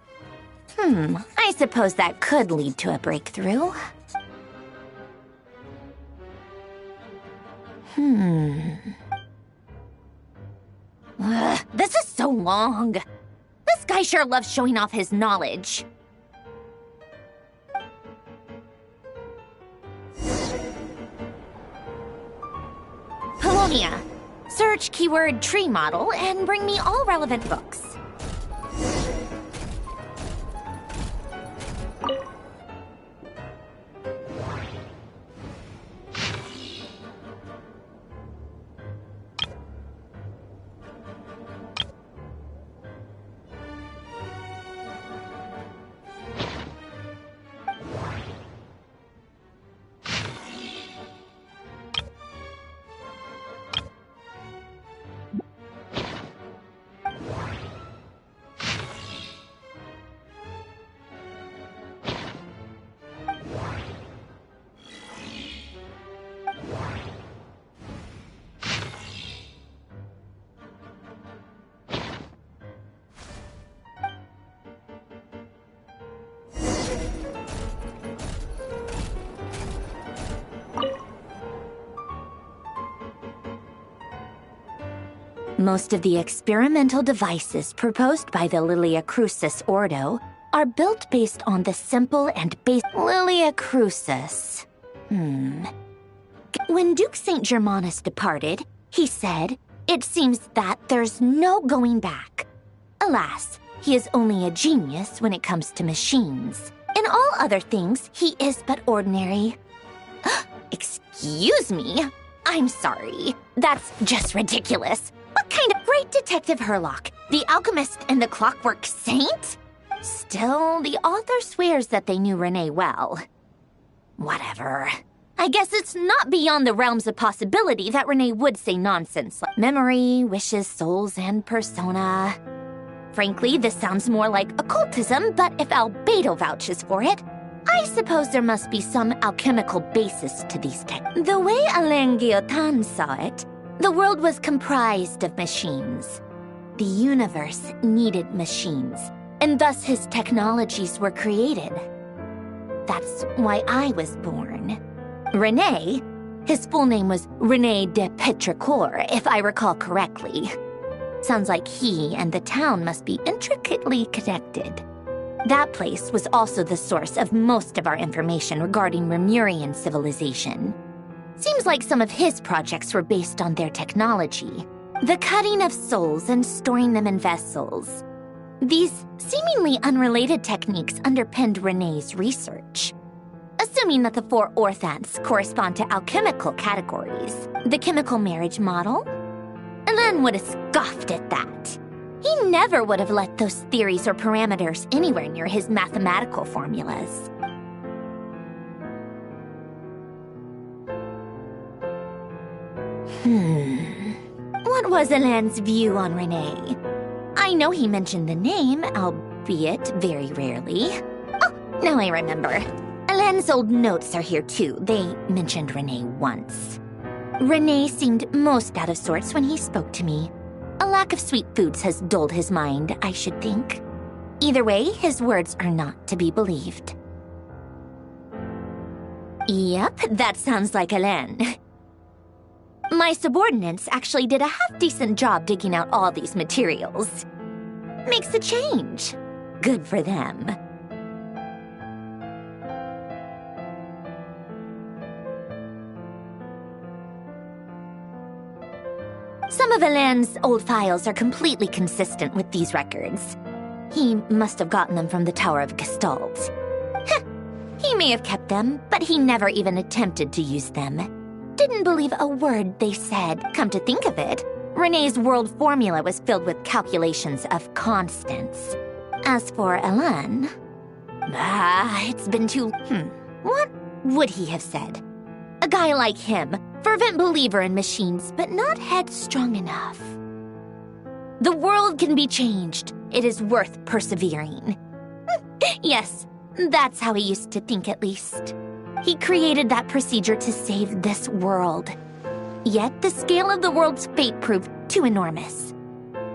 I suppose that could lead to a breakthrough. This is so long. This guy sure loves showing off his knowledge. Colonia, search keyword tree model and bring me all relevant books. Most of the experimental devices proposed by the Lilia Crucis Ordo are built based on the simple and basic Lilia Crucis. When Duke St. Germanus departed, he said, "It seems that there's no going back." Alas, he is only a genius when it comes to machines. In all other things, he is but ordinary. Excuse me? I'm sorry. That's just ridiculous. What kind of great Detective Herlock, the alchemist and the clockwork saint? Still, the author swears that they knew Renee well. Whatever. I guess it's not beyond the realms of possibility that Renee would say nonsense like memory, wishes, souls, and persona. Frankly, this sounds more like occultism, but if Albedo vouches for it, I suppose there must be some alchemical basis to these texts. The way Alain Guillotin saw it, the world was comprised of machines. The universe needed machines, and thus his technologies were created. That's why I was born. René, his full name was René de Petrichor, if I recall correctly. Sounds like he and the town must be intricately connected. That place was also the source of most of our information regarding Remurian civilization. Seems like some of his projects were based on their technology. The cutting of souls and storing them in vessels. These seemingly unrelated techniques underpinned René's research. Assuming that the 4 orthants correspond to alchemical categories, the chemical marriage model? Alain would have scoffed at that. He never would have let those theories or parameters anywhere near his mathematical formulas. What was Alain's view on Renee? I know he mentioned the name, albeit very rarely. Oh, now I remember. Alain's old notes are here too. They mentioned Renee once. Renee seemed most out of sorts when he spoke to me. A lack of sweet foods has dulled his mind, I should think. Either way, his words are not to be believed. Yep, that sounds like Alain. My subordinates actually did a half-decent job digging out all these materials. Makes a change. Good for them. Some of Alain's old files are completely consistent with these records. He must have gotten them from the Tower of Gestalt. He may have kept them, but he never even attempted to use them. Didn't believe a word they said. Come to think of it, Renée's world formula was filled with calculations of constants. As for Alain... it's been too... What would he have said? A guy like him, fervent believer in machines, but not headstrong enough. The world can be changed. It is worth persevering. Yes, that's how he used to think at least. He created that procedure to save this world. Yet the scale of the world's fate proved too enormous.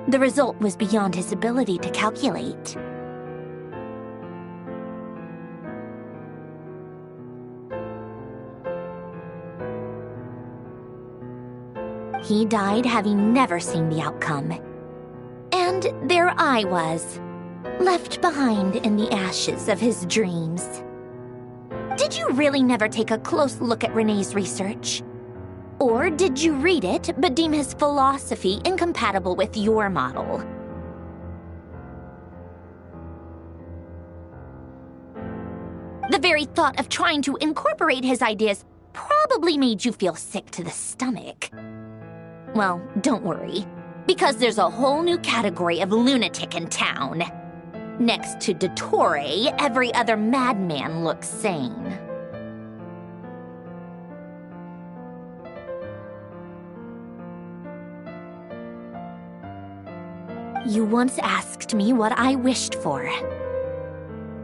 The result was beyond his ability to calculate. He died having never seen the outcome. And there I was, left behind in the ashes of his dreams. Did you really never take a close look at Renée's research? Or did you read it but deem his philosophy incompatible with your model? The very thought of trying to incorporate his ideas probably made you feel sick to the stomach. Well, don't worry, because there's a whole new category of lunatic in town. Next to Dottore, every other madman looks sane. You once asked me what I wished for.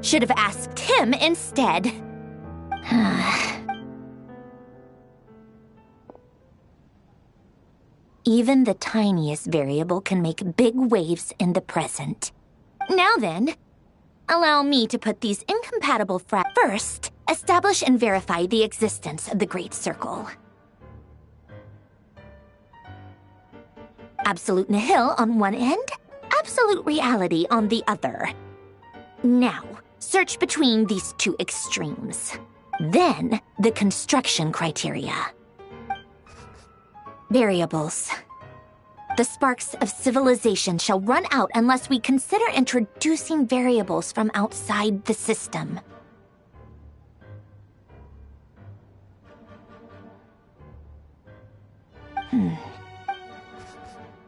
Should have asked him instead. Even the tiniest variable can make big waves in the present. Now then, allow me to put these incompatible First, establish and verify the existence of the Great Circle. Absolute nihil on one end, absolute reality on the other. Now, search between these two extremes. Then, the construction criteria. Variables. The sparks of civilization shall run out unless we consider introducing variables from outside the system.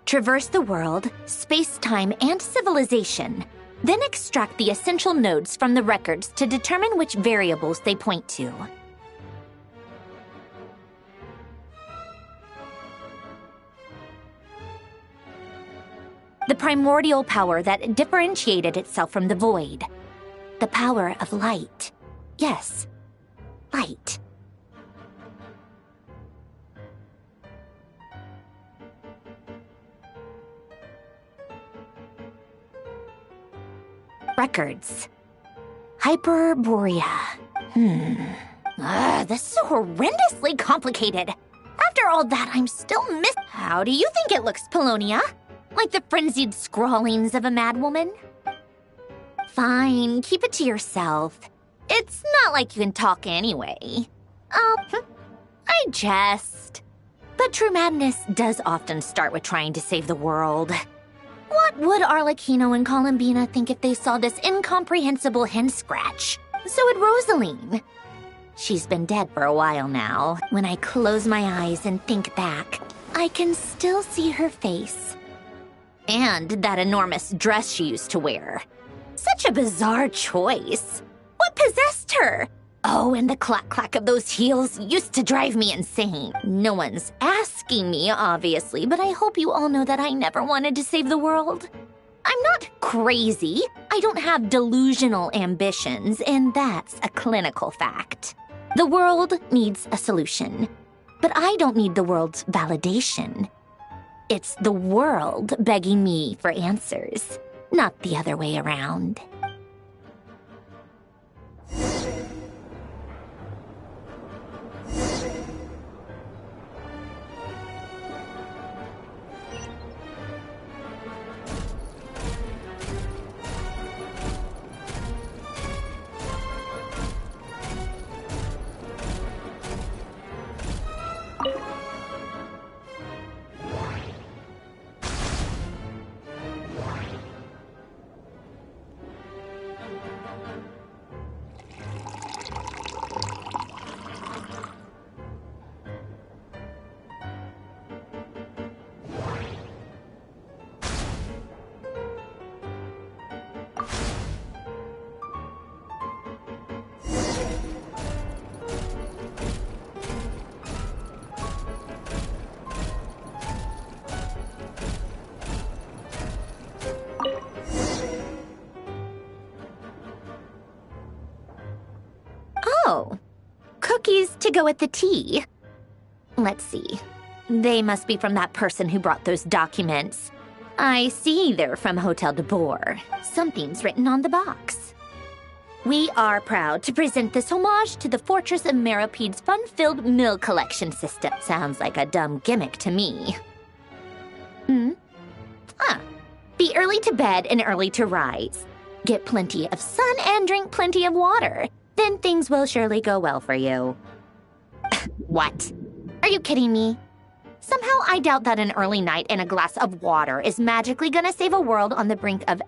Traverse the world, space-time, and civilization. Then extract the essential nodes from the records to determine which variables they point to. The primordial power that differentiated itself from the void. The power of light. Yes, light. Records. Hyperborea. This is so horrendously complicated. After all that, I'm still How do you think it looks, Polonia? Like the frenzied scrawlings of a madwoman? Fine, keep it to yourself. It's not like you can talk anyway. Oh, I jest. But true madness does often start with trying to save the world. What would Arlecchino and Columbina think if they saw this incomprehensible hen scratch? So would Rosaline. She's been dead for a while now. When I close my eyes and think back, I can still see her face. And that enormous dress she used to wear. Such a bizarre choice. What possessed her? Oh, and the clack-clack of those heels used to drive me insane. No one's asking me, obviously, but I hope you all know that I never wanted to save the world. I'm not crazy. I don't have delusional ambitions, and that's a clinical fact. The world needs a solution, but I don't need the world's validation. It's the world begging me for answers, not the other way around. Oh, cookies to go with the tea. Let's see. They must be from that person who brought those documents. I see they're from Hotel de Boer. Something's written on the box. We are proud to present this homage to the Fortress of Meropede's fun-filled mill collection system. Sounds like a dumb gimmick to me. Be early to bed and early to rise. Get plenty of sun and drink plenty of water. Then things will surely go well for you. What? Are you kidding me? Somehow I doubt that an early night and a glass of water is magically gonna save a world on the brink of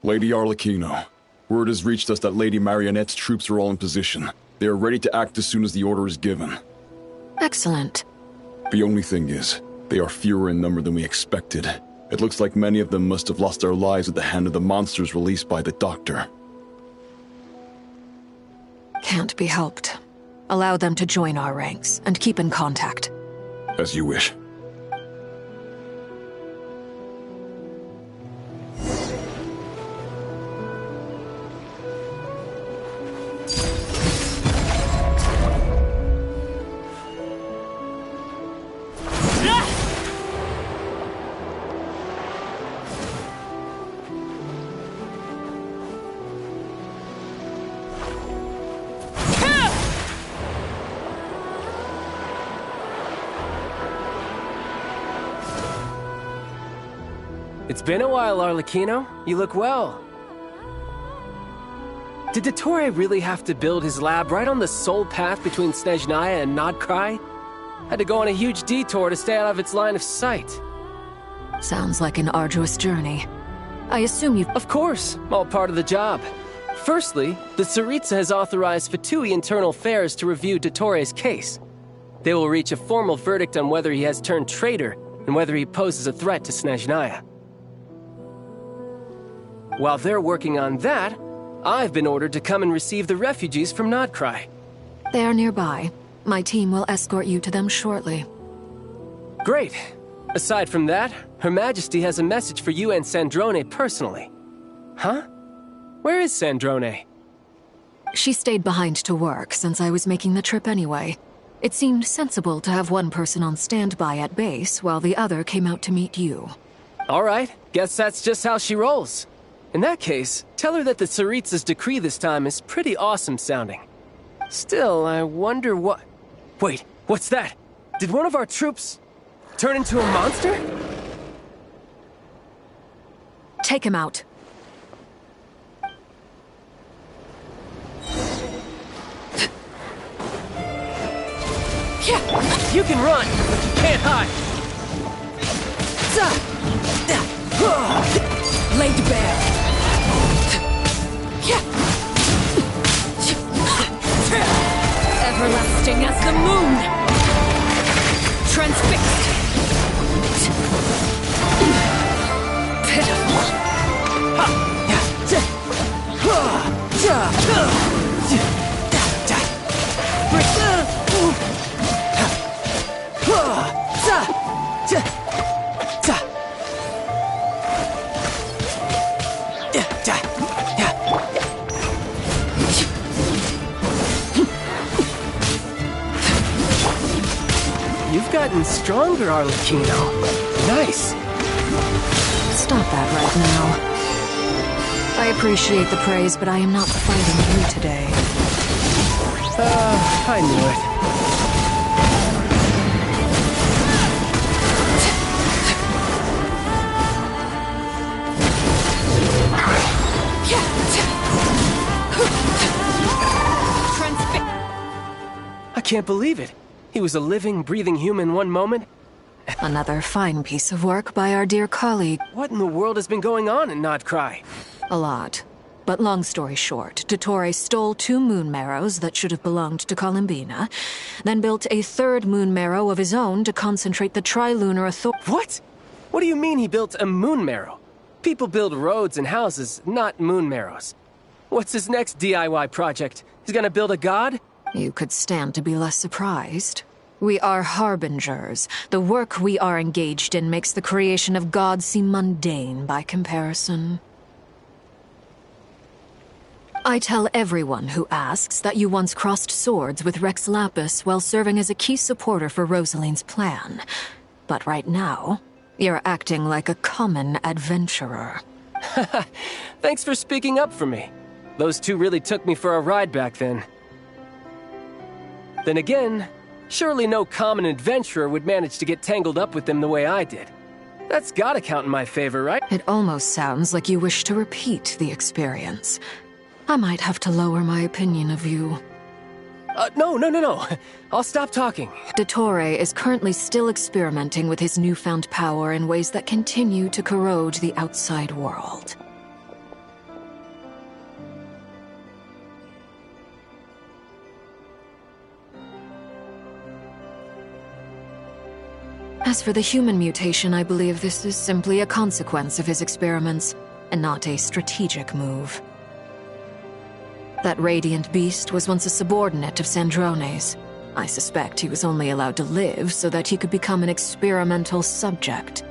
Lady Arlecchino, word has reached us that Lady Marionette's troops are all in position. They are ready to act as soon as the order is given. Excellent. The only thing is, they are fewer in number than we expected. It looks like many of them must have lost their lives at the hand of the monsters released by the Doctor. Can't be helped. Allow them to join our ranks, and keep in contact. As you wish. It's been a while, Arlecchino. You look well. Did Dottore really have to build his lab right on the sole path between Snezhnaya and Nod-Krai? Had to go on a huge detour to stay out of its line of sight. Sounds like an arduous journey. I assume you've... Of course, all part of the job. Firstly, the Tsaritsa has authorized Fatui Internal Affairs to review Dottore's case. They will reach a formal verdict on whether he has turned traitor and whether he poses a threat to Snezhnaya. While they're working on that, I've been ordered to come and receive the refugees from Nod-Krai. They are nearby. My team will escort you to them shortly. Great. Aside from that, Her Majesty has a message for you and Sandrone personally. Huh? Where is Sandrone? She stayed behind to work since I was making the trip anyway. It seemed sensible to have one person on standby at base while the other came out to meet you. All right, guess that's just how she rolls. In that case, tell her that the Tsaritsa's decree this time is pretty awesome sounding. Still, I wonder what... Wait, what's that? Did one of our troops turn into a monster? Take him out. You can run, but you can't hide. Laid bare. Everlasting as the moon. Transfixed. Pitiful. You've gotten stronger, Arlecchino. Nice. Stop that right now. I appreciate the praise, but I am not fighting you today. I knew it. I can't believe it. He was a living, breathing human one moment. Another fine piece of work by our dear colleague. What in the world has been going on in Nod-Krai? A lot. But long story short, Dottore stole 2 moon marrows that should have belonged to Columbina, then built a 3rd moon marrow of his own to concentrate the Trilunar Authority. What? What do you mean he built a moon marrow? People build roads and houses, not moon marrows. What's his next DIY project? He's gonna build a god? You could stand to be less surprised. We are harbingers. The work we are engaged in makes the creation of gods seem mundane by comparison. I tell everyone who asks that you once crossed swords with Rex Lapis while serving as a key supporter for Rosaline's plan. But right now, you're acting like a common adventurer. Thanks for speaking up for me. Those 2 really took me for a ride back then. Then again, surely no common adventurer would manage to get tangled up with them the way I did. That's gotta count in my favor, right? It almost sounds like you wish to repeat the experience. I might have to lower my opinion of you. No. I'll stop talking. Dottore is currently still experimenting with his newfound power in ways that continue to corrode the outside world. As for the human mutation, I believe this is simply a consequence of his experiments, and not a strategic move. That radiant beast was once a subordinate of Sandrone's. I suspect he was only allowed to live so that he could become an experimental subject.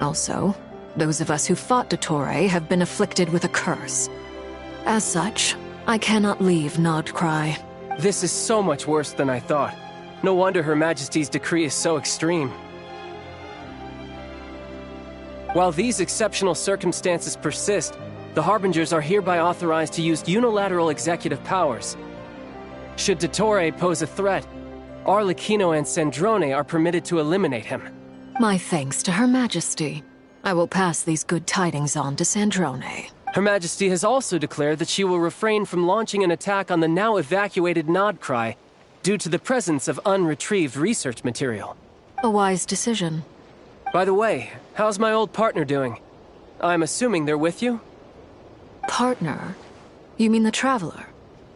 Also, those of us who fought Dottore have been afflicted with a curse. As such, I cannot leave Nod-Krai. This is so much worse than I thought. No wonder Her Majesty's decree is so extreme. While these exceptional circumstances persist, the Harbingers are hereby authorized to use unilateral executive powers. Should Dottore pose a threat, Arlecchino and Sandrone are permitted to eliminate him. My thanks to Her Majesty. I will pass these good tidings on to Sandrone. Her Majesty has also declared that she will refrain from launching an attack on the now evacuated Nod-Krai due to the presence of unretrieved research material. A wise decision. By the way, how's my old partner doing? I'm assuming they're with you? Partner? You mean the Traveler?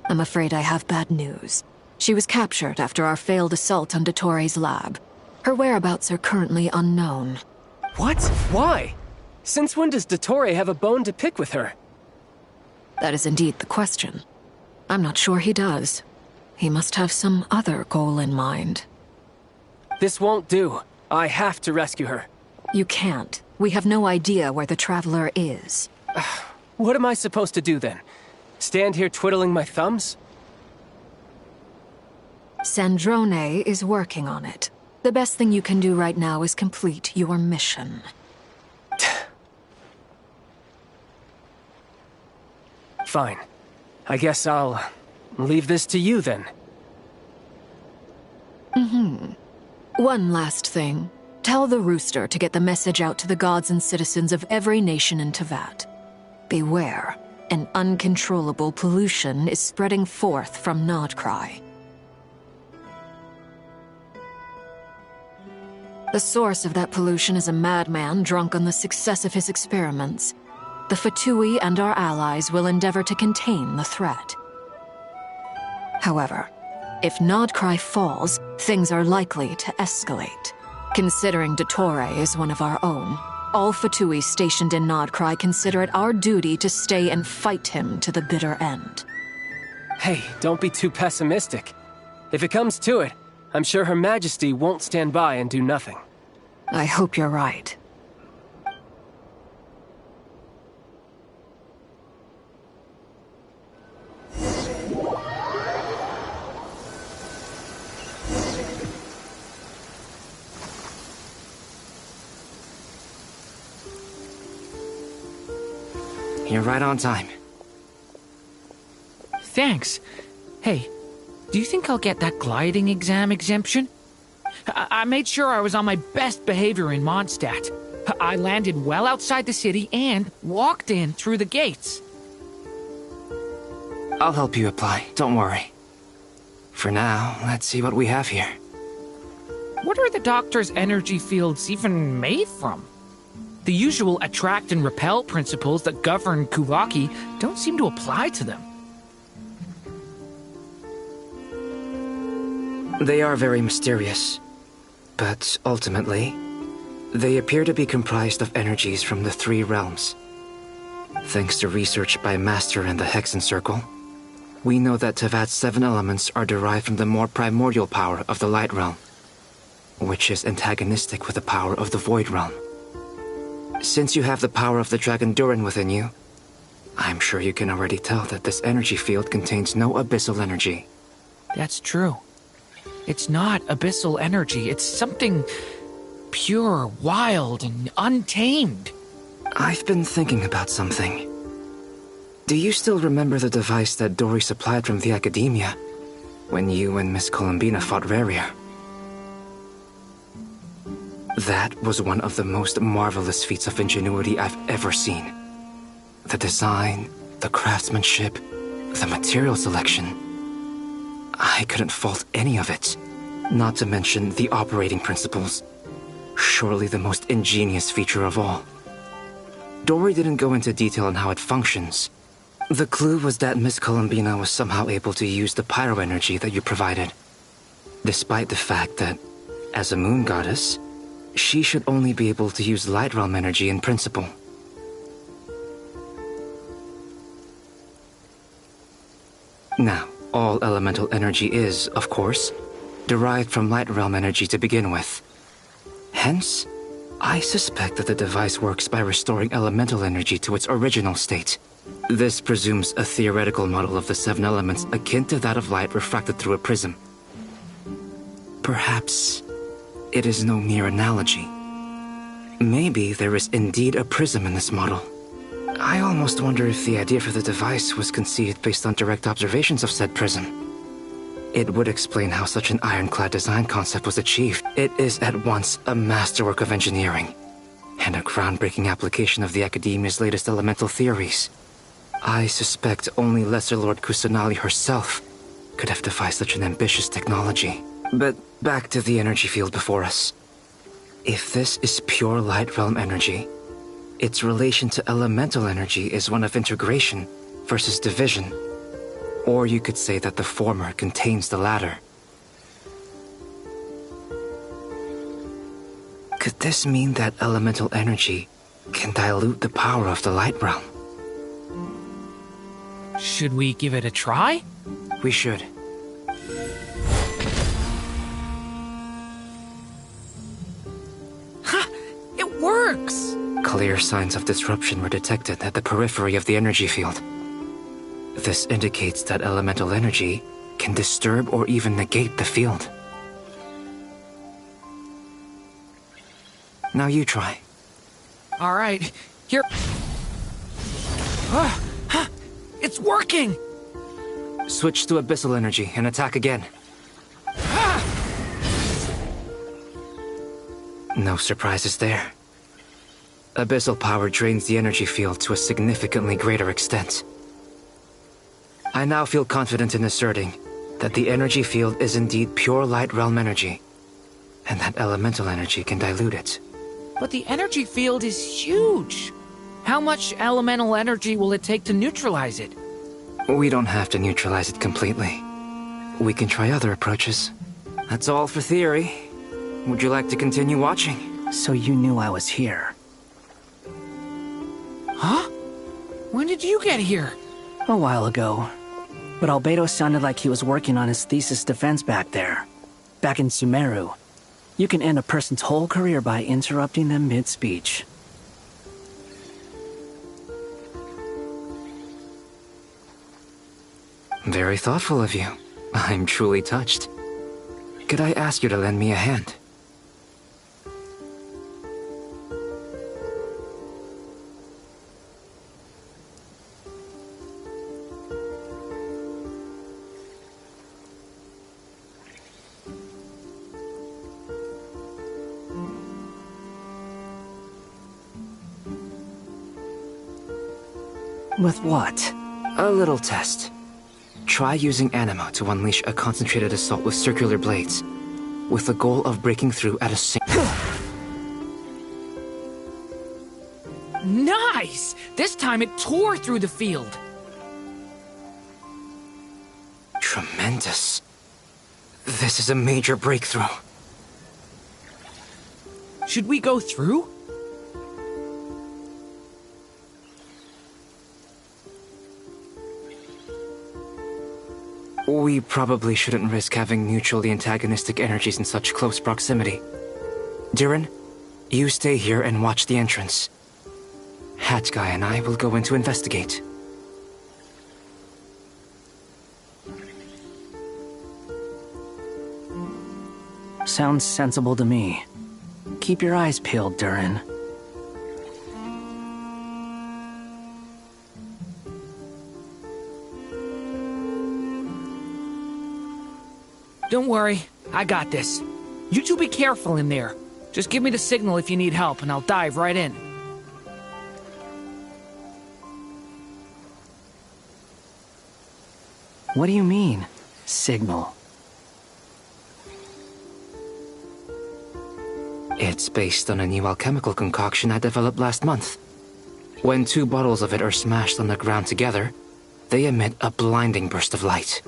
I'm afraid I have bad news. She was captured after our failed assault on Dottore's lab. Her whereabouts are currently unknown. What? Why? Since when does Dottore have a bone to pick with her? That is indeed the question. I'm not sure he does. He must have some other goal in mind. This won't do. I have to rescue her. You can't. We have no idea where the Traveler is. What am I supposed to do then? Stand here twiddling my thumbs? Sandrone is working on it. The best thing you can do right now is complete your mission. Fine. I guess I'll leave this to you then. One last thing. Tell the Rooster to get the message out to the gods and citizens of every nation in Teyvat. Beware. An uncontrollable pollution is spreading forth from Nod-Krai. The source of that pollution is a madman drunk on the success of his experiments. The Fatui and our allies will endeavor to contain the threat. However, if Nod-Krai falls, things are likely to escalate. Considering Dottore is one of our own, all Fatui stationed in Nod-Krai consider it our duty to stay and fight him to the bitter end. Hey, don't be too pessimistic. If it comes to it, I'm sure Her Majesty won't stand by and do nothing. I hope you're right. You're right on time. Thanks. Hey, do you think I'll get that gliding exam exemption? I made sure I was on my best behavior in Mondstadt. I landed well outside the city and walked in through the gates. I'll help you apply, don't worry. For now, let's see what we have here. What are the doctor's energy fields even made from? The usual attract and repel principles that govern Kuvaki don't seem to apply to them. They are very mysterious, but ultimately, they appear to be comprised of energies from the three realms. Thanks to research by Master in the Hexen Circle, we know that Teyvat's 7 elements are derived from the more primordial power of the Light Realm, which is antagonistic with the power of the Void Realm. Since you have the power of the Dragon Durin within you, I'm sure you can already tell that this energy field contains no abyssal energy. That's true. It's not abyssal energy, it's something pure, wild, and untamed. I've been thinking about something. Do you still remember the device that Dory supplied from the Academia when you and Miss Columbina fought Reria? That was one of the most marvelous feats of ingenuity I've ever seen. The design, the craftsmanship, the material selection. I couldn't fault any of it. Not to mention the operating principles. Surely the most ingenious feature of all. Dory didn't go into detail on how it functions. The clue was that Miss Columbina was somehow able to use the pyro energy that you provided. Despite the fact that, as a moon goddess, she should only be able to use Light Realm energy in principle. Now, all elemental energy is, of course, derived from Light Realm energy to begin with. Hence, I suspect that the device works by restoring elemental energy to its original state. This presumes a theoretical model of the 7 elements akin to that of light refracted through a prism. Perhaps it is no mere analogy. Maybe there is indeed a prism in this model. I almost wonder if the idea for the device was conceived based on direct observations of said prism. It would explain how such an ironclad design concept was achieved. It is at once a masterwork of engineering and a groundbreaking application of the Academia's latest elemental theories. I suspect only Lesser Lord Kusanali herself could have devised such an ambitious technology. But back to the energy field before us. If this is pure light realm energy, its relation to elemental energy is one of integration versus division. Or you could say that the former contains the latter. Could this mean that elemental energy can dilute the power of the light realm? Should we give it a try? We should. Ha! It works! Clear signs of disruption were detected at the periphery of the energy field. This indicates that elemental energy can disturb or even negate the field. Now you try. All right, here. It's working! Switch to abyssal energy and attack again. No surprises there. Abyssal power drains the energy field to a significantly greater extent. I now feel confident in asserting that the energy field is indeed pure light realm energy, and that elemental energy can dilute it. But the energy field is huge. How much elemental energy will it take to neutralize it? We don't have to neutralize it completely. We can try other approaches. That's all for theory. Would you like to continue watching? So you knew I was here. Huh? When did you get here? A while ago. But Albedo sounded like he was working on his thesis defense back there. Back in Sumeru. You can end a person's whole career by interrupting them mid-speech. Very thoughtful of you. I'm truly touched. Could I ask you to lend me a hand? With what? A little test. Try using Anima to unleash a concentrated assault with circular blades, with the goal of breaking through at a single... Nice! This time it tore through the field. Tremendous. This is a major breakthrough. Should we go through? We probably shouldn't risk having mutually antagonistic energies in such close proximity. Durin, you stay here and watch the entrance. Hat Guy and I will go in to investigate. Sounds sensible to me. Keep your eyes peeled, Durin. Don't worry, I got this. You two be careful in there. Just give me the signal if you need help, and I'll dive right in. What do you mean, signal? It's based on a new alchemical concoction I developed last month. When 2 bottles of it are smashed on the ground together, they emit a blinding burst of light.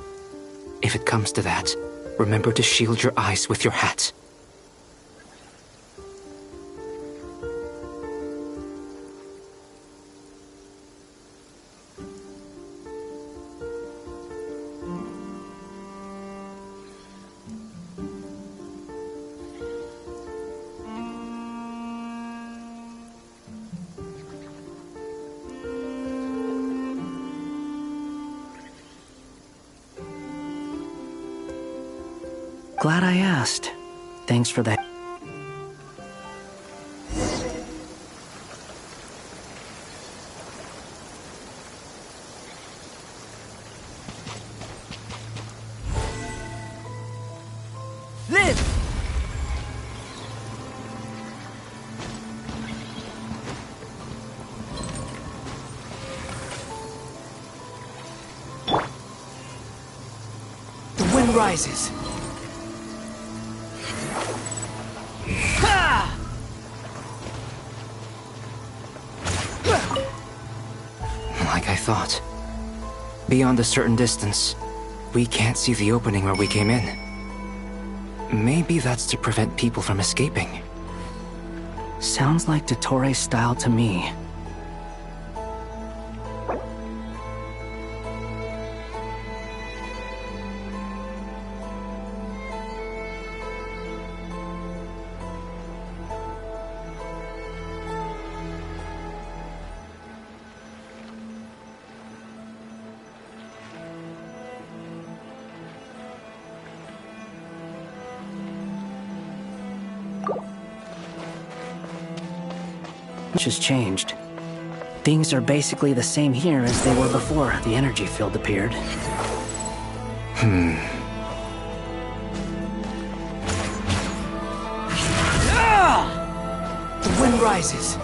If it comes to that, remember to shield your eyes with your hat. Glad I asked. Thanks for that. wind rises. Ha! Like I thought. Beyond a certain distance, we can't see the opening where we came in. Maybe that's to prevent people from escaping. Sounds like Dottore style to me. Much has changed. Things are basically the same here as they were before the energy field appeared. The wind rises.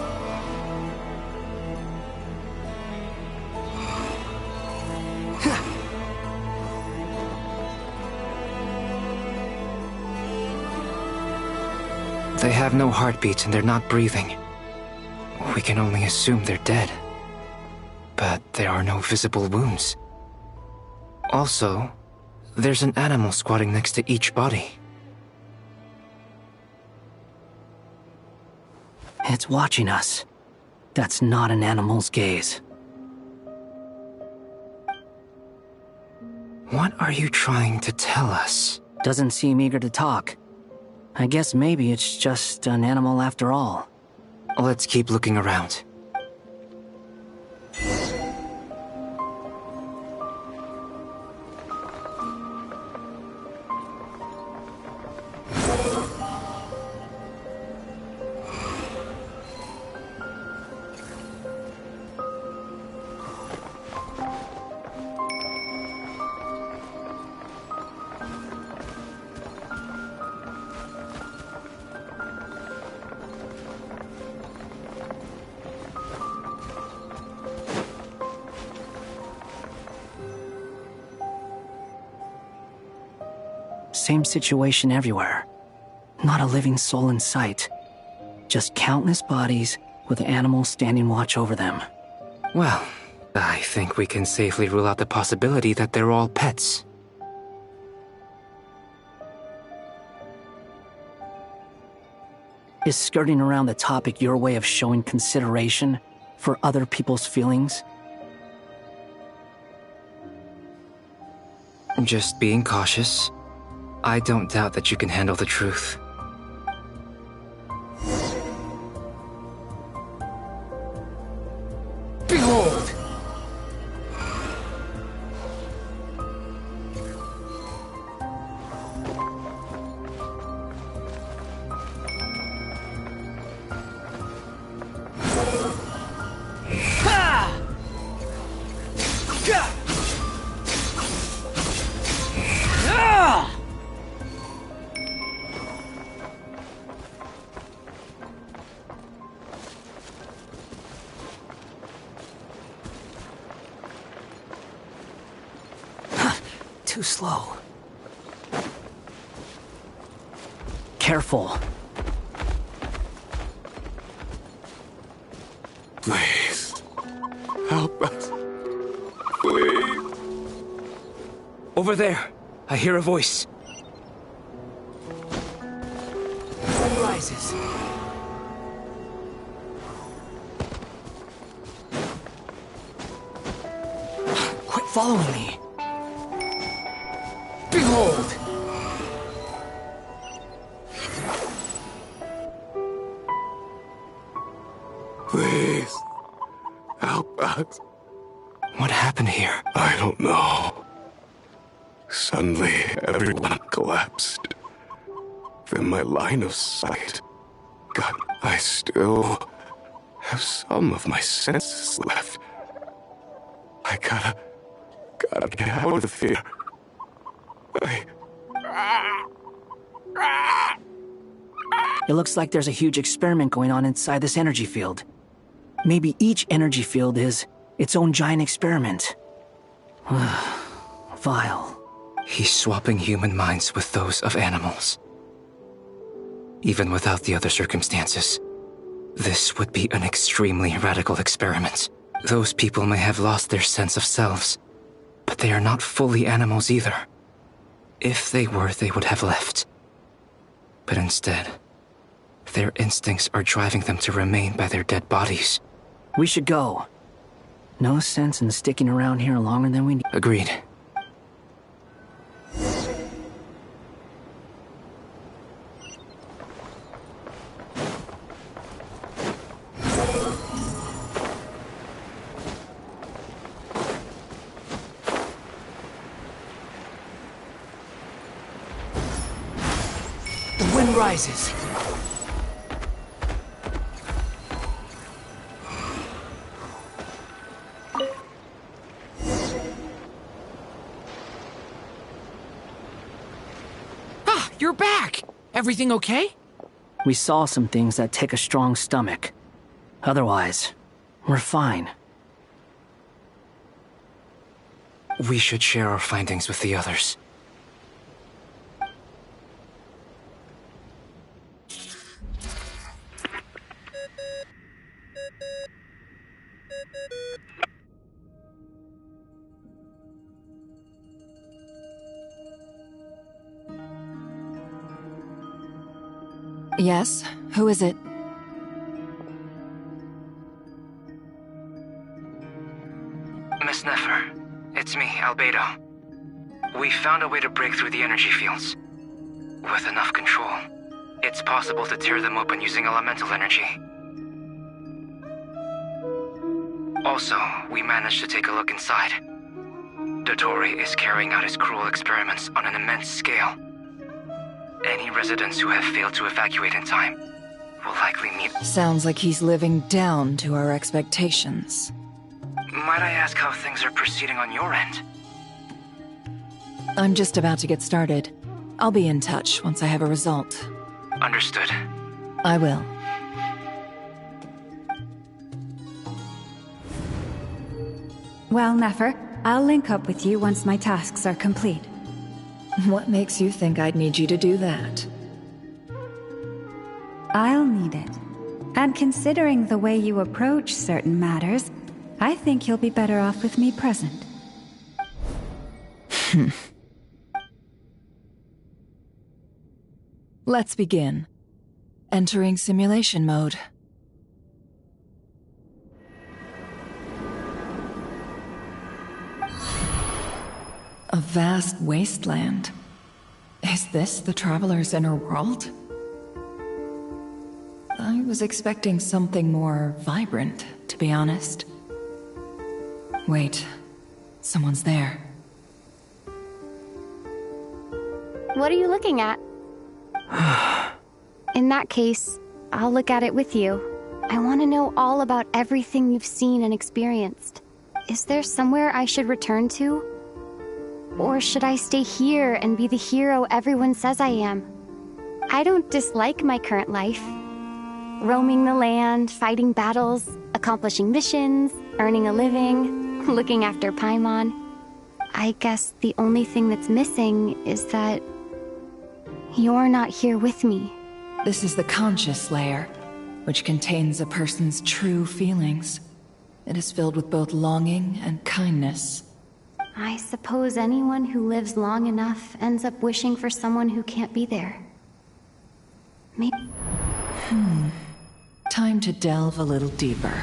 They have no heartbeat and they're not breathing. We can only assume they're dead. But there are no visible wounds. Also, there's an animal squatting next to each body. It's watching us. That's not an animal's gaze. What are you trying to tell us? Doesn't seem eager to talk. I guess maybe it's just an animal after all. Let's keep looking around. Same situation everywhere. Not a living soul in sight. Just countless bodies with animals standing watch over them. Well, I think we can safely rule out the possibility that they're all pets. Is skirting around the topic your way of showing consideration for other people's feelings? Just being cautious. I don't doubt that you can handle the truth. Behold! Too slow. Careful. Please. Help us. Please. Over there. I hear a voice. Sun rises. Quit following me. Behold! Please. Help us. What happened here? I don't know. Suddenly, everyone collapsed. Then my line of sight. God, I still have some of my senses left. I gotta get out of the fear. It looks like there's a huge experiment going on inside this energy field. Maybe each energy field is its own giant experiment. Vile. He's swapping human minds with those of animals. Even without the other circumstances, this would be an extremely radical experiment. Those people may have lost their sense of selves, but they are not fully animals either. If they were, they would have left. But instead, their instincts are driving them to remain by their dead bodies. We should go. No sense in sticking around here longer than we need. Agreed. The wind rises. You're back! Everything okay? We saw some things that take a strong stomach. Otherwise, we're fine. We should share our findings with the others. Yes? Who is it? Miss Nefer, it's me, Albedo. We found a way to break through the energy fields. With enough control, it's possible to tear them open using elemental energy. Also, we managed to take a look inside. Dottore is carrying out his cruel experiments on an immense scale. Any residents who have failed to evacuate in time will likely need... Sounds like he's living down to our expectations. Might I ask how things are proceeding on your end? I'm just about to get started. I'll be in touch once I have a result. Understood. I will. Well, Nefer, I'll link up with you once my tasks are complete. What makes you think I'd need you to do that? I'll need it. And considering the way you approach certain matters, I think you'll be better off with me present. Let's begin. Entering simulation mode. A vast wasteland. Is this the Traveler's inner world? I was expecting something more vibrant, to be honest. Wait, someone's there. What are you looking at? In that case, I'll look at it with you. I want to know all about everything you've seen and experienced. Is there somewhere I should return to? Or should I stay here and be the hero everyone says I am? I don't dislike my current life. Roaming the land, fighting battles, accomplishing missions, earning a living, looking after Paimon. I guess the only thing that's missing is that you're not here with me. This is the conscious layer, which contains a person's true feelings. It is filled with both longing and kindness. I suppose anyone who lives long enough ends up wishing for someone who can't be there. Maybe... Time to delve a little deeper.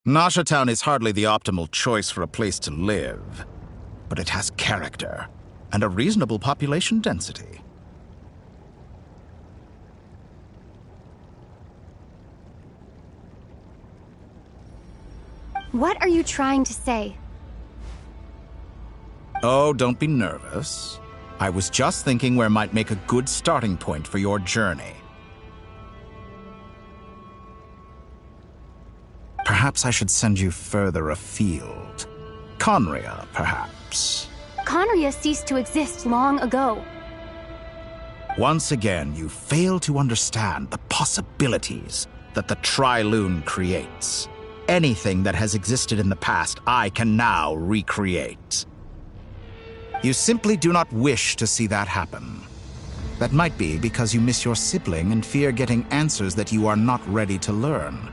Nasha Town is hardly the optimal choice for a place to live, but it has character and a reasonable population density. What are you trying to say? Oh, don't be nervous. I was just thinking where might make a good starting point for your journey. Perhaps I should send you further afield. Conria, perhaps. Conria ceased to exist long ago. Once again, you fail to understand the possibilities that the Tri-Lune creates. Anything that has existed in the past, I can now recreate. You simply do not wish to see that happen. That might be because you miss your sibling and fear getting answers that you are not ready to learn.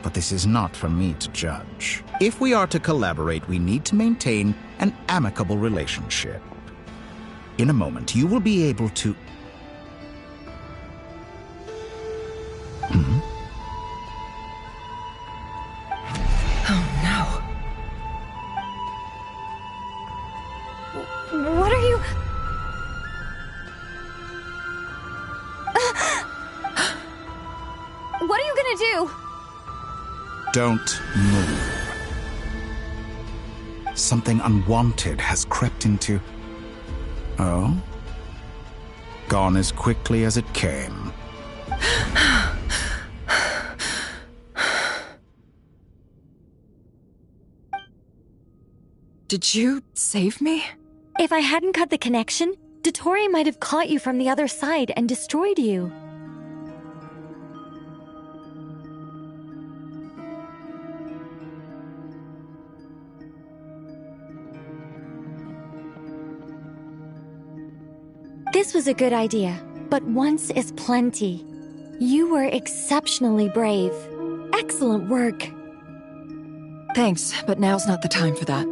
But this is not for me to judge. If we are to collaborate, we need to maintain an amicable relationship. In a moment, you will be able to... Oh no. What are you... What are you gonna do? Don't move. Something unwanted has crept into... Oh? Gone as quickly as it came. Did you save me? If I hadn't cut the connection, Dottore might have caught you from the other side and destroyed you. This was a good idea, but once is plenty. You were exceptionally brave. Excellent work. Thanks, but now's not the time for that.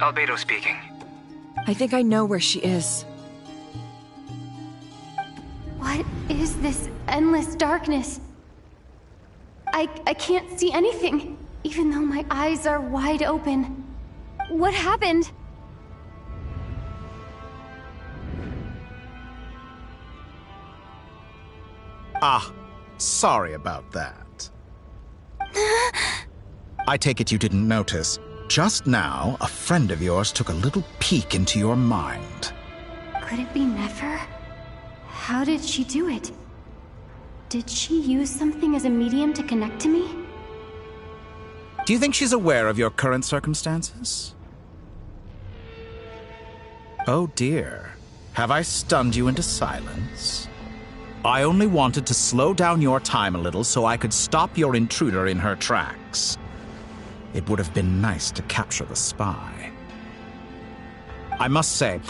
Albedo speaking. I think I know where she is. What is this endless darkness? I can't see anything, even though my eyes are wide open. What happened? Ah, sorry about that. I take it you didn't notice. Just now, a friend of yours took a little peek into your mind. Could it be Nefer? How did she do it? Did she use something as a medium to connect to me? Do you think she's aware of your current circumstances? Oh dear. Have I stunned you into silence? I only wanted to slow down your time a little so I could stop your intruder in her tracks. It would have been nice to capture the spy. I must say,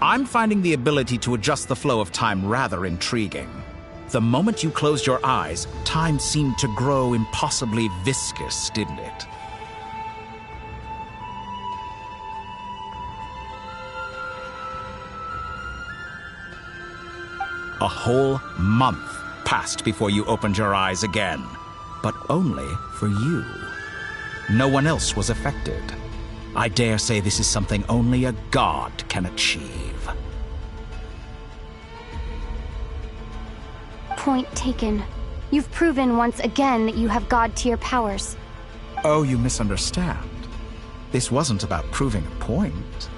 I'm finding the ability to adjust the flow of time rather intriguing. The moment you closed your eyes, time seemed to grow impossibly viscous, didn't it? A whole month passed before you opened your eyes again, but only for you. No one else was affected. I dare say this is something only a god can achieve. Point taken. You've proven once again that you have god-tier powers. Oh, you misunderstand. This wasn't about proving a point.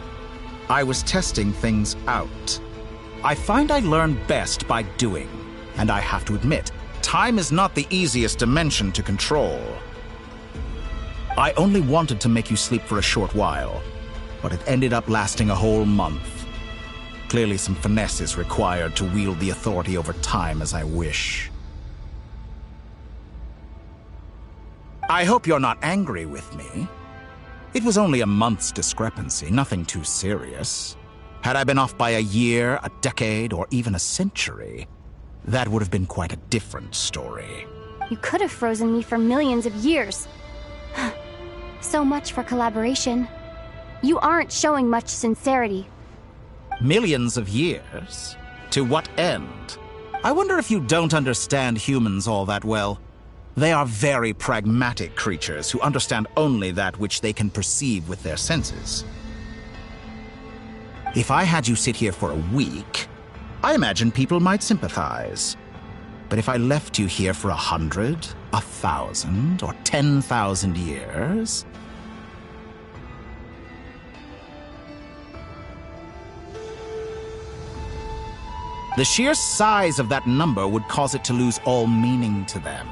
I was testing things out. I find I learn best by doing, and I have to admit, time is not the easiest dimension to control. I only wanted to make you sleep for a short while, but it ended up lasting a whole month. Clearly some finesse is required to wield the authority over time as I wish. I hope you're not angry with me. It was only a month's discrepancy, nothing too serious. Had I been off by a year, a decade, or even a century, that would have been quite a different story. You could have frozen me for millions of years. So much for collaboration. You aren't showing much sincerity. Millions of years? To what end? I wonder if you don't understand humans all that well. They are very pragmatic creatures who understand only that which they can perceive with their senses. If I had you sit here for a week, I imagine people might sympathize. But if I left you here for 100, 1,000, or 10,000 years... The sheer size of that number would cause it to lose all meaning to them.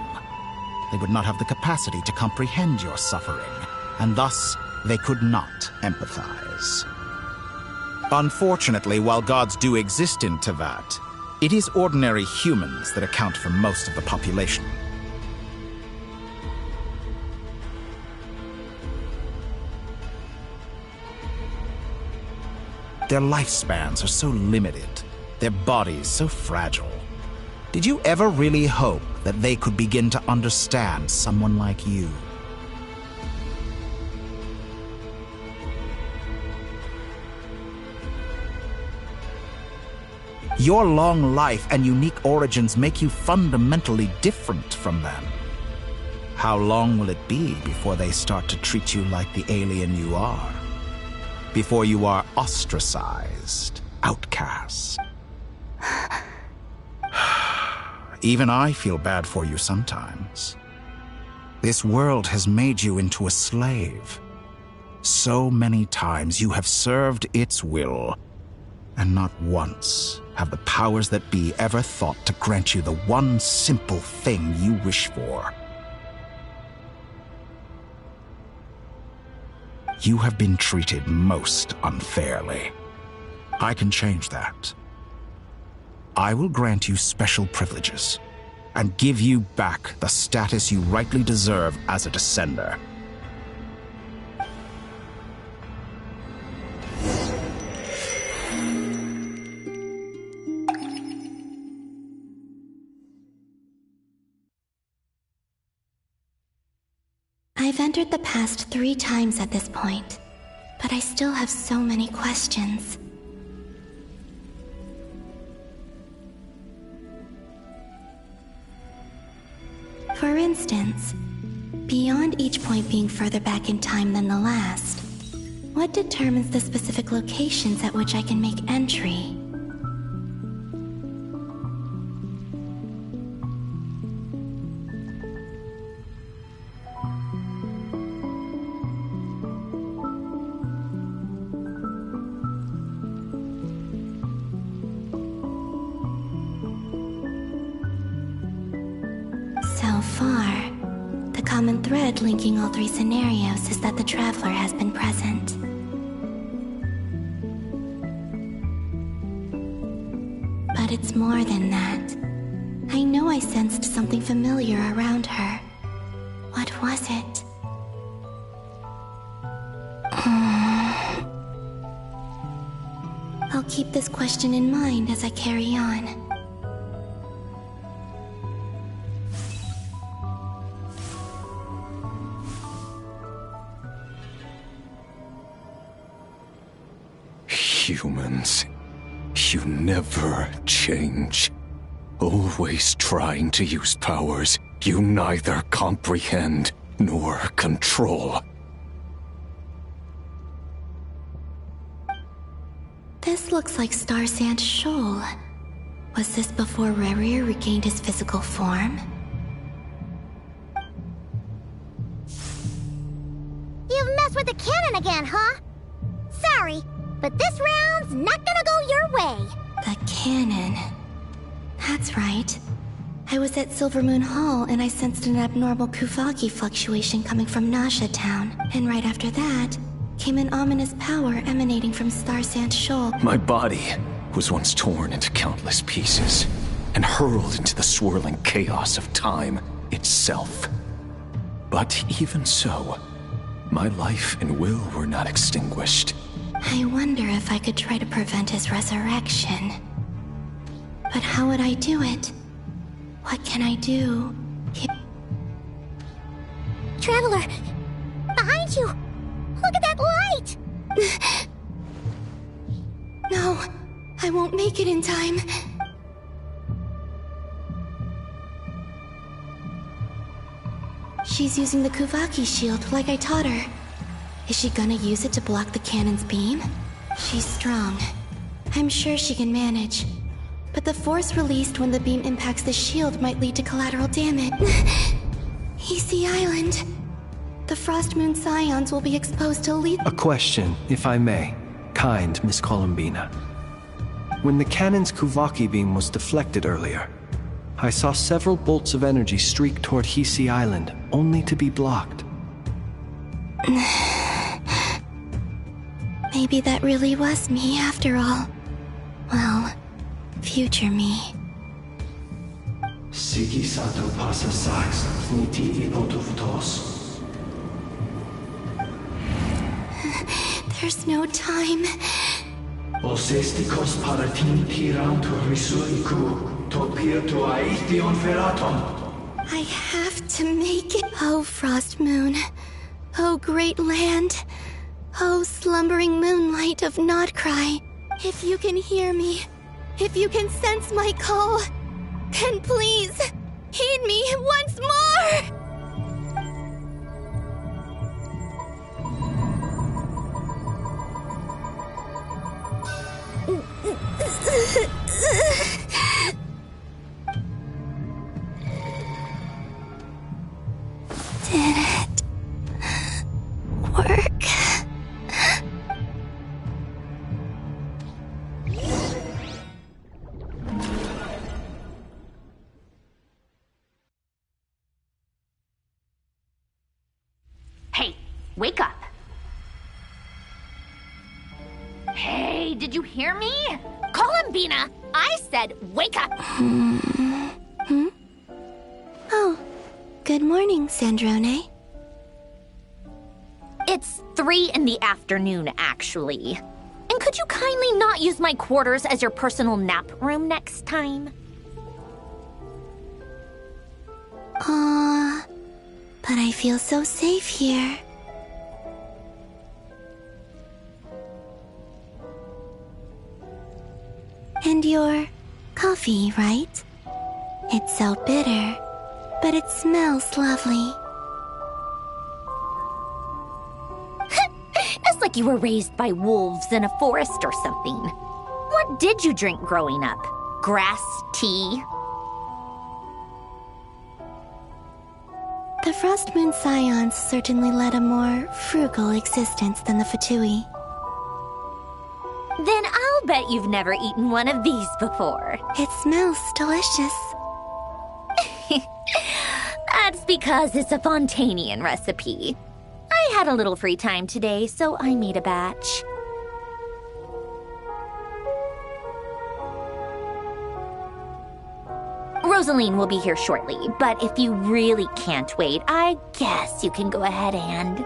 They would not have the capacity to comprehend your suffering, and thus they could not empathize. Unfortunately, while gods do exist in Teyvat, it is ordinary humans that account for most of the population. Their lifespans are so limited, their bodies so fragile. Did you ever really hope that they could begin to understand someone like you? Your long life and unique origins make you fundamentally different from them. How long will it be before they start to treat you like the alien you are? Before you are ostracized, outcast? Even I feel bad for you sometimes. This world has made you into a slave. So many times you have served its will, and not once have the powers that be ever thought to grant you the one simple thing you wish for. You have been treated most unfairly. I can change that. I will grant you special privileges and give you back the status you rightly deserve as a descender. I've entered the past 3 times at this point, but I still have so many questions. For instance, beyond each point being further back in time than the last, what determines the specific locations at which I can make entry? Linking all 3 scenarios is that the Traveler has been present. But it's more than that. I know I sensed something familiar around her. What was it? I'll keep this question in mind as I carry on. Humans, you never change. Always trying to use powers you neither comprehend nor control. This looks like Star Sand Shoal. Was this before Rerir regained his physical form? You've messed with the cannon again, huh? Sorry, but this round's not gonna go your way. The cannon. That's right. I was at Silvermoon Hall and I sensed an abnormal Kuvaki fluctuation coming from Nasha Town. And right after that, came an ominous power emanating from Star Sand Shoal. My body was once torn into countless pieces and hurled into the swirling chaos of time itself. But even so, my life and will were not extinguished. I wonder if I could try to prevent his resurrection. But how would I do it? What can I do? Traveler! Behind you! Look at that light! No, I won't make it in time. She's using the Kuvaki shield like I taught her. Is she gonna use it to block the cannon's beam? She's strong. I'm sure she can manage. But the force released when the beam impacts the shield might lead to collateral damage. Easy Island. The Frost Moon Scions will be exposed to lethal— A question, if I may. Kind Miss Columbina. When the cannon's Kuvaki beam was deflected earlier, I saw several bolts of energy streak toward Hisi Island, only to be blocked. Maybe that really was me after all. Well, future me. Sigi sato pasa sax, niti ipotufutos. There's no time. Osestikos paratin tiran to risu iku, topir to aithion feraton. I have to make it. Oh, Frost Moon. Oh, great land. Oh, slumbering moonlight of Nod-Krai. If you can hear me, if you can sense my call, then please, heed me once more! Did it work? Hey, wake up. Hey, did you hear me? Call him, Bina. I said wake up. Oh, good morning, Sandrone. It's 3 in the afternoon, actually. And could you kindly not use my quarters as your personal nap room next time? Aw, but I feel so safe here. And your coffee, right? It's so bitter, but it smells lovely. It's like you were raised by wolves in a forest or something. What did you drink growing up? Grass tea? The Frost Moon Scions certainly led a more frugal existence than the Fatui. Then I'll bet you've never eaten one of these before. It smells delicious. That's because it's a Fontanian recipe. I had a little free time today, so I made a batch. Rosaline will be here shortly, but if you really can't wait, I guess you can go ahead and...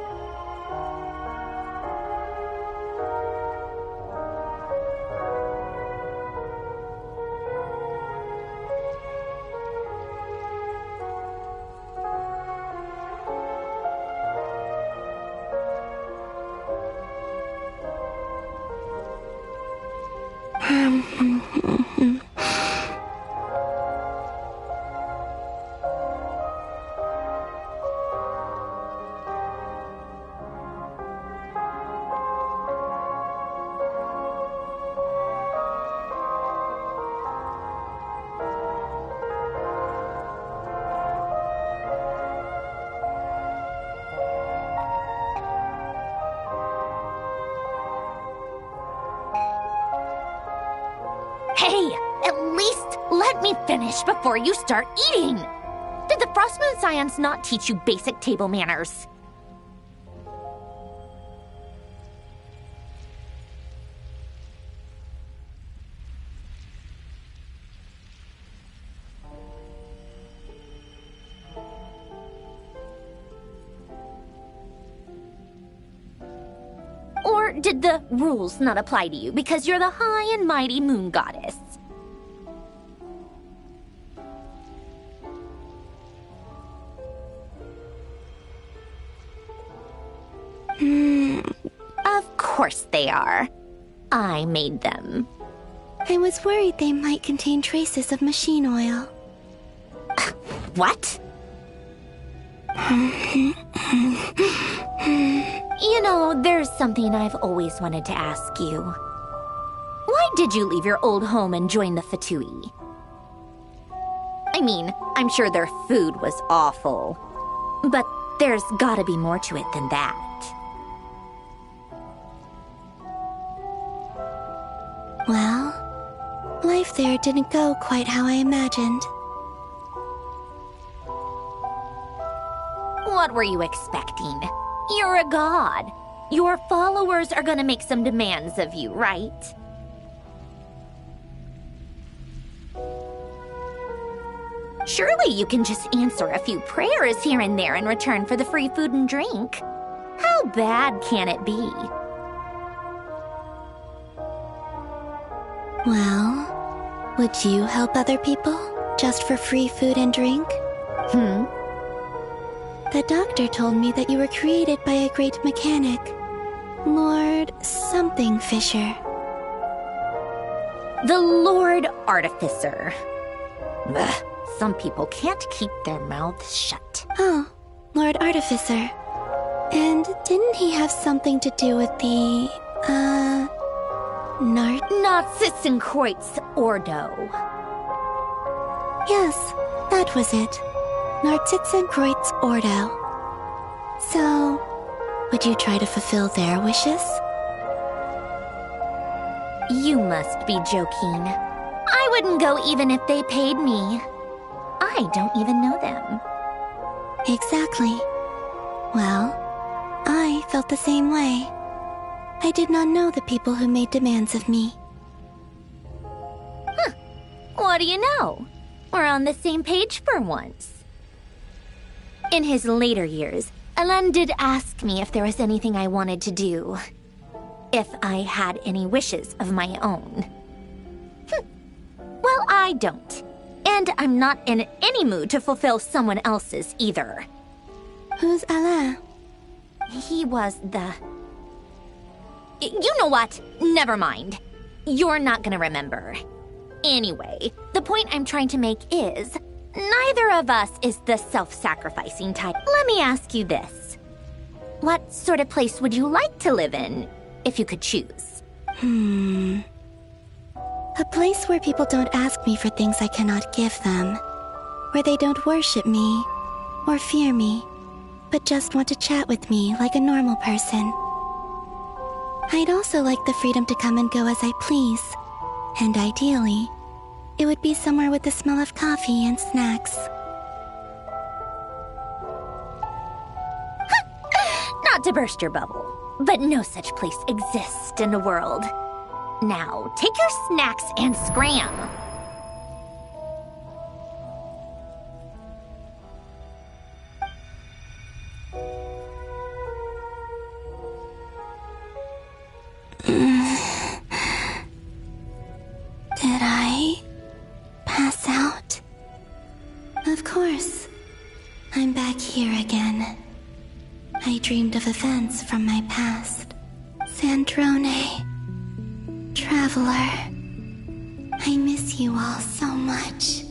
Hey, at least let me finish before you start eating! Did the Frost Moon Scions not teach you basic table manners? Or did the rules not apply to you because you're the high and mighty moon goddess? Of course they are. I made them. I was worried they might contain traces of machine oil. What? You know, there's something I've always wanted to ask you. Why did you leave your old home and join the Fatui? I mean, I'm sure their food was awful. But there's gotta be more to it than that. Well, there didn't go quite how I imagined. What were you expecting? You're a god. Your followers are gonna make some demands of you, right? Surely you can just answer a few prayers here and there in return for the free food and drink. How bad can it be? Well, would you help other people just for free food and drink? The doctor told me that you were created by a great mechanic, Lord something Fisher. The Lord Artificer. Ugh, some people can't keep their mouths shut. Oh, Lord Artificer. And didn't he have something to do with the, Nod-Krai Ordo. Yes, that was it. Nod-Krai Ordo. So, would you try to fulfill their wishes? You must be joking. I wouldn't go even if they paid me. I don't even know them. Exactly. Well, I felt the same way. I did not know the people who made demands of me. What do you know? We're on the same page for once. In his later years, Alan did ask me if there was anything I wanted to do. If I had any wishes of my own. Well, I don't. And I'm not in any mood to fulfill someone else's either. Who's Alain? He was the... You know what? Never mind. You're not gonna remember. Anyway, the point I'm trying to make is, neither of us is the self-sacrificing type. Let me ask you this. What sort of place would you like to live in, if you could choose? A place where people don't ask me for things I cannot give them. Where they don't worship me, or fear me, but just want to chat with me like a normal person. I'd also like the freedom to come and go as I please. And ideally, it would be somewhere with the smell of coffee and snacks. Not to burst your bubble, but no such place exists in the world. Now, take your snacks and scram. Did I pass out? Of course. I'm back here again. I dreamed of events from my past. Sandrone. Traveler. I miss you all so much.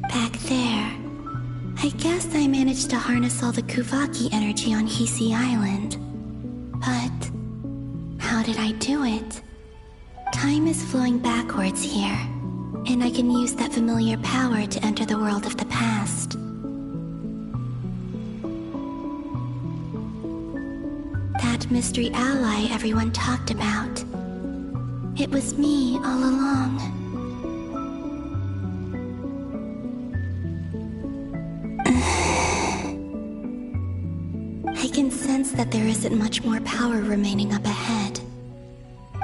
Back there. I guess I managed to harness all the Kuvaki energy on Hisi Island. But how did I do it? Time is flowing backwards here, and I can use that familiar power to enter the world of the past. That mystery ally everyone talked about. It was me all along. I can sense that there isn't much more power remaining up ahead.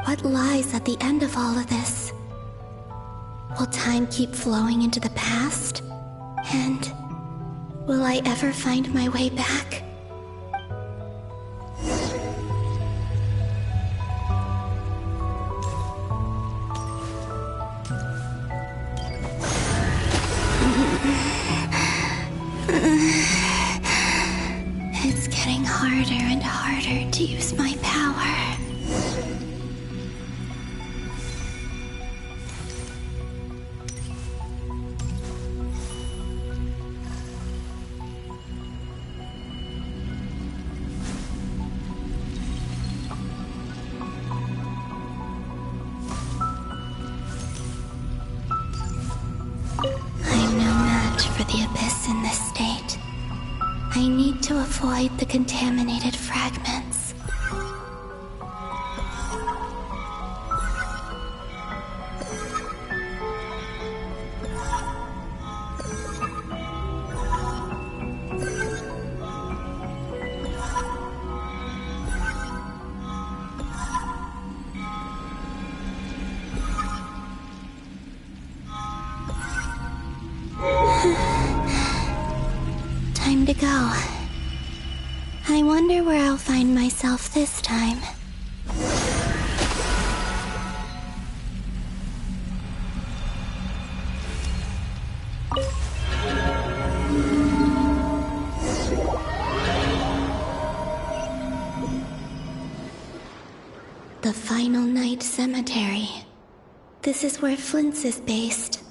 What lies at the end of all of this? Will time keep flowing into the past? And will I ever find my way back? It's getting harder and harder to use my power. I'm no match for the Abyss in this state. I need to avoid the contaminated fragments. go. I wonder where I'll find myself this time. The Final Night Cemetery. This is where Flint's is based.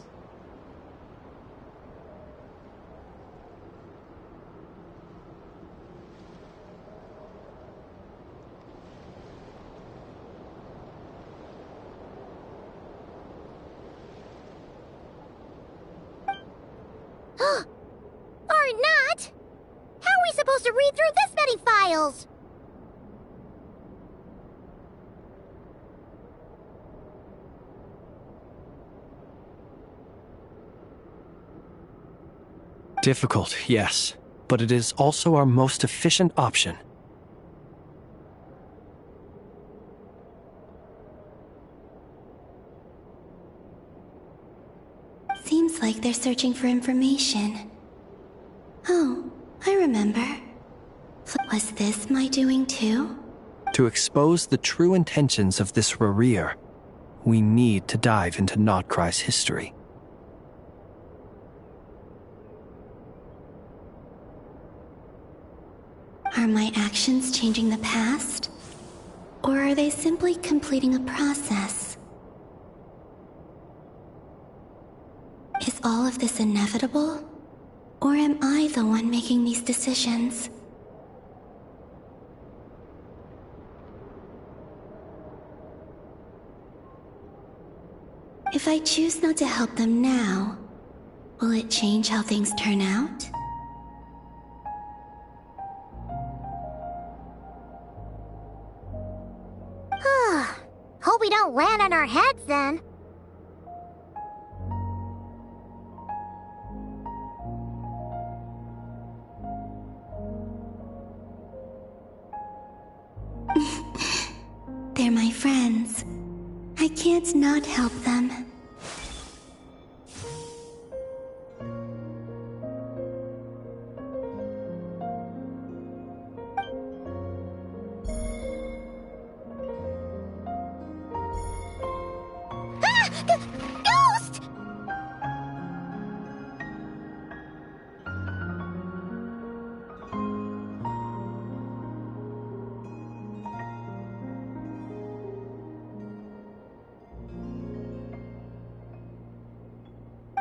Or not! How are we supposed to read through this many files? Difficult, yes, but it is also our most efficient option. Seems like they're searching for information. Oh, I remember. Was this my doing too? To expose the true intentions of this Rerir, we need to dive into Nod-Krai's history. Are my actions changing the past? Or are they simply completing a process? Is all of this inevitable? Or am I the one making these decisions? If I choose not to help them now, will it change how things turn out? Hope we don't land on our heads then. They're my friends. I can't not help them. Ghost!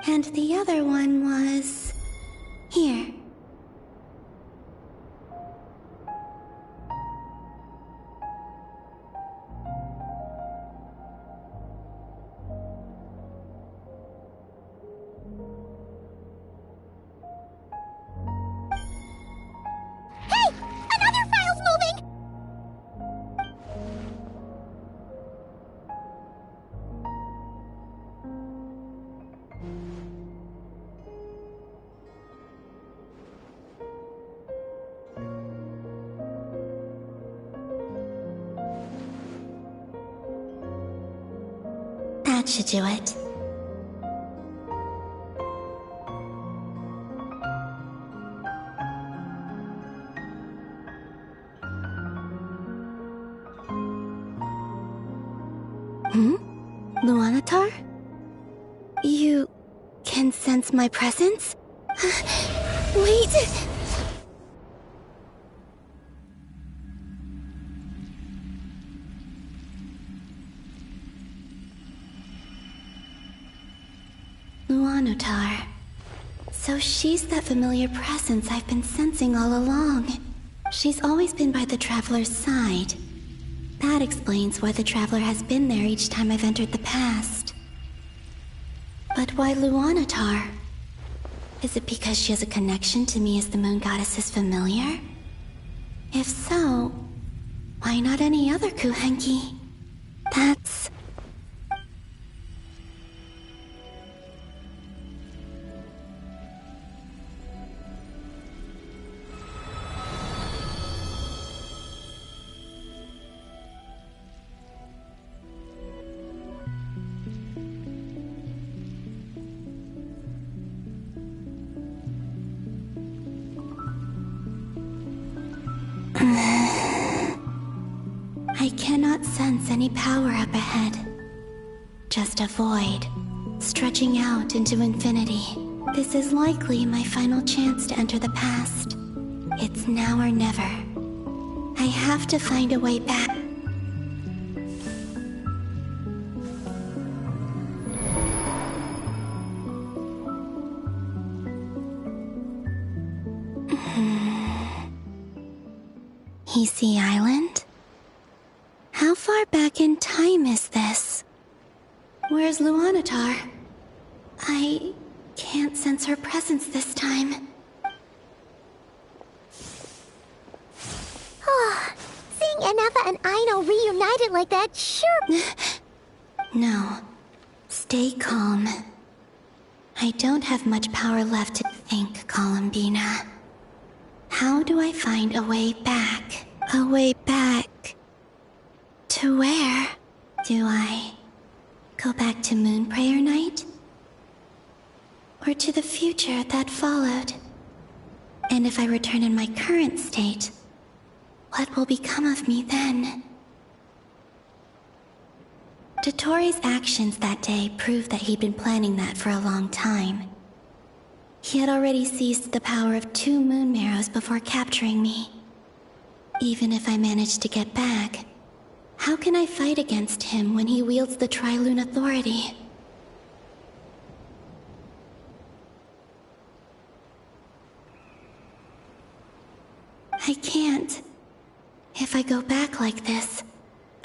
And the other one was... here. Hey! Another file's moving! That should do it. Luanatar? You can sense my presence? Wait! Luanatar. So she's that familiar presence I've been sensing all along. She's always been by the Traveler's side. That explains why the Traveler has been there each time I've entered the past. But why Luanatar? Is it because she has a connection to me as the Moon Goddess's familiar? If so, why not any other Kuhenki? That's... sense any power up ahead. Just a void, stretching out into infinity. This is likely my final chance to enter the past. It's now or never. I have to find a way back. Easy Island? How far back in time is this? Where's Luanatar? I can't sense her presence this time. Oh, seeing Anafa and Aino reunited like that sure... No. Stay calm. I don't have much power left to think, Columbina. How do I find a way back? A way back... to where? Do I go back to Moonprayer Night? Or to the future that followed? And if I return in my current state, what will become of me then? Dottoro's actions that day proved that he'd been planning that for a long time. He had already seized the power of 2 moon marrows before capturing me. Even if I managed to get back, how can I fight against him when he wields the Tri-Lune Authority? I can't. If I go back like this,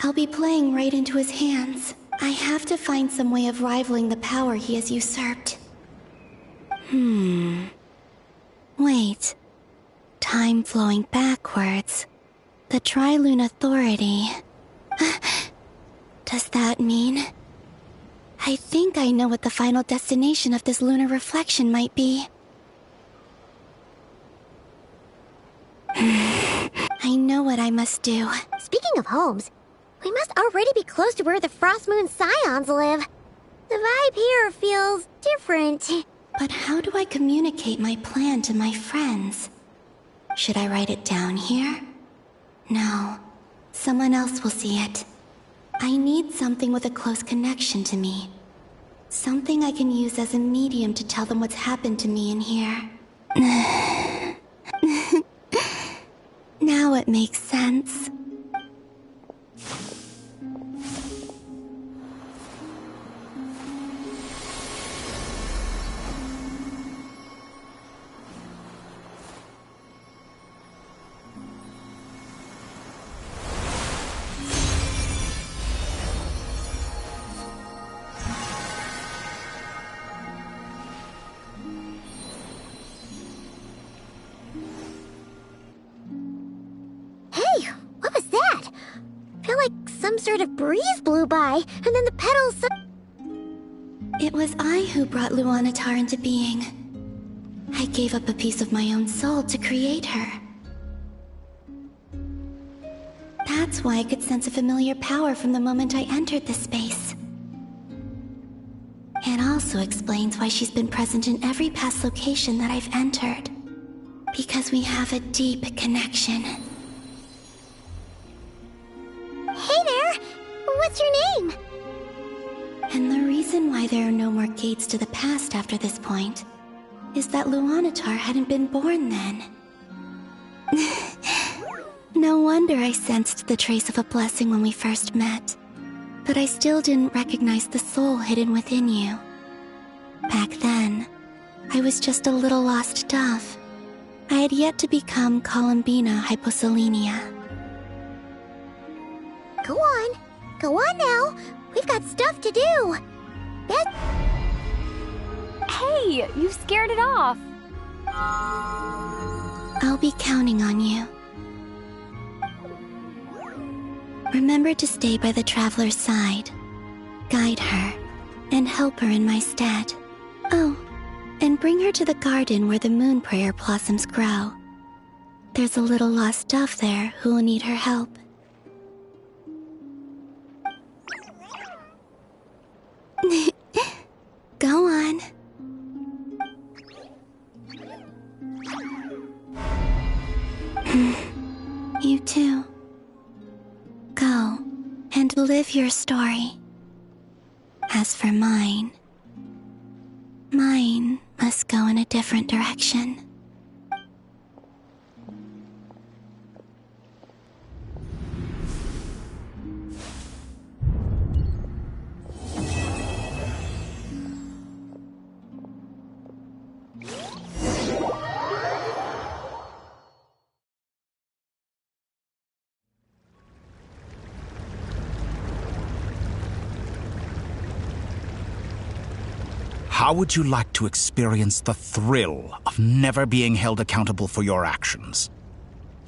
I'll be playing right into his hands. I have to find some way of rivaling the power he has usurped. Wait. Time flowing backwards. The Tri-Lune Authority. Does that mean... I think I know what the final destination of this lunar reflection might be. I know what I must do. Speaking of homes, we must already be close to where the Frost Moon Scions live. The vibe here feels different. But how do I communicate my plan to my friends? Should I write it down here? No. Someone else will see it. I need something with a close connection to me. Something I can use as a medium to tell them what's happened to me in here. Now it makes sense. Sort of breeze blew by, and then the petals... It was I who brought Luanatar into being. I gave up a piece of my own soul to create her. That's why I could sense a familiar power from the moment I entered this space. It also explains why she's been present in every past location that I've entered. Because we have a deep connection. Hey there! What's your name? And the reason why there are no more gates to the past after this point is that Luanatar hadn't been born then. No wonder I sensed the trace of a blessing when we first met. But I still didn't recognize the soul hidden within you. Back then, I was just a little lost dove. I had yet to become Columbina Hyposelenia. Go on now. We've got stuff to do. Hey, you scared it off. I'll be counting on you. Remember to stay by the traveler's side, guide her, and help her in my stead. Oh, and bring her to the garden where the Moonprayer blossoms grow. There's a little lost dove there who will need her help. Go on. You too. Go live your story. As for mine must go in a different direction. How would you like to experience the thrill of never being held accountable for your actions?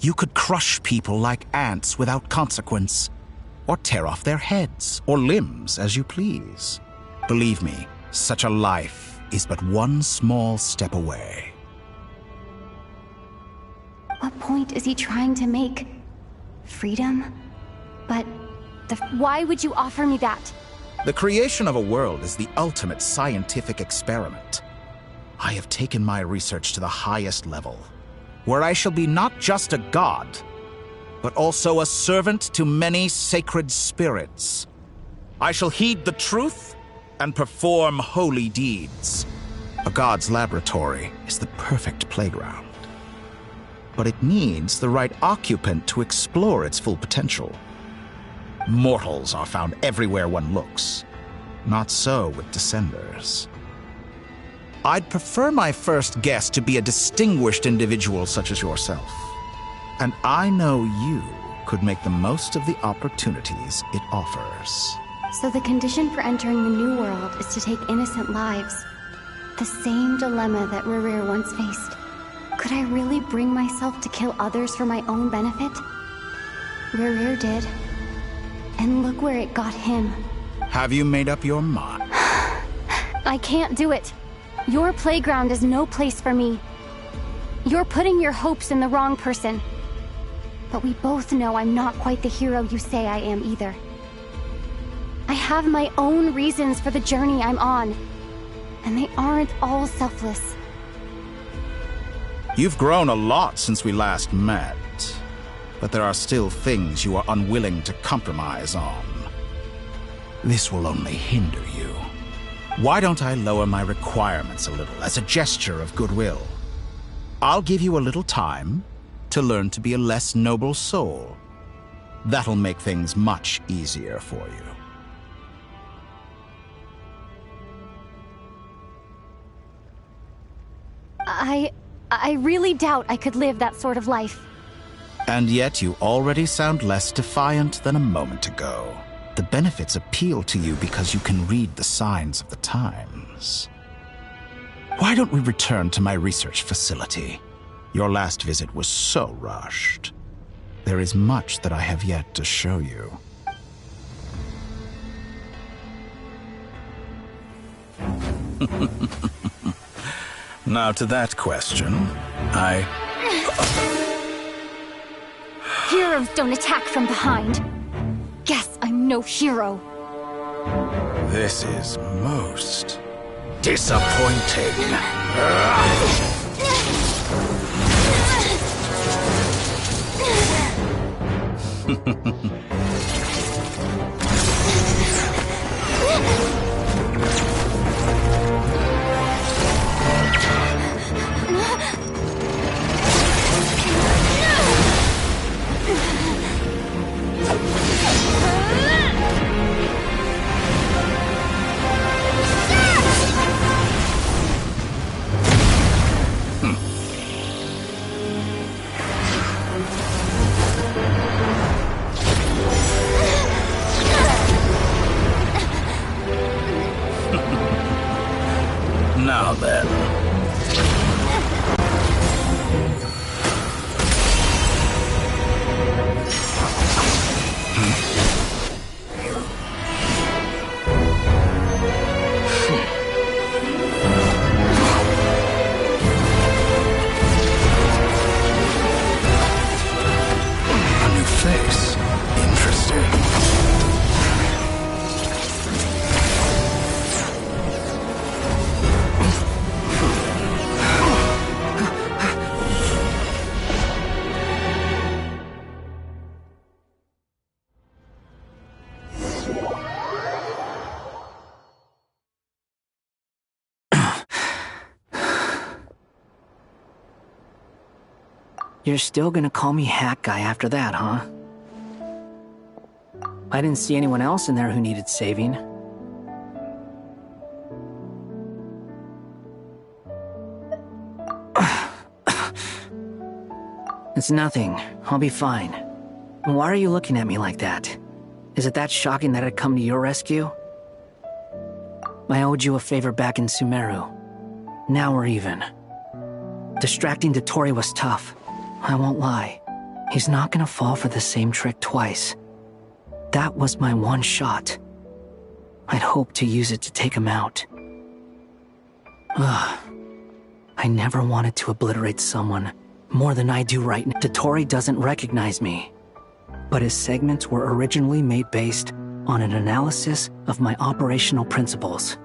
You could crush people like ants without consequence, or tear off their heads or limbs as you please. Believe me, such a life is but one small step away. What point is he trying to make? Freedom? But why would you offer me that? The creation of a world is the ultimate scientific experiment. I have taken my research to the highest level, where I shall be not just a god, but also a servant to many sacred spirits. I shall heed the truth and perform holy deeds. A god's laboratory is the perfect playground. But it needs the right occupant to explore its full potential. Mortals are found everywhere one looks. Not so with Descenders. I'd prefer my first guest to be a distinguished individual such as yourself. And I know you could make the most of the opportunities it offers. So the condition for entering the New World is to take innocent lives. The same dilemma that Rerir once faced. Could I really bring myself to kill others for my own benefit? Rerir did. And look where it got him. Have you made up your mind? I can't do it. Your playground is no place for me. You're putting your hopes in the wrong person. But we both know I'm not quite the hero you say I am either. I have my own reasons for the journey I'm on. And they aren't all selfless. You've grown a lot since we last met. But there are still things you are unwilling to compromise on. This will only hinder you. Why don't I lower my requirements a little as a gesture of goodwill? I'll give you a little time to learn to be a less noble soul. That'll make things much easier for you. I really doubt I could live that sort of life. And yet you already sound less defiant than a moment ago. The benefits appeal to you because you can read the signs of the times. Why don't we return to my research facility? Your last visit was so rushed. There is much that I have yet to show you. Now to that question, Heroes don't attack from behind. Guess I'm no hero. This is most disappointing. You're still gonna call me Hat Guy after that, huh? I didn't see anyone else in there who needed saving. It's nothing. I'll be fine. Why are you looking at me like that? Is it that shocking that I'd come to your rescue? I owed you a favor back in Sumeru. Now we're even. Distracting Dottore was tough. I won't lie. He's not gonna fall for the same trick twice. That was my one shot. I'd hoped to use it to take him out. Ugh. I never wanted to obliterate someone more than I do right now. Dottore doesn't recognize me, but his segments were originally made based on an analysis of my operational principles.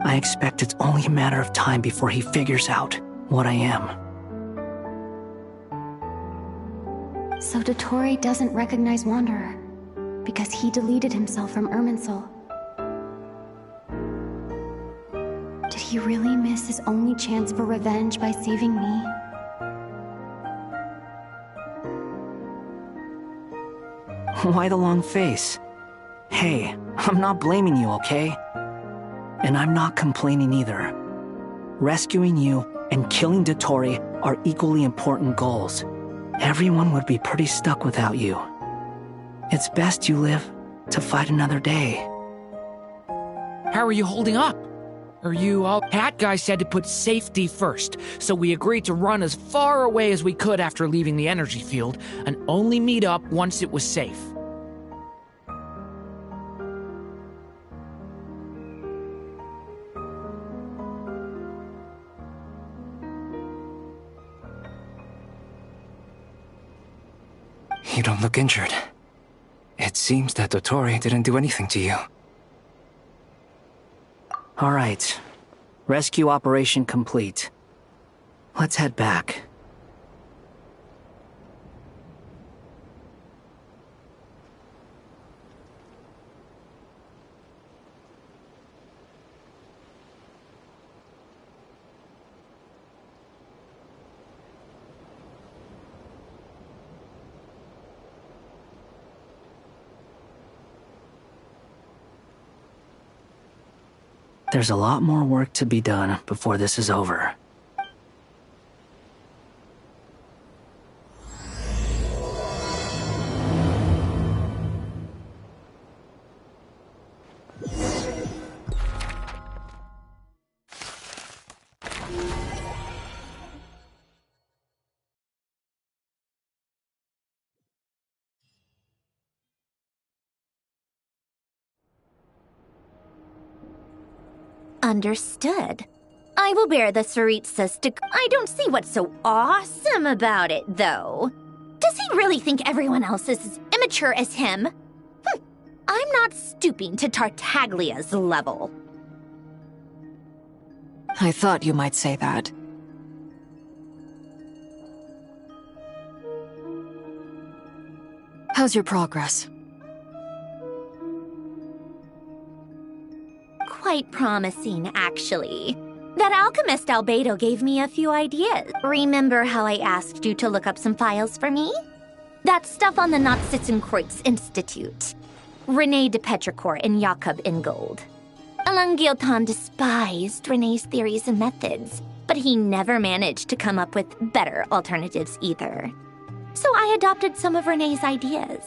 I expect it's only a matter of time before he figures out what I am. So Dottore doesn't recognize Wanderer, because he deleted himself from Irminsul. Did he really miss his only chance for revenge by saving me? Why the long face? Hey, I'm not blaming you, okay? And I'm not complaining either. Rescuing you and killing Dottore are equally important goals. Everyone would be pretty stuck without you. It's best you live to fight another day. How are you holding up? Are you all... Hat Guy said to put safety first, so we agreed to run as far away as we could after leaving the energy field, and only meet up once it was safe. You don't look injured. It seems that Dottore didn't do anything to you. All right. Rescue operation complete. Let's head back. There's a lot more work to be done before this is over. Understood. I will bear the Tsaritsa's I don't see what's so awesome about it, though. Does he really think everyone else is as immature as him? I'm not stooping to Tartaglia's level. I thought you might say that. How's your progress? Quite promising, actually. That alchemist Albedo gave me a few ideas. Remember how I asked you to look up some files for me? That stuff on the Nod-Krai Institute. René de Petrichor and Jakob Ingold. Alain Guillotin despised René's theories and methods, but he never managed to come up with better alternatives either. So I adopted some of René's ideas.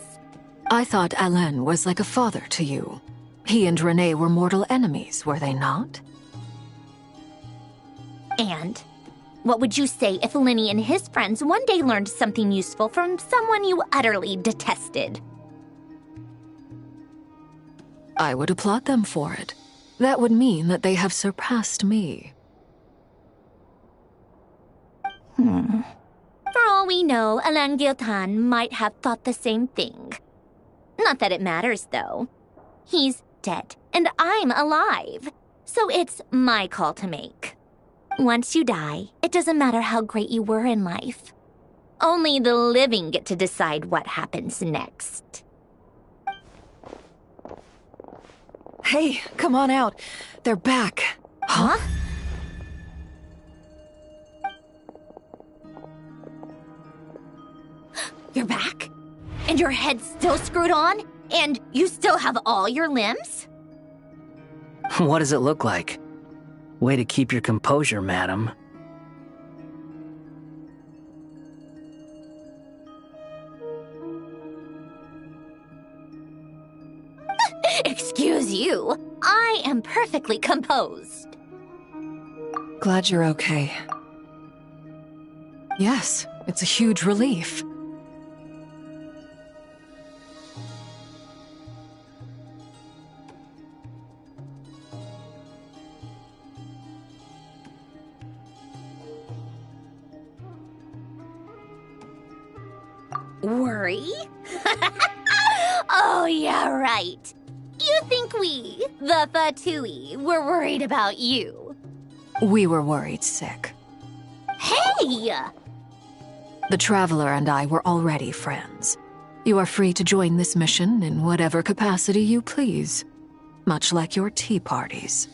I thought Alain was like a father to you. He and René were mortal enemies, were they not? And what would you say if Lenny and his friends one day learned something useful from someone you utterly detested? I would applaud them for it. That would mean that they have surpassed me. For all we know, Alain Guillotin might have thought the same thing. Not that it matters, though. He's dead, and I'm alive. So it's my call to make. Once you die, it doesn't matter how great you were in life. Only the living get to decide what happens next. Hey, come on out. They're back. Huh? You're back? And your head's still screwed on? And you still have all your limbs? What does it look like? Way to keep your composure, madam. Excuse you. I am perfectly composed. Glad you're okay. Yes, it's a huge relief. Worry? Oh, yeah, right. You think we, the Fatui, were worried about you? We were worried sick. Hey! The Traveler and I were already friends. You are free to join this mission in whatever capacity you please. Much like your tea parties.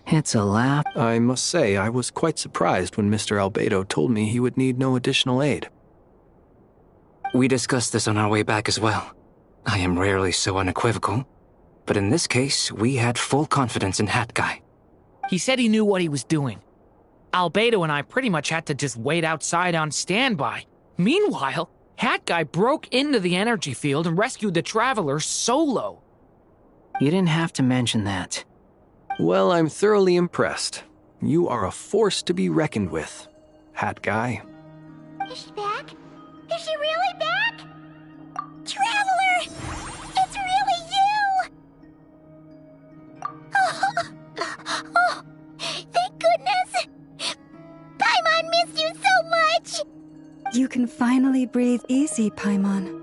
It's a laugh. I must say, I was quite surprised when Mr. Albedo told me he would need no additional aid. We discussed this on our way back as well. I am rarely so unequivocal, but in this case, we had full confidence in Hat Guy. He said he knew what he was doing. Albedo and I pretty much had to just wait outside on standby. Meanwhile, Hat Guy broke into the energy field and rescued the Traveler solo. You didn't have to mention that. Well, I'm thoroughly impressed. You are a force to be reckoned with, Hat Guy. Is she back? Is she really back? Traveler! It's really you! Oh, thank goodness! Paimon missed you so much! You can finally breathe easy, Paimon.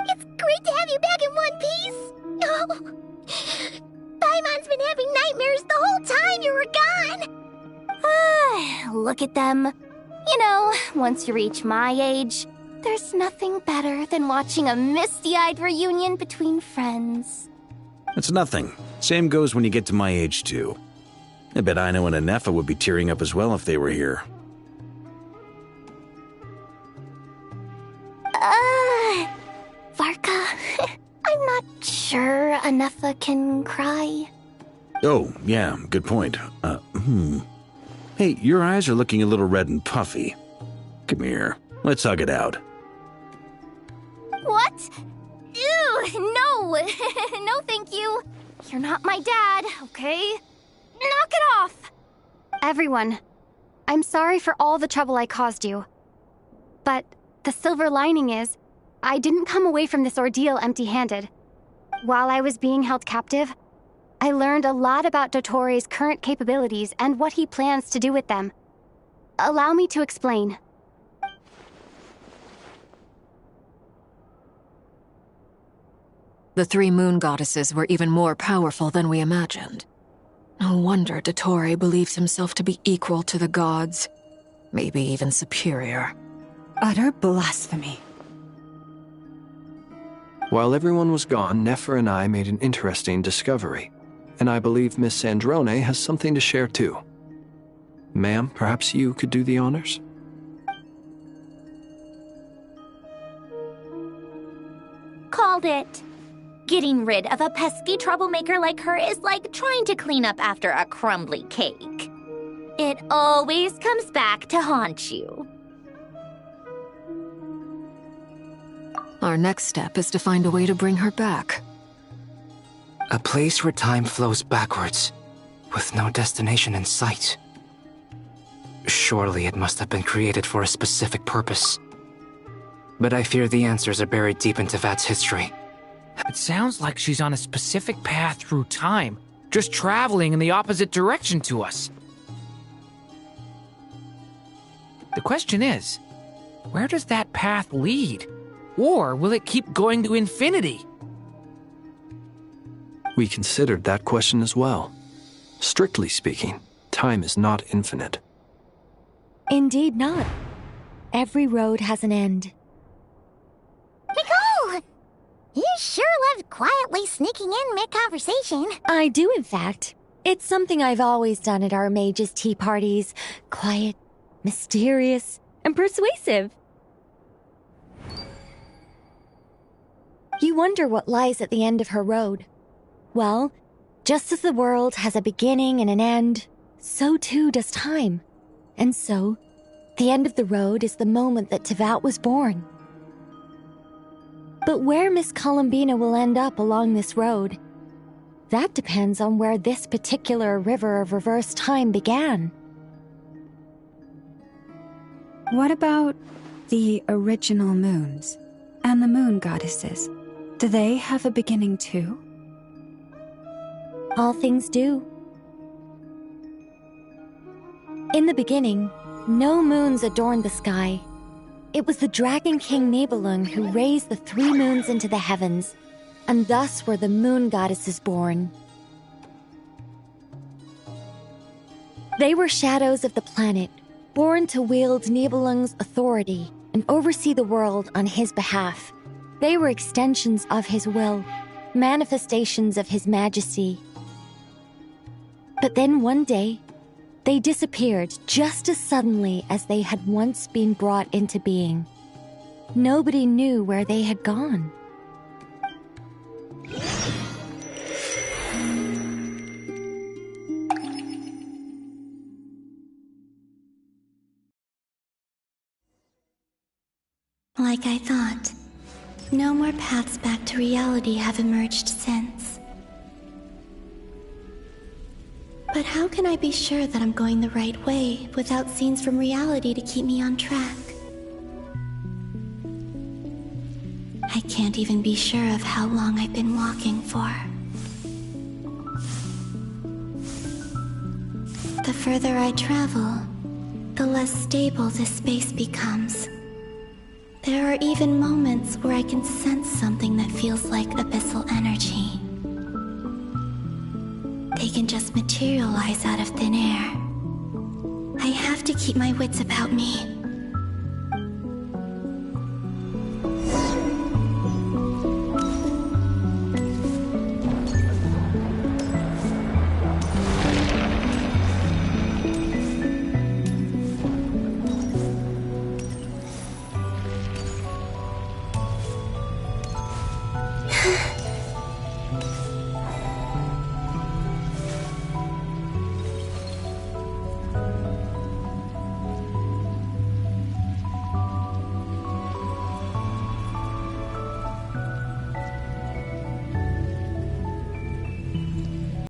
It's great to have you back in one piece! Oh, Paimon's been having nightmares the whole time you were gone! Look at them. You know, once you reach my age, there's nothing better than watching a misty-eyed reunion between friends. It's nothing. Same goes when you get to my age, too. I bet Ino and Anefa would be tearing up as well if they were here. Varka, I'm not sure Anefa can cry. Oh, yeah, good point. Hey, your eyes are looking a little red and puffy. Come here, let's hug it out. What? Ew, no. No, thank you. You're not my dad, okay? Knock it off! Everyone, I'm sorry for all the trouble I caused you. But the silver lining is, I didn't come away from this ordeal empty-handed. While I was being held captive, I learned a lot about Dottoro's current capabilities and what he plans to do with them. Allow me to explain. The three moon goddesses were even more powerful than we imagined. No wonder Dottore believes himself to be equal to the gods. Maybe even superior. Utter blasphemy. While everyone was gone, Nefer and I made an interesting discovery. And I believe Miss Sandrone has something to share too. Ma'am, perhaps you could do the honors? Called it. Getting rid of a pesky troublemaker like her is like trying to clean up after a crumbly cake. It always comes back to haunt you. Our next step is to find a way to bring her back. A place where time flows backwards, with no destination in sight. Surely it must have been created for a specific purpose. But I fear the answers are buried deep into Vat's history. It sounds like she's on a specific path through time, just traveling in the opposite direction to us. The question is, where does that path lead? Or will it keep going to infinity? We considered that question as well. Strictly speaking, time is not infinite. Indeed not. Every road has an end. Nicole! You sure loved quietly sneaking in mid-conversation. I do, in fact. It's something I've always done at our mages' tea parties. Quiet, mysterious, and persuasive. You wonder what lies at the end of her road. Well, just as the world has a beginning and an end, so too does time. And so, the end of the road is the moment that Tevat was born. But where Miss Columbina will end up along this road, that depends on where this particular river of reverse time began. What about the original moons and the moon goddesses? Do they have a beginning too? All things do. In the beginning, no moons adorned the sky. It was the Dragon King Nibelung who raised the 3 moons into the heavens, and thus were the moon goddesses born. They were shadows of the planet, born to wield Nibelung's authority and oversee the world on his behalf. They were extensions of his will, manifestations of his majesty. But then one day, they disappeared just as suddenly as they had once been brought into being. Nobody knew where they had gone. Like I thought, no more paths back to reality have emerged since. But how can I be sure that I'm going the right way without scenes from reality to keep me on track? I can't even be sure of how long I've been walking for. The further I travel, the less stable this space becomes. There are even moments where I can sense something that feels like abyssal energy. They can just materialize out of thin air. I have to keep my wits about me.